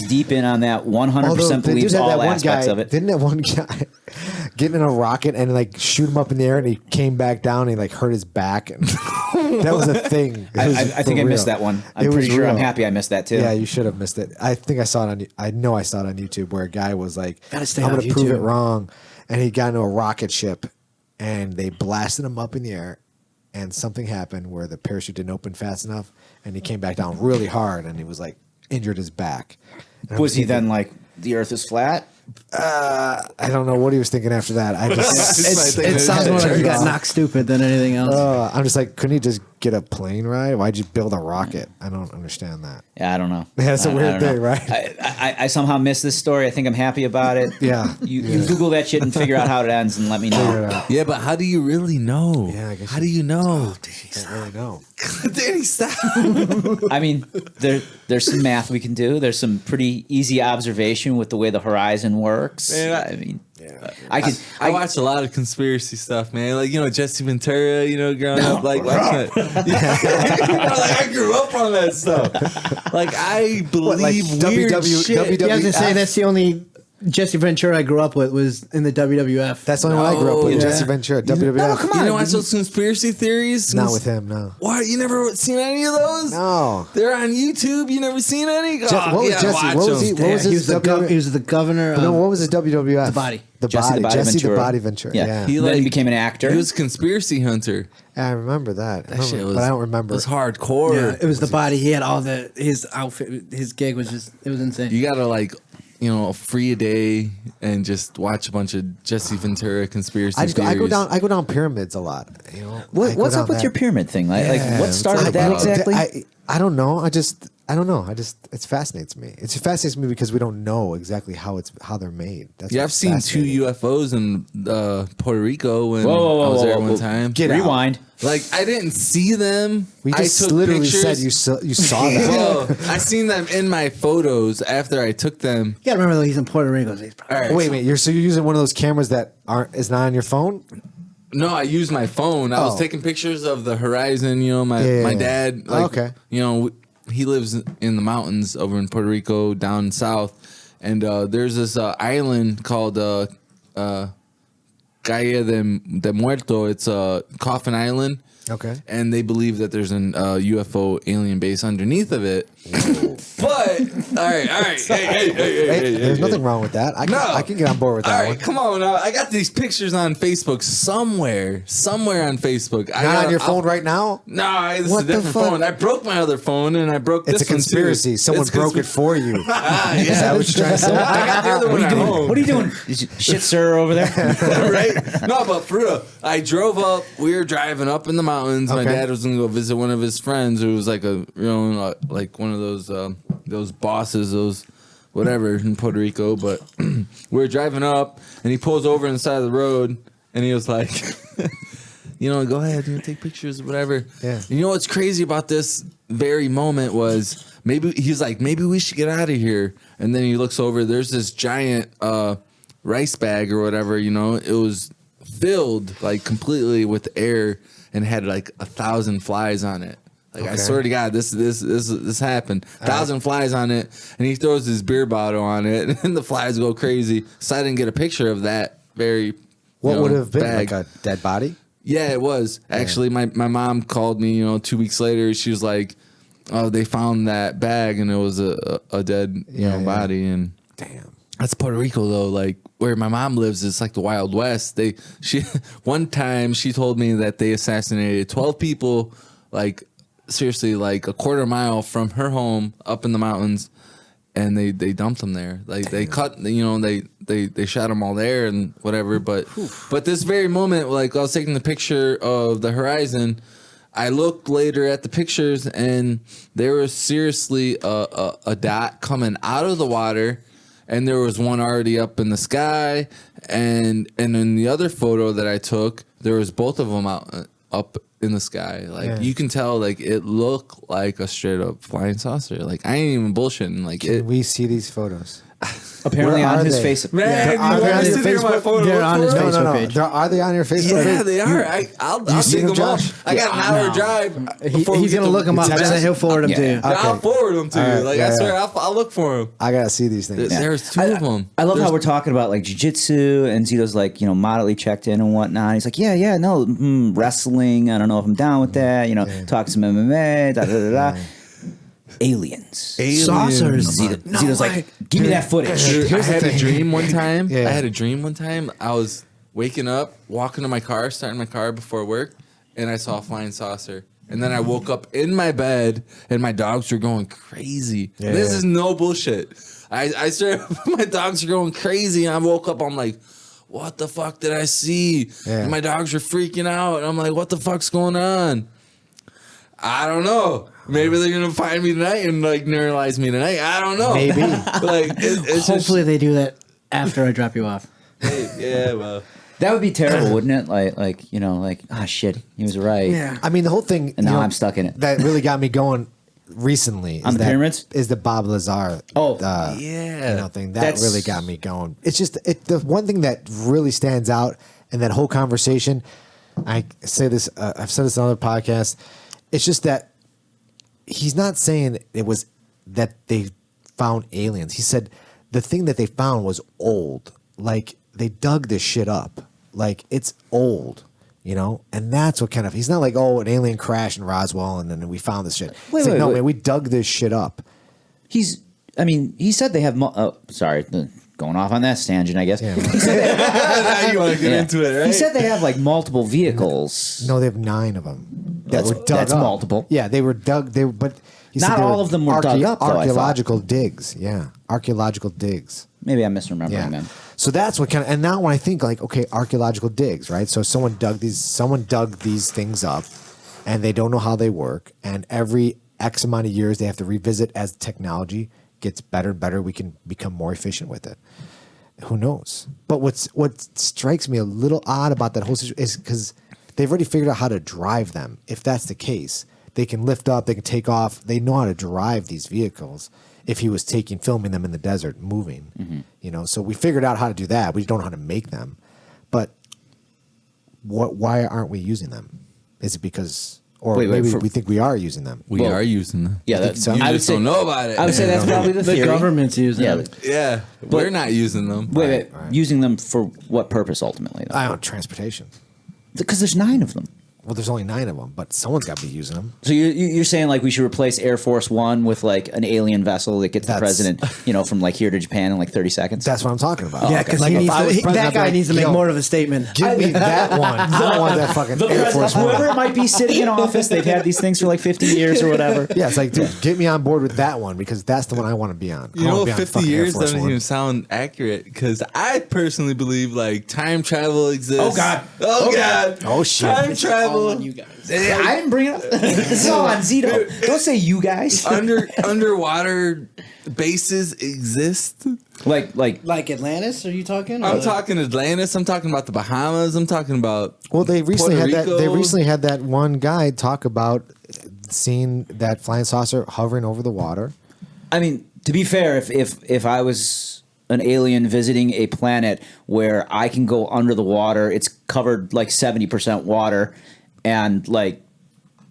deep in on that. 100% they believes did have all that one aspects guy, of it. Didn't that one guy get in a rocket and like shoot him up in the air and he came back down and he like hurt his back and that was a thing. It was I for think I missed real. that one. It I'm was pretty sure. I'm real. happy I missed that too. Yeah, you should have missed it. I think I saw it on. I know I saw it on YouTube where a guy was like, Gotta stay "I'm on going to prove YouTube. it wrong," and he got into a rocket ship, and they blasted him up in the air, and something happened where the parachute didn't open fast enough, and he came back down really hard, and he was like injured his back. And I'm Was he thinking, then like the Earth is flat? I don't know what he was thinking after that. I just. It sounds more like he got knocked stupid than anything else. I'm just like, couldn't he just get a plane ride? Why'd you build a rocket? I don't understand that. Yeah, I don't know. Yeah, it's a I weird don't thing, know. right? I somehow missed this story. I think I'm happy about it. Yeah. You Google that shit and figure out how it ends and let me Figure it know. out. Yeah, but how do you really know? Yeah, I guess How do you know? I don't really know. Danny, stop. I mean, there's some math we can do. There's some pretty easy observation with the way the horizon works. Man, I mean, I watch a lot of conspiracy stuff, man. Like, Jesse Ventura, growing up, like, watching it. Like, I grew up on that stuff. Like, I believe weird shit. You have to say that's the only Jesse Ventura I grew up with was in the WWF. That's the only one I grew up with. No. Jesse Ventura, WWF. No, come on. You know, watch those conspiracy theories? Not with him, no. What? You never seen any of those? No. They're on YouTube. You never seen any? What was yeah, Jesse? watch What was he? them. What was he his was he was the governor of No, what was his WWF? The Body. The Jesse body. the Body Jesse Ventura. the Body Ventura. Yeah. He then became an actor. He was a conspiracy hunter. I remember that. That shit was, but I don't remember. It was hardcore. Yeah, it was the body. He had all his outfit. His gig was just it was insane. You gotta free a day and just watch a bunch of Jesse Ventura conspiracy theories. I go down pyramids a lot. I go What's down up with that. your pyramid thing? Like what it's started like, that well, exactly? I don't know. I don't know. It fascinates me. It fascinates me because we don't know exactly how they're made. That's Yeah, I've what's seen 2 fascinating. UFOs in Puerto Rico when Whoa, I was there whoa, one whoa. time. Get out. Rewind. Like, I didn't see them. We I just took literally pictures. said you saw that. Well, I seen them in my photos after I took them. You gotta remember though, he's in Puerto Rico. So he's probably, All right. Wait, so you're using one of those cameras that is not on your phone? No, I used my phone. I was taking pictures of the horizon. You know, my dad. Like, you know, he lives in the mountains over in Puerto Rico, down south, and there's this island called Calle de Muerto. It's a Coffin Island. Okay. And they believe that there's an UFO alien base underneath of it. But all right. Hey, there's nothing wrong with that. I can get on board with that. All right, come on. I got these pictures on Facebook somewhere on Facebook. Not on your phone right now? No, this is a different phone. I broke my other phone, and I broke this one. It's a conspiracy. Someone broke it for you. Is that what you're trying to say? I got the other one at home. What are you doing? Shit, sir, over there? Right? No, but for real, I drove up. We were driving up in the mountains. My dad was gonna go visit one of his friends who was like like one of those bosses, those whatever in Puerto Rico. But we were driving up, and he pulls over on the side of the road, and he was like, go ahead, take pictures, whatever. Yeah. You know what's crazy about this very moment was maybe we should get out of here, and then he looks over. There's this giant rice bag or whatever. It was filled like completely with air and had like 1,000 flies on it. Like, I swear to God, this happened. 1,000 flies on it, and he throws his beer bottle on it, and the flies go crazy. So I didn't get a picture of that very. What would have been bag. like a dead body? Yeah, it was actually. My mom called me. 2 weeks later, she was like, "Oh, they found that bag, and it was a dead body." And damn. That's Puerto Rico though, like where my mom lives, it's like the Wild West. One time she told me that they assassinated 12 people, like seriously, like a quarter mile from her home up in the mountains, and they dumped them there. Like they cut, they shot them all there and whatever. But this very moment, like I was taking the picture of the horizon, I looked later at the pictures, and there was seriously a dot coming out of the water. And there was one already up in the sky, and in the other photo that I took, there was both of them up in the sky. Like you can tell, like it looked like a straight up flying saucer. Like I ain't even bullshitting. Like Can we see these photos? Apparently Where on are his they? face. Man, Are they on your Facebook? They're on his Facebook page. Are they on your Facebook page? Yeah, they are. I'll seen dig them, them up. Josh? I got an hour drive. He's going to look them up, and then he'll forward them to you. I'll forward them to you. right, Like yeah, I swear, I'll look for them. I gotta see these things. There's two of them. I love how we're talking about like jiu-jitsu, and Zito's like, moderately checked in and whatnot. He's like, no, wrestling. I don't know if I'm down with that. Talk some MMA. Da, da, da, da. Aliens. Saucers. Zito's like, give me that footage. Dude, I had a dream one time. Yeah. I had a dream one time. I was waking up, walking to my car, starting my car before work, and I saw a flying saucer. And then I woke up in my bed, and my dogs were going crazy. Yeah. This is no bullshit. I started, my dogs were going crazy, and I woke up, I'm like, what the fuck did I see? Yeah. And my dogs were freaking out, and I'm like, what the fuck's going on? I don't know. Maybe they're gonna find me tonight and like neuralize me tonight. I don't know. Maybe. Like it's Hopefully they do that after I drop you off. yeah, well. That would be terrible, wouldn't it? Like, shit, he was right. Yeah. I mean, the whole thing. And now I'm stuck in it. That really got me going recently. On the pyramids? Is the Bob Lazar. Yeah. Thing that That's- really got me going. It's just the one thing that really stands out in that whole conversation. I say this. I've said this on other podcasts. It's just that he's not saying it was that they found aliens. He said the thing that they found was old. Like they dug this shit up. Like it's old, and that's what kind of. He's not like, oh, an alien crashed in Roswell and then we found this shit. He's like, no, man, we dug this shit up. He said they have. Going off on that tangent, I guess. Yeah, Now you want to get into it, right? He said they have like multiple vehicles. no, they have 9 of them that That's- were dug that's up. multiple. Yeah, they were dug. But he said Not they all of them were dug up, though, I thought. Archaeological digs. Yeah, archaeological digs. Maybe I'm misremembering Yeah. then. So that's what kind of. And now when I think like, okay, archaeological digs, right? So someone dug these things up, and they don't know how they work. And every X amount of years, they have to revisit as technology gets better and better. We can become more efficient with it. Who knows? But what strikes me a little odd about that whole situation is because they've already figured out how to drive them. If that's the case, they can lift up, they can take off. They know how to drive these vehicles. If he was filming them in the desert, moving, so we figured out how to do that. We don't know how to make them, but Why aren't we using them? Is it because, or Wait, maybe for- we think we are using them? We Well, are using them. Yeah, think that's. so? You I would just say don't know about it. I would say that's probably the The theory. government's using Yeah, them. Yeah, we're not using them. wait, using them for what purpose ultimately? I don't transportation. Because there's 9 of them. Well, there's only 9 of them, but someone's got to be using them. So you're saying like we should replace Air Force One with like an alien vessel that gets the That's- president, from like here to Japan in like 30 seconds? That's what I'm talking about. Yeah, because Like, if I was president, that I'd be guy like, needs to make yo, more of a statement. Give me that one. I don't want that fucking the Air president, Force whoever One. it might be sitting in office, they've had these things for like 50 years or whatever. Yeah, it's like, dude, get me on board with that one because that's the one I want to be on. I You wanna know, be on 50 fucking Air years Force doesn't One. even sound accurate because I personally believe like time travel exists. Oh, God. Oh God! Oh, shit. Time It's all travel. on you guys. I didn't bring it up. This is all on Zito. Don't say you guys. Underwater bases exist. Like Like Atlantis? Are you talking? I'm talking Atlantis. I'm talking about the Bahamas. I'm talking about Well, they recently Puerto had that. They Rico. recently had that one guy talk about seeing that flying saucer hovering over the water. I mean, to be fair, if I was an alien visiting a planet where I can go under the water, it's covered like 70% water, and like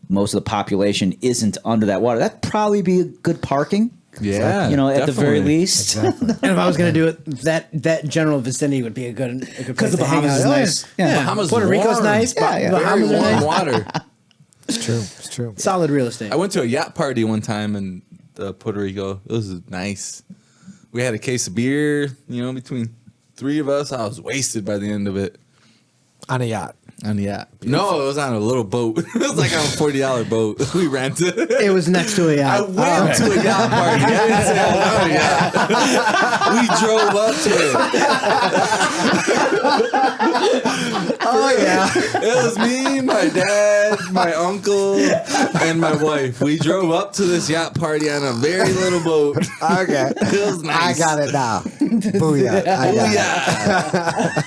most of the population isn't under that water, that'd probably be a good parking. Yeah, At the very definitely. least. Exactly. And if I was going to do it, that general vicinity would be a good place the to hang Bahamas out. is Oh, nice. Yeah. Yeah. Bahamas Puerto Rico's warm. nice. Yeah. Bahamas Very are warm nice. water. It's true. It's true. Solid real estate. I went to a yacht party one time in Puerto Rico. It was nice. We had a case of beer, between 3 of us. I was wasted by the end of it On a yacht. on the yacht. No, it was on a little boat. It was like on a $40 boat. We rented. It was next to a I yacht. went to a yacht party. I didn't say I was on a yacht. We drove up to it. Oh yeah. It was me, my dad, my uncle, and my wife. We drove up to this yacht party on a very little boat. Okay. It was nice. I got it now. Booyah. I got Yeah.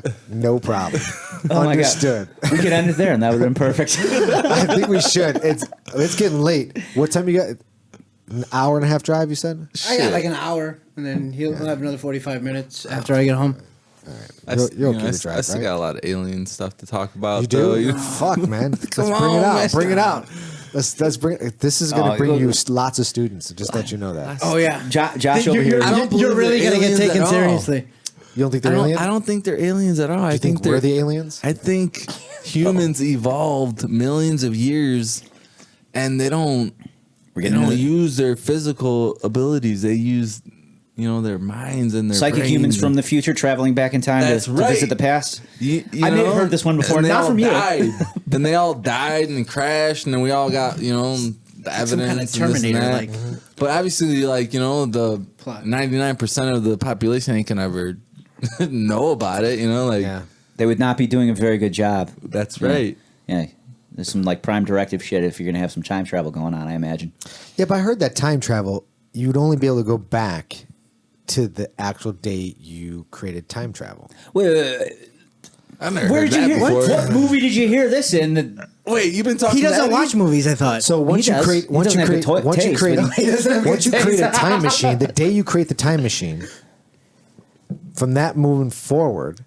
it. No problem. Oh my God. Understood. We could end it there, and that would have been perfect. I think we should. It's getting late. What time you got? An hour and a half drive, you said? I got like an hour, and then he'll have another 45 minutes after I get home. You're okay to drive, I still right? got a lot of alien stuff to talk about. You though. do? Fuck, man. Let's Come bring it on, out. man. Bring it out. Let's bring it. This is going Oh, to bring look- you lots of students. Just let you know that. Oh, yeah. Josh over here. I don't You're believe really they're going to get aliens taken at all. seriously. You don't think they're aliens? I don't think they're aliens at all. Do you think we're they're the aliens? I think humans evolved millions of years, and they don't getting into it. use their physical abilities. They use their minds and their Psychic humans brains from the future traveling back in time That's to right. visit the past. You I may have heard this one before, and they not all from you. died. Then they all died and crashed, and then we all got the evidence. Some kind of and this Terminator, and that. like. But obviously, the Plot. 99% of the population ain't gonna ever know about it. Yeah. They would not be doing a very good job. That's right. Yeah. There's some like prime directive shit if you're going to have some time travel going on, I imagine. Yeah, but I heard that time travel, you'd only be able to go back to the actual day you created time travel. Wait. I've never Where heard did you that hear? before. What movie did you hear this in? Wait, you've been talking. He doesn't to watch movies, I thought. So once He you does. create, He once you doesn't have create, good once you taste, create, but he doesn't have once you good create a taste. time machine, the day you create the time machine, from that moving forward,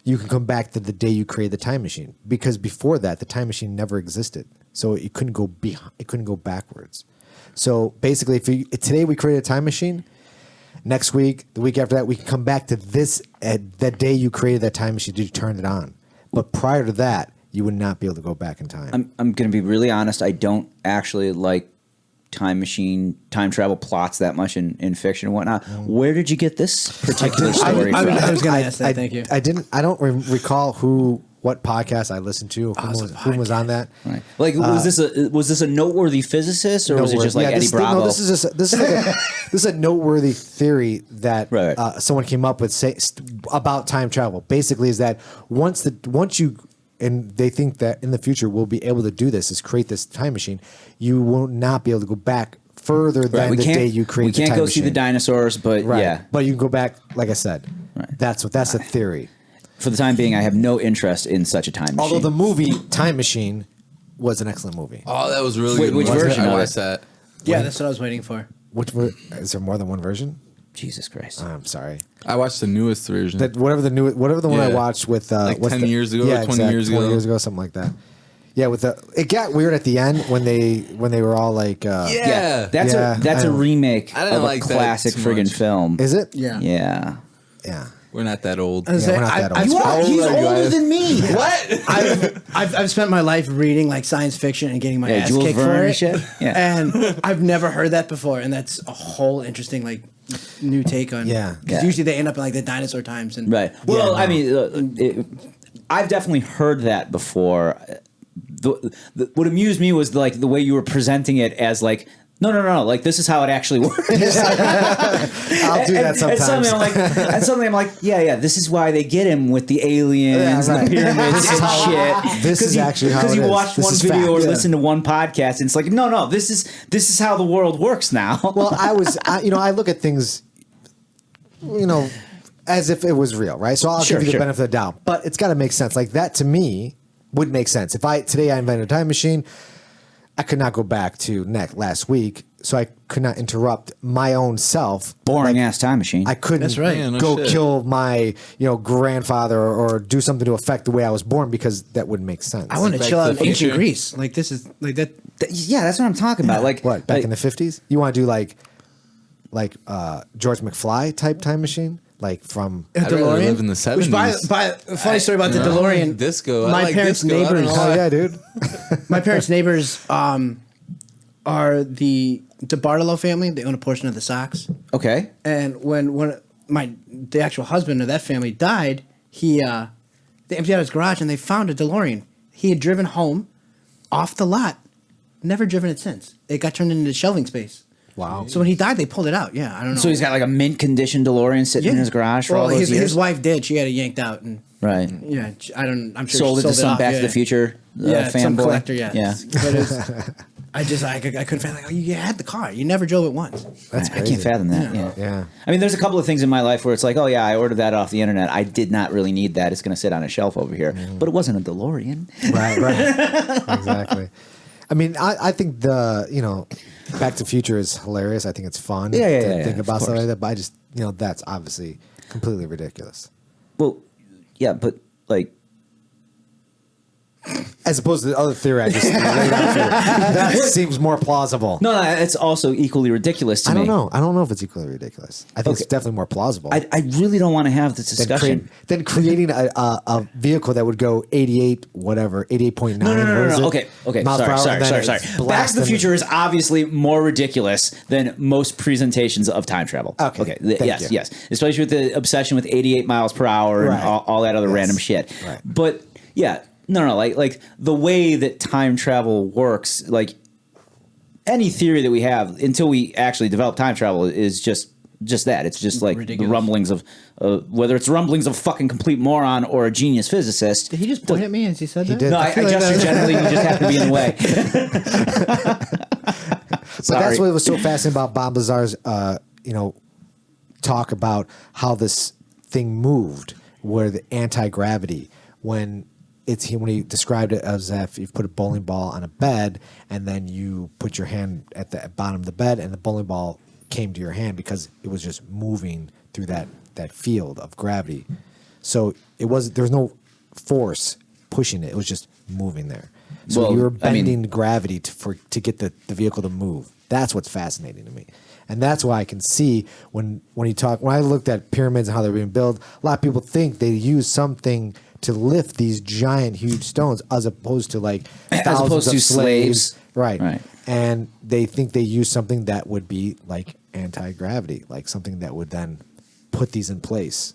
you can come back to the day you created the time machine. Because before that, the time machine never existed, so it couldn't go behind. It couldn't go backwards. So basically, today we create a time machine, next week, the week after that, we can come back to this that day you created that time machine. You turned it on, but prior to that, you would not be able to go back in time. I'm going to be really honest. I don't actually like time travel plots that much in fiction and whatnot. Where did you get this particular story I from? was going to ask that. Thank you. I didn't. I don't recall what podcast I listened to. Who was on that? Right. Like, was this a noteworthy physicist, or was it just like Eddie Bravo? No, this is a noteworthy theory that Right. Someone came up with about time travel. Basically, is that once you and they think that in the future we'll be able to do this, is create this time machine, you will not be able to go back further than the day you create the time machine. We can't go see the dinosaurs, but Right. yeah. But you can go back, like I said. Right. That's a theory. For the time being, I have no interest in such a time machine. Although the movie Time Machine was an excellent movie. Oh, that was really Wait, good. which movie. version I of watched it? that. Yeah, that's what I was waiting for. Is there more than one version? Jesus Christ. I'm sorry. I watched the newest version. Whatever the one I Yeah. watched with Like what's 10 years ago or 20 years 20 ago. years ago, something like that. Yeah, it got weird at the end when they were all like, Yeah. That's Yeah, a I- remake I didn't of a like that classic too friggin' much. film. is it? Yeah. Yeah. Yeah. We're not that old. I was Yeah, saying, we're not that old. You are. old He's are you older guys? than me. What? I've spent my life reading like science fiction and getting my Yeah, ass Jules kicked Verne for and it. shit? Yeah. And I've never heard that before, and that's a whole interesting like new take on. Yeah. Because Yeah. usually they end up in like the dinosaur times and Right. Well, no. I mean, I've definitely heard that before. What amused me was like the way you were presenting it as like, no, like this is how it actually works. I'll do that sometimes. And suddenly I'm like, yeah, this is why they get him with the aliens Yeah, right. and the pyramids and shit. This is actually how because it you is. watched This one is video fact. or Yeah. listened to one podcast, and it's like, no, this is how the world works now. Well, I look at things, as if it was real, right? So I'll Sure, give you the sure. benefit of the doubt, but it's got to make sense. Like that to me would make sense. If today I invented a time machine, I could not go back to last week, so I could not interrupt my own self. Boring ass time machine. I couldn't That's right. Yeah, no go shit. kill my grandfather or do something to affect the way I was born because that wouldn't make sense. I want to Back chill to out the in ancient Future. Greece. Like this is like that. Yeah, that's what I'm talking about. Like what back like, in the 50s? You want to do like George McFly type time machine, like from A I'd rather live in the 70s. Which by a funny story about the You know, DeLorean. disco. I My like parents' disco. I don't neighbors. know why. Oh yeah, dude. My parents' neighbors are the DeBartolo family. They own a portion of the Sox. okay. And when the actual husband of that family died, they emptied out his garage and they found a DeLorean. He had driven home off the lot, never driven it since. It got turned into shelving space. Wow. So when he died, they pulled it out. Yeah, I don't know. So he's got like a mint condition DeLorean sitting in his garage for all those his, years. his wife did. She had it yanked out and Right. yeah, I'm sure Sold she it to some off, Back yeah. to the Future some fanboy. collector. Yeah, Yeah. But it was, I couldn't fathom. Like, oh, you had the car. You never drove it once. That's I crazy. can't fathom that. Yeah. Yeah. I mean, there's a couple of things in my life where it's like, oh yeah, I ordered that off the internet. I did not really need that. It's going to sit on a shelf over here. But it wasn't a DeLorean. Right. Exactly. I mean, I think Back to the Future is hilarious. I think it's fun to think about stuff like that. But I just, that's obviously completely ridiculous. Well, yeah, but like, As opposed to the other theory I just laid out for you. That seems more plausible. no, it's also equally ridiculous to I me. don't know. I don't know if it's equally ridiculous. I think Okay. it's definitely more plausible. I really don't want to have this discussion. Than creating a vehicle that would go 88.9. No. Okay. Miles per hour, Sorry. and then it's Back to the blasting Future is obviously more ridiculous than most presentations of time travel. Okay, thank you. Yes. Especially with the obsession with 88 miles per hour and Right. all that other Yes. random shit. Right. But yeah, no. Like the way that time travel works, like any theory that we have until we actually develop time travel is just that. It's just like Ridiculous. the rumblings of whether it's rumblings of fucking complete moron or a genius physicist. Did he just point at me as he said that? did. No, I feel like gestured that- generally. You just happen to be in the way. But that's what was so fascinating about Bob Lazar's, talk about how this thing moved, where the anti-gravity, when he described it as if you put a bowling ball on a bed and then you put your hand at the bottom of the bed and the bowling ball came to your hand because it was just moving through that field of gravity. So there was no force pushing it; it was just moving there. So Well, you were I mean- bending gravity to get the vehicle to move. That's what's fascinating to me. And that's why I can see when I looked at pyramids and how they're being built, a lot of people think they use something to lift these giant, huge stones as opposed to like thousands opposed of to slaves. slaves. Right. Right. And they think they use something that would be like anti-gravity, like something that would then put these in place.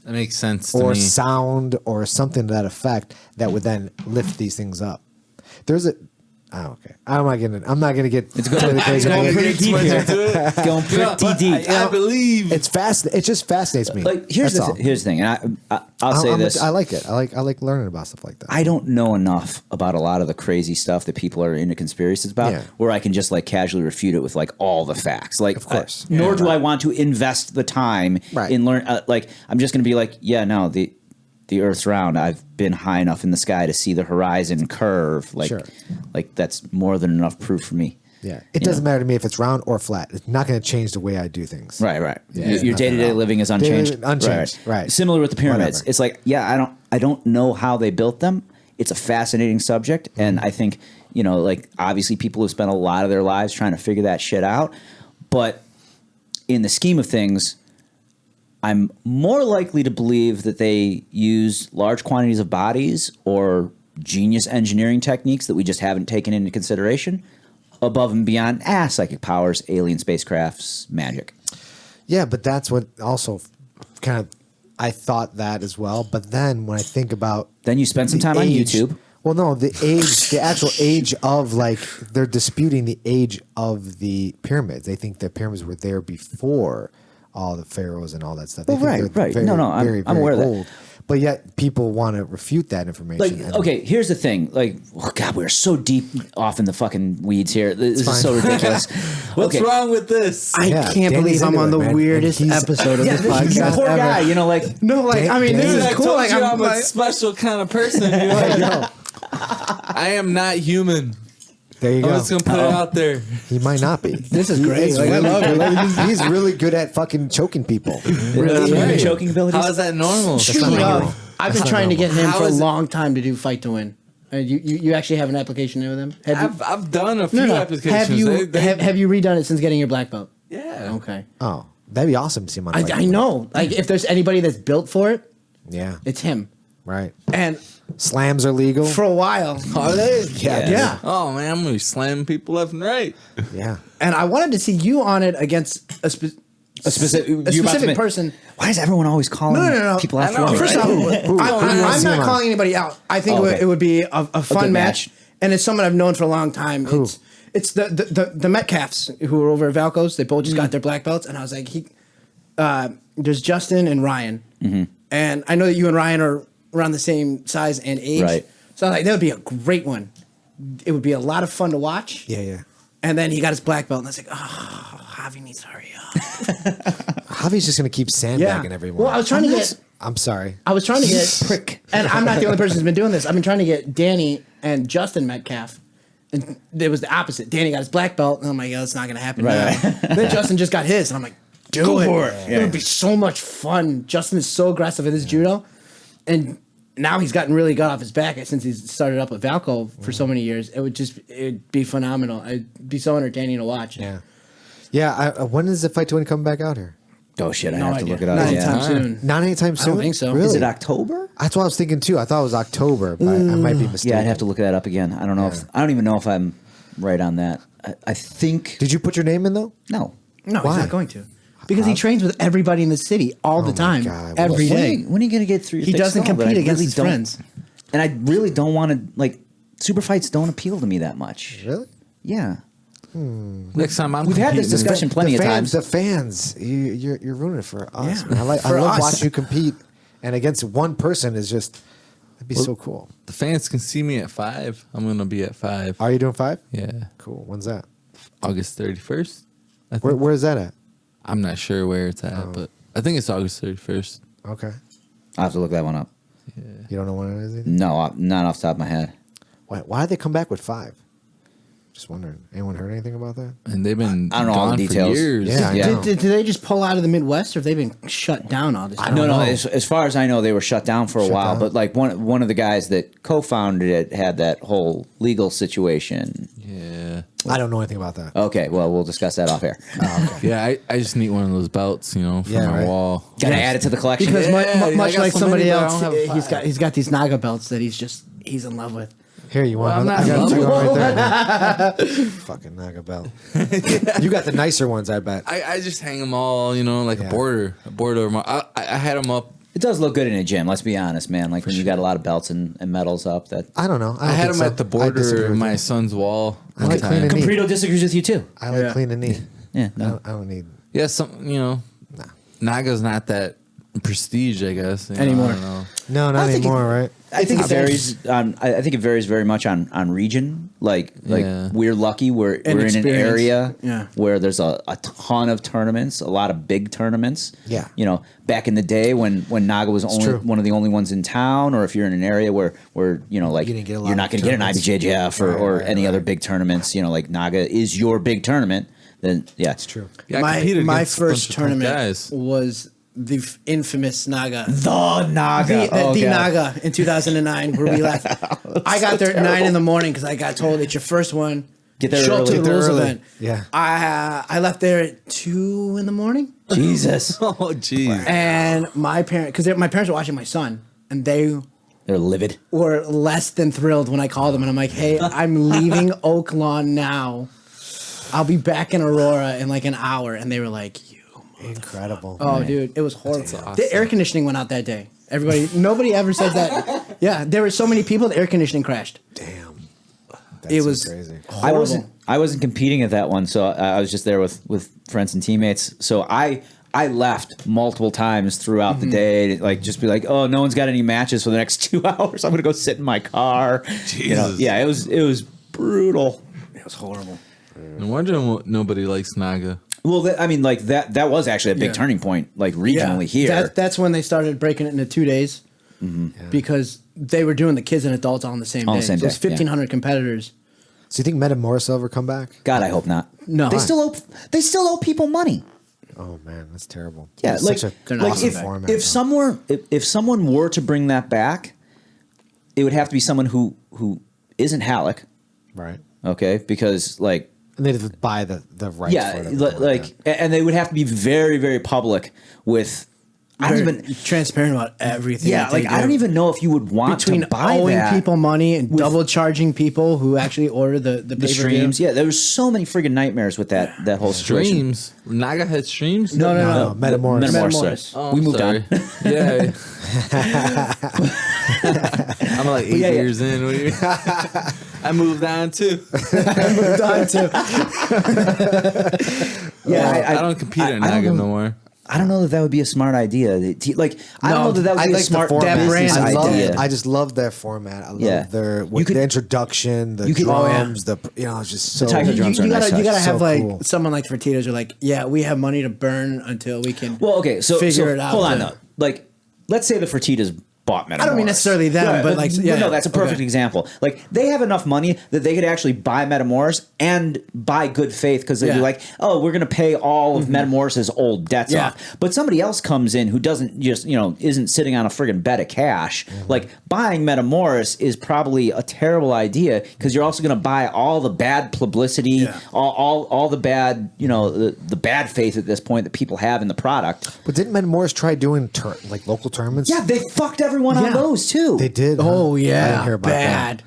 That makes sense to Or me. sound or something to that effect that would then lift these things up. There's a okay. I'm not gonna get It's going crazy. pretty deep here. It's going pretty deep. I believe It's fast. It just fascinates me. Like here's That's all. here's the thing, and I'll say this. I like it. I like learning about stuff like that. I don't know enough about a lot of the crazy stuff that people are into conspiracies about, Yeah. where I can just like casually refute it with like all the facts. Like, Of course. nor do I want to invest the time Right. in learn. Like, I'm just going to be like, yeah, no, the Earth's round. I've been high enough in the sky to see the horizon curve. Like, Sure. like that's more than enough proof for me. Yeah, it doesn't matter to me if it's round or flat. It's not going to change the way I do things. Right. Yeah, Your day to day living is unchanged. Unchanged. Right. Similar with the pyramids. Whatever. It's like, I don't know how they built them. It's a fascinating subject, and I think like obviously people have spent a lot of their lives trying to figure that shit out. But in the scheme of things, I'm more likely to believe that they use large quantities of bodies or genius engineering techniques that we just haven't taken into consideration above and beyond psychic powers, alien spacecrafts, magic. Yeah, but that's what also kind of I thought that as well. But then when I think about Then you spend some time on YouTube. Well, no, the actual age of they're disputing the age of the pyramids. They think the pyramids were there before all the pharaohs and all that stuff. They think right. they're very, No, I'm very aware of that. old. But yet people want to refute that information. Okay, here's the thing. God, we're so deep off in the fucking weeds here. This is so ridiculous. What's wrong with this? I can't Danny's believe I'm on the into it, man. weirdest And he's- episode of this podcast Poor ever. guy, No, I mean, this is I cool. told Like, you I'm a like, special kind of person. I am not human. There you I'm go. just gonna put it out there. He might not be. this is great. Like, I love it. He's really good at fucking choking people. Really? Choking abilities. How is that normal? Speaking not of, I've been trying to get him How for a is it- long time to do Fight to Win. You actually have an application there with him? I've done a few applications. Have you They- have you redone it since getting your black belt? Yeah. Okay. Oh, that'd be awesome to see him on Fight I Club. know. Like, if there's anybody that's built for it, Yeah, it's him. right. And Slams are legal. for a while, Are they? yeah. Oh man, I'm gonna be slamming people left and right. Yeah. And I wanted to see you on it against a specific person. Why is everyone always calling No. people out I for know, me? First right? off, Who do you wanna I'm see him not on? calling anybody out. I think Oh, okay. it would be a fun good match. match. And it's someone I've known for a long time. Who? It's the Metcalfs who are over at Valco's. They both just got their black belts, and I was like, there's Justin and Ryan, and I know that you and Ryan are around the same size and age. Right. So I was like, that would be a great one. It would be a lot of fun to watch. Yeah. And then he got his black belt, and I was like, oh, Javi needs to hurry up. Javi's just gonna keep sandbagging everyone. Well, I was trying to get. I'm sorry. I was trying to get prick, and I'm not the only person who's been doing this. I've been trying to get Danny and Justin Metcalf, and it was the opposite. Danny got his black belt, and I'm like, "Oh, it's not going to happen now." Then Justin just got his, and I'm like, "Do it! for it." It would be so much fun." Justin is so aggressive in his judo, and now he's gotten really gut off his back since he's started up at Valco for so many years. It'd be phenomenal. It'd be so entertaining to watch. Yeah. When is the Fight to Win coming back out here? Oh shit! I No have to idea. look it up. Not Yeah. anytime soon. Not anytime soon. think so. Really? Is it October? That's what I was thinking too. I thought it was October, but I might be mistaken. Yeah, I'd have to look that up again. I don't know. Yeah. I don't even know if I'm right on that. I think Did you put your name in though? no. No, Why? he's not going to. Because he trains with everybody in the city all the my time, God. every When are day. you, when are you going to get through? Your He thick doesn't skull? But compete I against really his don't- friends. and I really don't want to super fights. Don't appeal to me that much. Really? Yeah, Next time I'm we've had this competing. discussion plenty of times. The fans, you're ruining it for us. Yeah. Man. I For love us. watching you compete, and against one person is just that'd be so cool. The fans can see me at 5. I'm gonna be at 5. Are you doing 5? Yeah, Cool. When's that? August 31st. I think. Where is that at? I'm not sure where it's at, but I think it's August 31st. Okay. I'll have to look that one up. You don't know when it is either? No, not off the top of my head. Why did they come back with 5? Just wondering. Anyone heard anything about that? And they've been I don't know all the gone for details. years. Yeah, I Yeah. know. Did they just pull out of the Midwest, or have they been shut down all this time? No. know. As far as I know, they were shut down for a Shut while. down? But like one of the guys that co-founded it had that whole legal situation. Yeah. I don't know anything about that. Okay, well, we'll discuss that off air. Yeah, I just need one of those belts, for Yeah, my right. wall. Got to add it to the collection. Because Yeah, I much got like so somebody many, but I else, don't have he's got these Naga belts that he's in love with. Here, you want? Well, I'm another? I not got in two love right there. Fucking Naga belt. You got the nicer ones, I bet. I just hang them all, like Yeah. a border over my. I had them up. It does look good in a gym. Let's be honest, man. Like when you got a lot of belts and medals up. That I don't know. I don't had think them so. at the I disagree border of with my you. son's wall. I like cleaning neat. Caprito disagrees with you too. I like clean and neat. Yeah, I no. don't need. Yeah, some Naga's not that prestige, I guess. Anymore. I don't know. No, I not think anymore, right? I think it It's varies. I think it varies very much on region. Like Yeah. we're lucky. We're in an experience. area Yeah. where there's a ton of tournaments, a lot of big tournaments. Yeah. You know, back in the day when Naga was only true. one of the only ones in town, or if you're in an area where you know, like You didn't get a lot you're of not going to get an tournaments. IBJJF or Right, any right. other big tournaments. You know, like Naga is your big tournament. Then yeah, It's true. Yeah, I competed my against a bunch first of tough tournament guys. was the infamous Naga. The Naga, The Naga in 2009, where we left. I got there at 9 in the morning because I got told it's your first one. Get there Show up to early. the Get there rules early. event. Yeah. I left there at 2 in the morning, Jesus, Oh, jeez. and my parents were watching my son, and they they're livid. were less than thrilled when I called them, and I'm like, "Hey, I'm leaving Oak Lawn now. I'll be back in Aurora in like an hour," and they were like, "You." Incredible. Oh, dude, it was horrible. The air conditioning went out that day. Nobody ever says that. Yeah, there were so many people. The air conditioning crashed. Damn. It was crazy. horrible. I wasn't competing at that one, so I was just there with friends and teammates. So I left multiple times throughout the day, to, like just be like, oh, no one's got any matches for the next 2 hours. I'm gonna go sit in my car. You know, Jesus. yeah, it was brutal. It was horrible. No wonder nobody likes Naga. Well, I mean, like that was actually a big Yeah. turning point, like regionally here. That's when they started breaking it into 2 days because they were doing the kids and adults all on the same On day. the same So it was day, yeah. 1,500 competitors. So you think Metamoris will ever come back? God, I hope not. No. they Why? still owe people money. Oh man, that's terrible. Yeah, It's like, such they're a not awesome awesome format. if though. if someone were to bring that back, it would have to be someone who isn't Halleck, right, okay? Because like and they'd buy the rights. yeah, for it and everything like and they would have to be very very public with. I don't Very even. transparent about everything. Yeah, that they like I do. don't even know if you would want between to buy owing that people money and with double charging people who actually order the the pay-per-view. streams. Yeah, there was so many friggin' nightmares with that whole situation. Streams. Naga had streams? No. No, Metamoris. Metamoris. Metamoris. Oh, We I'm moved sorry. on. Yeah. I'm like 8 yeah. years in. I moved on too. Moved on to- Yeah, I don't compete at I Naga don't no know. more. I don't know that would be a smart idea. Like I don't know that would I be a like smart the format. business brand. idea. I just love their format. I love Yeah. their You could- the introduction, the you could- drums, oh, yeah. it's just so. Tiger drums are you nice gotta touch. have So like cool. someone like Fertitas are like, yeah, we have money to burn until we can. Well, okay, so figure it out. Hold on, to- though. Like, let's say the Fertitas bought Metamoris. I don't mean necessarily them, but like, yeah, no, that's a perfect okay. example. Like, they have enough money that they could actually buy Metamoris and buy good faith because they'd be Yeah. like, oh, we're going to pay all of Metamoris's old debts Yeah. off. But somebody else comes in who doesn't just, isn't sitting on a friggin' bed of cash. Like, buying Metamoris is probably a terrible idea because you're also going to buy all the bad publicity, Yeah. all the bad, the bad faith at this point that people have in the product. But didn't Metamoris try doing like local tournaments? Yeah, they fucked everyone on Yeah. those too. they did. huh? Oh I yeah, didn't hear about bad. that.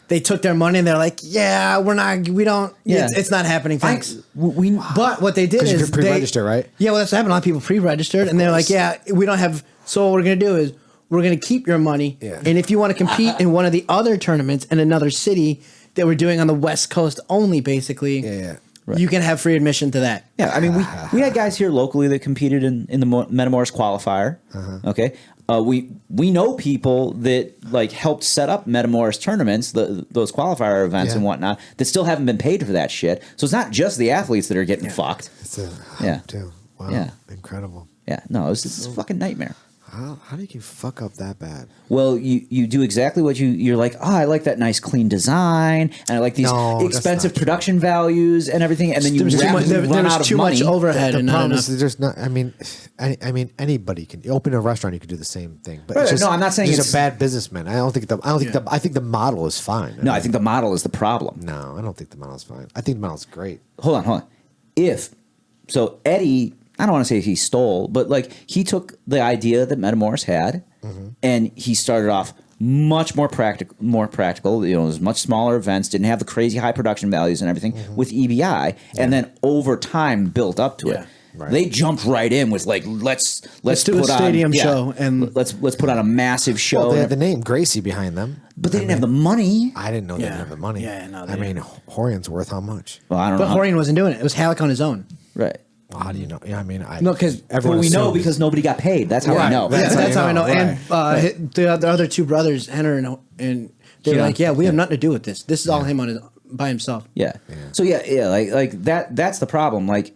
They took their money and they're like, yeah, we don't. Yeah. It's not happening. Thanks. We But what they did 'Cause you is could pre-register, right? Yeah, well, that's what happened. A lot of people pre-registered, and they're like, "Yeah, we don't have." So what we're gonna do is we're gonna keep your money, Yeah. and if you want to compete in one of the other tournaments in another city that we're doing on the West Coast only, basically, Yeah. you can have free admission to that. Yeah, I mean, we had guys here locally that competed in the Metamoris qualifier. Okay, we know people that like helped set up Metamoris tournaments, those qualifier events Yeah. and whatnot, that still haven't been paid for that shit. So it's not just the athletes that are getting fucked. It's a Yeah. too. Wow. Yeah. Incredible. Yeah, no, it's a fucking nightmare. How do you fuck up that bad? Well, you do exactly what you're like. Oh, I like that nice clean design, and I like these No, that's expensive not true. production values and everything. And then you There was too much, rapidly run out of too money. much overhead The and not problem enough. is there's not. I mean, anybody can you open a restaurant. You could do the same thing. But Right, it's just, no, I'm not saying he's it's- a bad businessman. I think the model is fine. No, I think the model is the problem. No, I don't think the model is fine. I think the model is great. Hold on. So Eddie, I don't want to say he stole, but like he took the idea that Metamoris had, and he started off much more practical. It was much smaller events, didn't have the crazy high production values and everything with EBI, and then over time built up to it. Yeah. Right. They jumped right in with like let's do a put stadium on, show and- let's put on a massive show. Well, they had and- the name Gracie behind them. but they didn't have the money. I didn't know they Yeah. didn't have the money. Yeah, no, they I mean, Horian's worth how much? Well, I don't But know. Horian wasn't doing it. It was Halleck on his own. Right. How do you know? Yeah, I mean, No, 'cause- But everyone we know assumes. because nobody got paid. That's how Right, I know. right. That's how I know. Right. And the other two brothers, Henner and they're Yeah. like, yeah, we have Yeah. nothing to do with this. This is all him by himself. Yeah. So yeah, like that's the problem. Like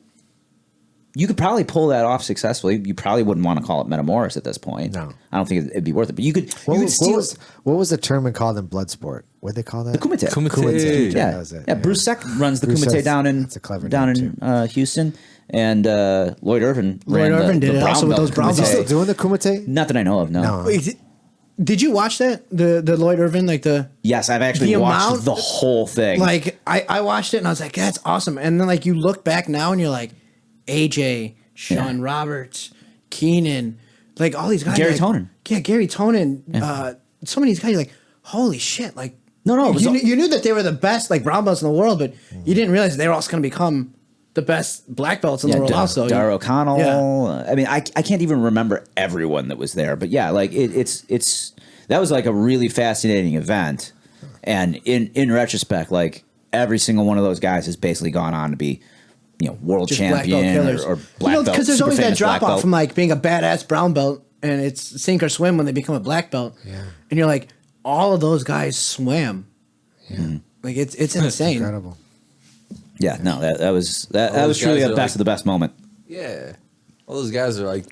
you could probably pull that off successfully. You probably wouldn't want to call it Metamoris at this point. No. I don't think it'd be worth it. But you could What steal was the term called in blood sport? What they call that? the kumite. Kumite. Yeah. That was it, Yeah, Bruce Seck runs the Bruce kumite Seck's- down in that's a clever down name, in Houston, and Lloyd Irvin. ran Irvin the did it brown also with belt those brown Is he kumite. still doing the kumite? Not that I know of. No. No. Wait, did you watch that? The Lloyd Irvin, like the Yes, I've actually The watched amount- the whole thing. like I watched it and I was like, that's awesome. And then like you look back now and you're like, AJ, Sean Roberts, Keenan, like all these guys. Gary like, Tonin. Yeah, Gary Tonin. So many of these guys, you're like, holy shit! Like, No, it was you, all- you knew that they were the best like brown belts in the world, but you didn't realize they were also going to become the best black belts in the world. Also, Dar O'Connell. Yeah. I mean, I can't even remember everyone that was there, but yeah, like it's that was like a really fascinating event, and in retrospect, like every single one of those guys has basically gone on to be, world just black belt champion killers. or black belt. Because there's super always that famous black drop off belt. from like being a badass brown belt, and it's sink or swim when they become a black belt. Yeah. And you're like, all of those guys swam. Mm-hmm. Like it's insane. Incredible. Yeah, no, that was those truly guys a are best like- of the best moment. Yeah, all those guys are like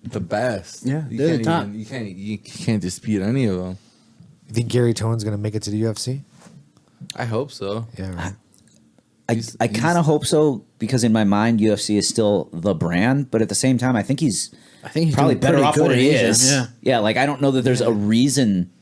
the best. Yeah, you they're the can't top. you can't dispute any of them. You think Gary Tone's going to make it to the UFC? I hope so. Yeah, right. I kind of hope so because in my mind UFC is still the brand, but at the same time I think he's probably doing better pretty off good where in he Asia. is. Yeah. Like I don't know that there's a reason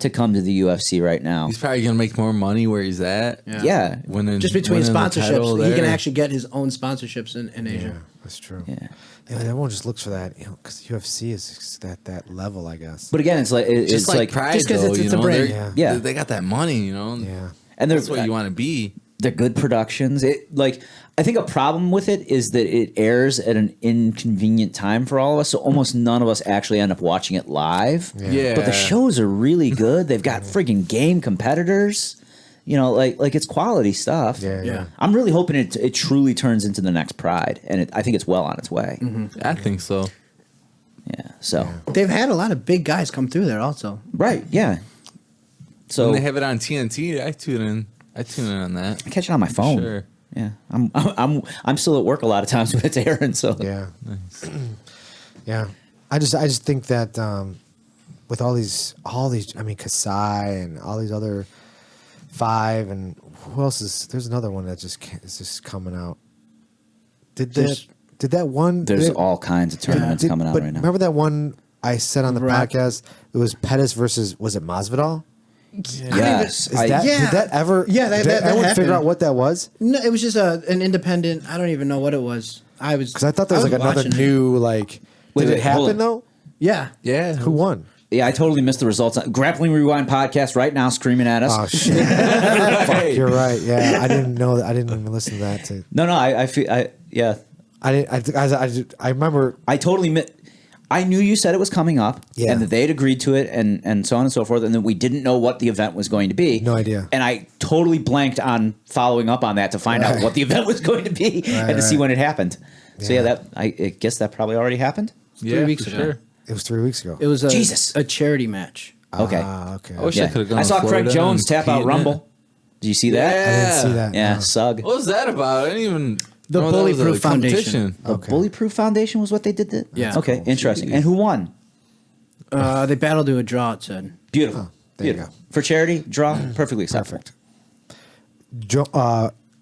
to come to the UFC right now. He's probably gonna make more money where he's at. Yeah. Winning, Just between winning the title sponsorships, he can there. actually get his own sponsorships in Asia. Yeah, that's true. Yeah. Yeah, everyone just looks for that, because UFC is that level, I guess. But again, it's like it's Just like Pride, just 'cause though, it's you a know, brand. they're- Yeah. they got that money, you know. Yeah. and That's what you want to be. They're good productions. I think a problem with it is that it airs at an inconvenient time for all of us, so almost none of us actually end up watching it live. Yeah. But the shows are really good. They've got friggin' game competitors. Like it's quality stuff. Yeah. I'm really hoping it truly turns into the next Pride, and I think it's well on its way. I think so. Yeah. So They've had a lot of big guys come through there also. right. Yeah. So When they have it on TNT, I tune in. I tune in on that. I catch it on my phone. Sure. Yeah. I'm still at work a lot of times when it's airing. So Yeah. Yeah. I just think that with all these, I mean, Kasai and all these other 5, and who else there's another one that is just coming out. Did that one? there's all kinds of tournaments coming out but right now. Remember that one I said on the Right. podcast? It was Pettis versus, was it Masvidal? Yes. Did that ever? Yeah, that did anyone figure happened. out what that was? No, it was just an independent. I don't even know what it was. Because I thought there was like another watching it. new like. Wait, Did it hold happen on. though? Yeah. Yeah. Who won? Yeah, I totally missed the results. Grappling Rewind podcast right now screaming at us. Oh shit! Fuck, you're right. Yeah, I didn't know that. I didn't even listen to that. No, I feel yeah. I didn't. I remember. I totally I knew you said it was coming up, Yeah. and that they had agreed to it, and so on and so forth, and then we didn't know what the event was going to be. No idea. And I totally blanked on following up on that to find out Right. what the event was going to be and to see right. when it happened. So Yeah. I guess that probably already happened. Yeah, weeks for ago. sure. It was 3 weeks ago. It was Jesus. a charity match. Okay. Okay. I wish I Yeah. could have gone. I saw to Craig Florida Jones and tap out compete in it. Rumble. Did you see that? I didn't see that. Yeah, no. Sug. What was that about? I didn't even. The know that was a Bullyproof Foundation. competition. The Okay. Bullyproof Foundation was what they did. Yeah. Okay, interesting. And who won? They battled to a draw. It said. Beautiful. there you Beautiful. go. For charity, draw, perfectly acceptable. Perfect.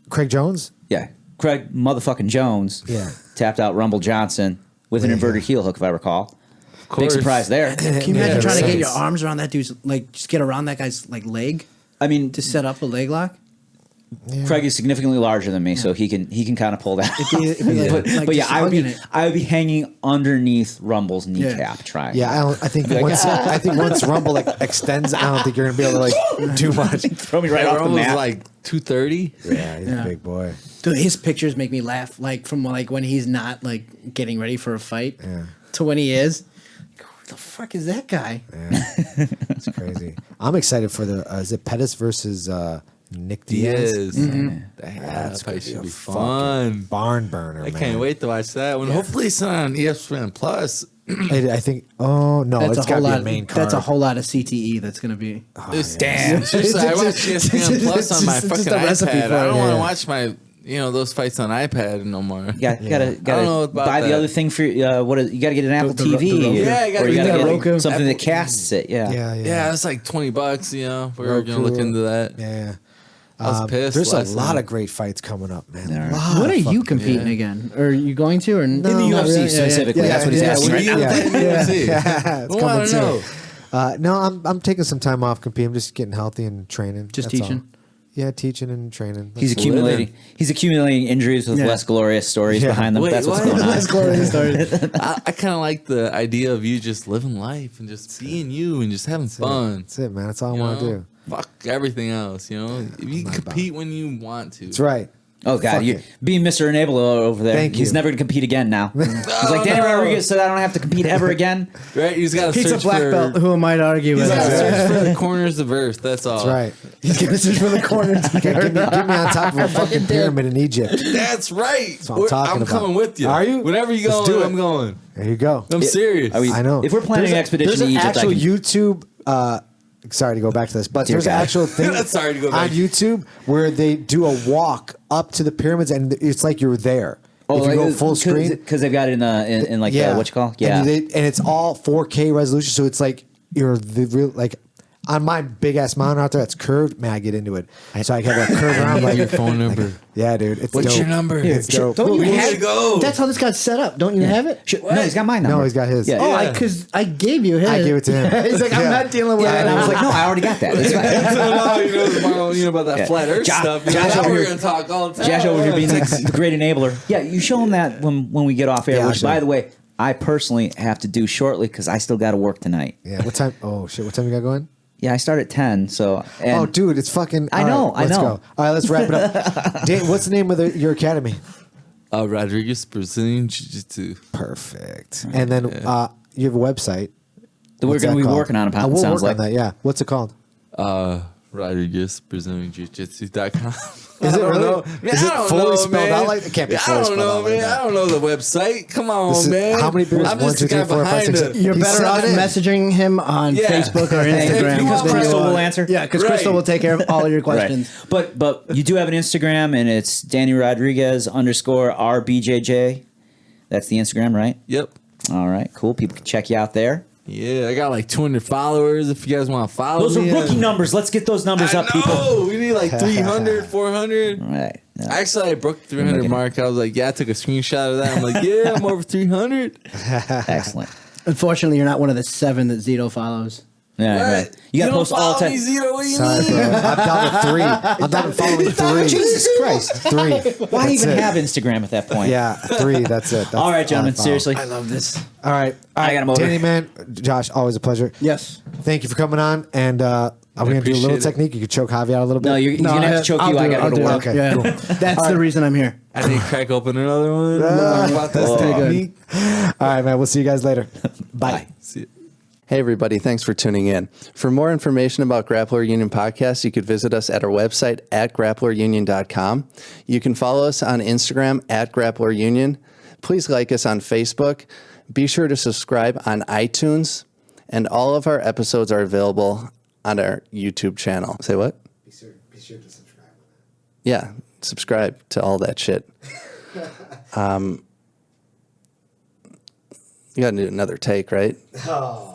Craig Jones. Yeah. Craig motherfucking Jones Yeah. tapped out Rumble Johnson with an There you inverted go. heel hook, if I recall. Big course. surprise there. Can you imagine Yeah, trying to right. get your arms around that dude's like just get around that guy's like leg I mean, to set up a leg lock? Yeah. Craig is significantly larger than me, so he can kind of pull that. It'd be like- but, like yeah, just I would hugging it. be hanging underneath Rumble's kneecap trying. Yeah, I think once Rumble like extends, I don't think you're gonna be able to like do much. Throw me right off the Rumble was mat. like 230. Yeah, he's Yeah. a big boy. Dude, his pictures make me laugh. Like from like when he's not like getting ready for a fight Yeah. to when he is. Who the fuck is that guy? Yeah, it's crazy. I'm excited for the is it Pettis versus Nick Diaz. That fight should be fun. Barn burner. I can't wait to watch that one. Hopefully it's on ESPN Plus. I think. Oh no, That's it's a whole got to be lot. a main card. That's a whole lot of CTE. That's going to be. Damn. Seriously, I watch ESPN Plus on my It's fucking just a recipe iPad. for I don't it. want to watch my those fights on iPad no more. Gotta know about buy the that. other thing for you gotta get an Apple TV. the Roku. Yeah, or you get gotta a get Roku. something that casts it. Yeah, it's like $20. We're gonna look into that. Yeah. I was pissed. There's a last lot night. of great fights coming up, man. There are. Lot When of are you fucking- competing again? Are you going to or In the UFC specifically, that's what he's asking right now. Yeah, I it's want coming to soon. know. No, I'm taking some time off competing. I'm just getting healthy and training. Just That's all. teaching? Yeah, teaching and training. He's That's accumulating. He's accumulating injuries with Yeah. less glorious stories Yeah. behind them. Wait, That's what's what? going on. Let's go and start. I kind of like the idea of you just living life and just being you and just having fun. That's it, man. That's all I you want to know? do. Fuck everything else, you know. If you can compete when you want to. That's right. Oh God, Fuck you it. being Mr. Enabler over there. Thank He's you. never going to compete again now. He's like Danny no. Rodriguez said, I don't have to compete ever again. Right? He's got to He's a search black for. belt. Who am I to argue with? He's got to search for the corners of Earth. That's all. That's right. He's going to search for the corners. Get me on top of a fucking pyramid in Egypt. That's right. what I'm talking about. coming with you. Are you? Whenever you Let's go, do it. I'm going. There you go. I'm serious. Are we- I know. If we're planning an expedition there's to an Egypt, I actual can- YouTube. Sorry to go back to this, but Dear there's an God. actual thing Sorry to go back. on YouTube where they do a walk up to the pyramids, and it's like you're there. if you go full screen, because they've got it in like what you call and it's all 4K resolution, so it's like you're the real like. On my big ass mountain out there that's curved, man, I get into it. So I have that curve around like your phone number. Yeah, dude. It's What's dope. your number? It's dope. Don't you We have should go. That's how this got set up. Don't you have it? No, he's got my number. No, he's got his. Yeah. Oh, because I gave you his. I gave it to him. He's like, I'm Yeah. not dealing with Yeah, it. and I was like, no, I already got that. It's fine. You know about that Yeah. flat Earth Josh- stuff. Josh Now over we're here- going to talk all the time. Josh over here being the great enabler. Yeah, you show him that when we get off air. Yeah, which, sure. by the way, I personally have to do shortly because I still got to work tonight. Yeah. What time? Oh shit! What time you got going? Yeah, I start at 10. So and Oh, dude, it's fucking. I all know, right, let's I know. go. All right, let's wrap it up. Dan, what's the name of your academy? Rodriguez Brazilian Jiu-Jitsu. Perfect. And then you have a website. we're What's going to that be called? working on it. We'll Sounds work like on that. Yeah. What's it called? Rodriguez Brazilian Jiu-Jitsu.com. Is it really? Is it fully spelled out like? It can't be I fully don't spelled know, out like man. that. I don't know the website. Come on, This is- man. how many beers? I'm 1, just 2, the 3, guy 4, 5, behind 6, it. You're He's better off sent it in. messaging him on Yeah. Facebook or Hey, if Instagram. you want then Crystal you'll- will answer. Yeah, because Right. Crystal will take care of all of your questions. Right. But you do have an Instagram, and it's Danny Rodriguez _RBJJ. That's the Instagram, right? Yep. All right, cool. People can check you out there. Yeah, I got like 200 followers if you guys want to follow Those are me. rookie numbers. Let's get those numbers up, people. No, we need like 300, 400. All right. No. Actually, I broke the 300 mark. I was like, yeah, I took a screenshot of that. I'm like, yeah, I'm over 300. Excellent. Unfortunately, you're not one of the 7 that Zito follows. Yeah, What? right. You got to don't post all follow time. me, Zito. What do you Sorry, mean? bro. I'm down to 3. I'm down to following 3. Jesus Christ. 3. Why That's even it. have Instagram at that point? Yeah, 3. That's it. That's All right, gentlemen. I follow. Seriously. I love this. All right. I got him over. Danny, man. Josh, always a pleasure. Yes. Thank you for coming on. And we're going to do a little appreciate it. technique. You could choke Javi out a little bit. No, he's going to have to choke you. I got to go to work. Okay, Yeah. cool. That's the reason I'm here. I need to crack open another one. Talk about this That's pretty good. technique. All right, man. We'll see you guys later. Bye. See ya. Hey, everybody. Thanks for tuning in. For more information about Grappler Union Podcast, you could visit us at our website at grapplerunion.com. You can follow us on Instagram at Grappler Union. Please like us on Facebook. Be sure to subscribe on iTunes. And all of our episodes are available on our YouTube channel. Say what? Be sure to subscribe. Yeah, subscribe to all that shit. You got to do another take, right? Oh.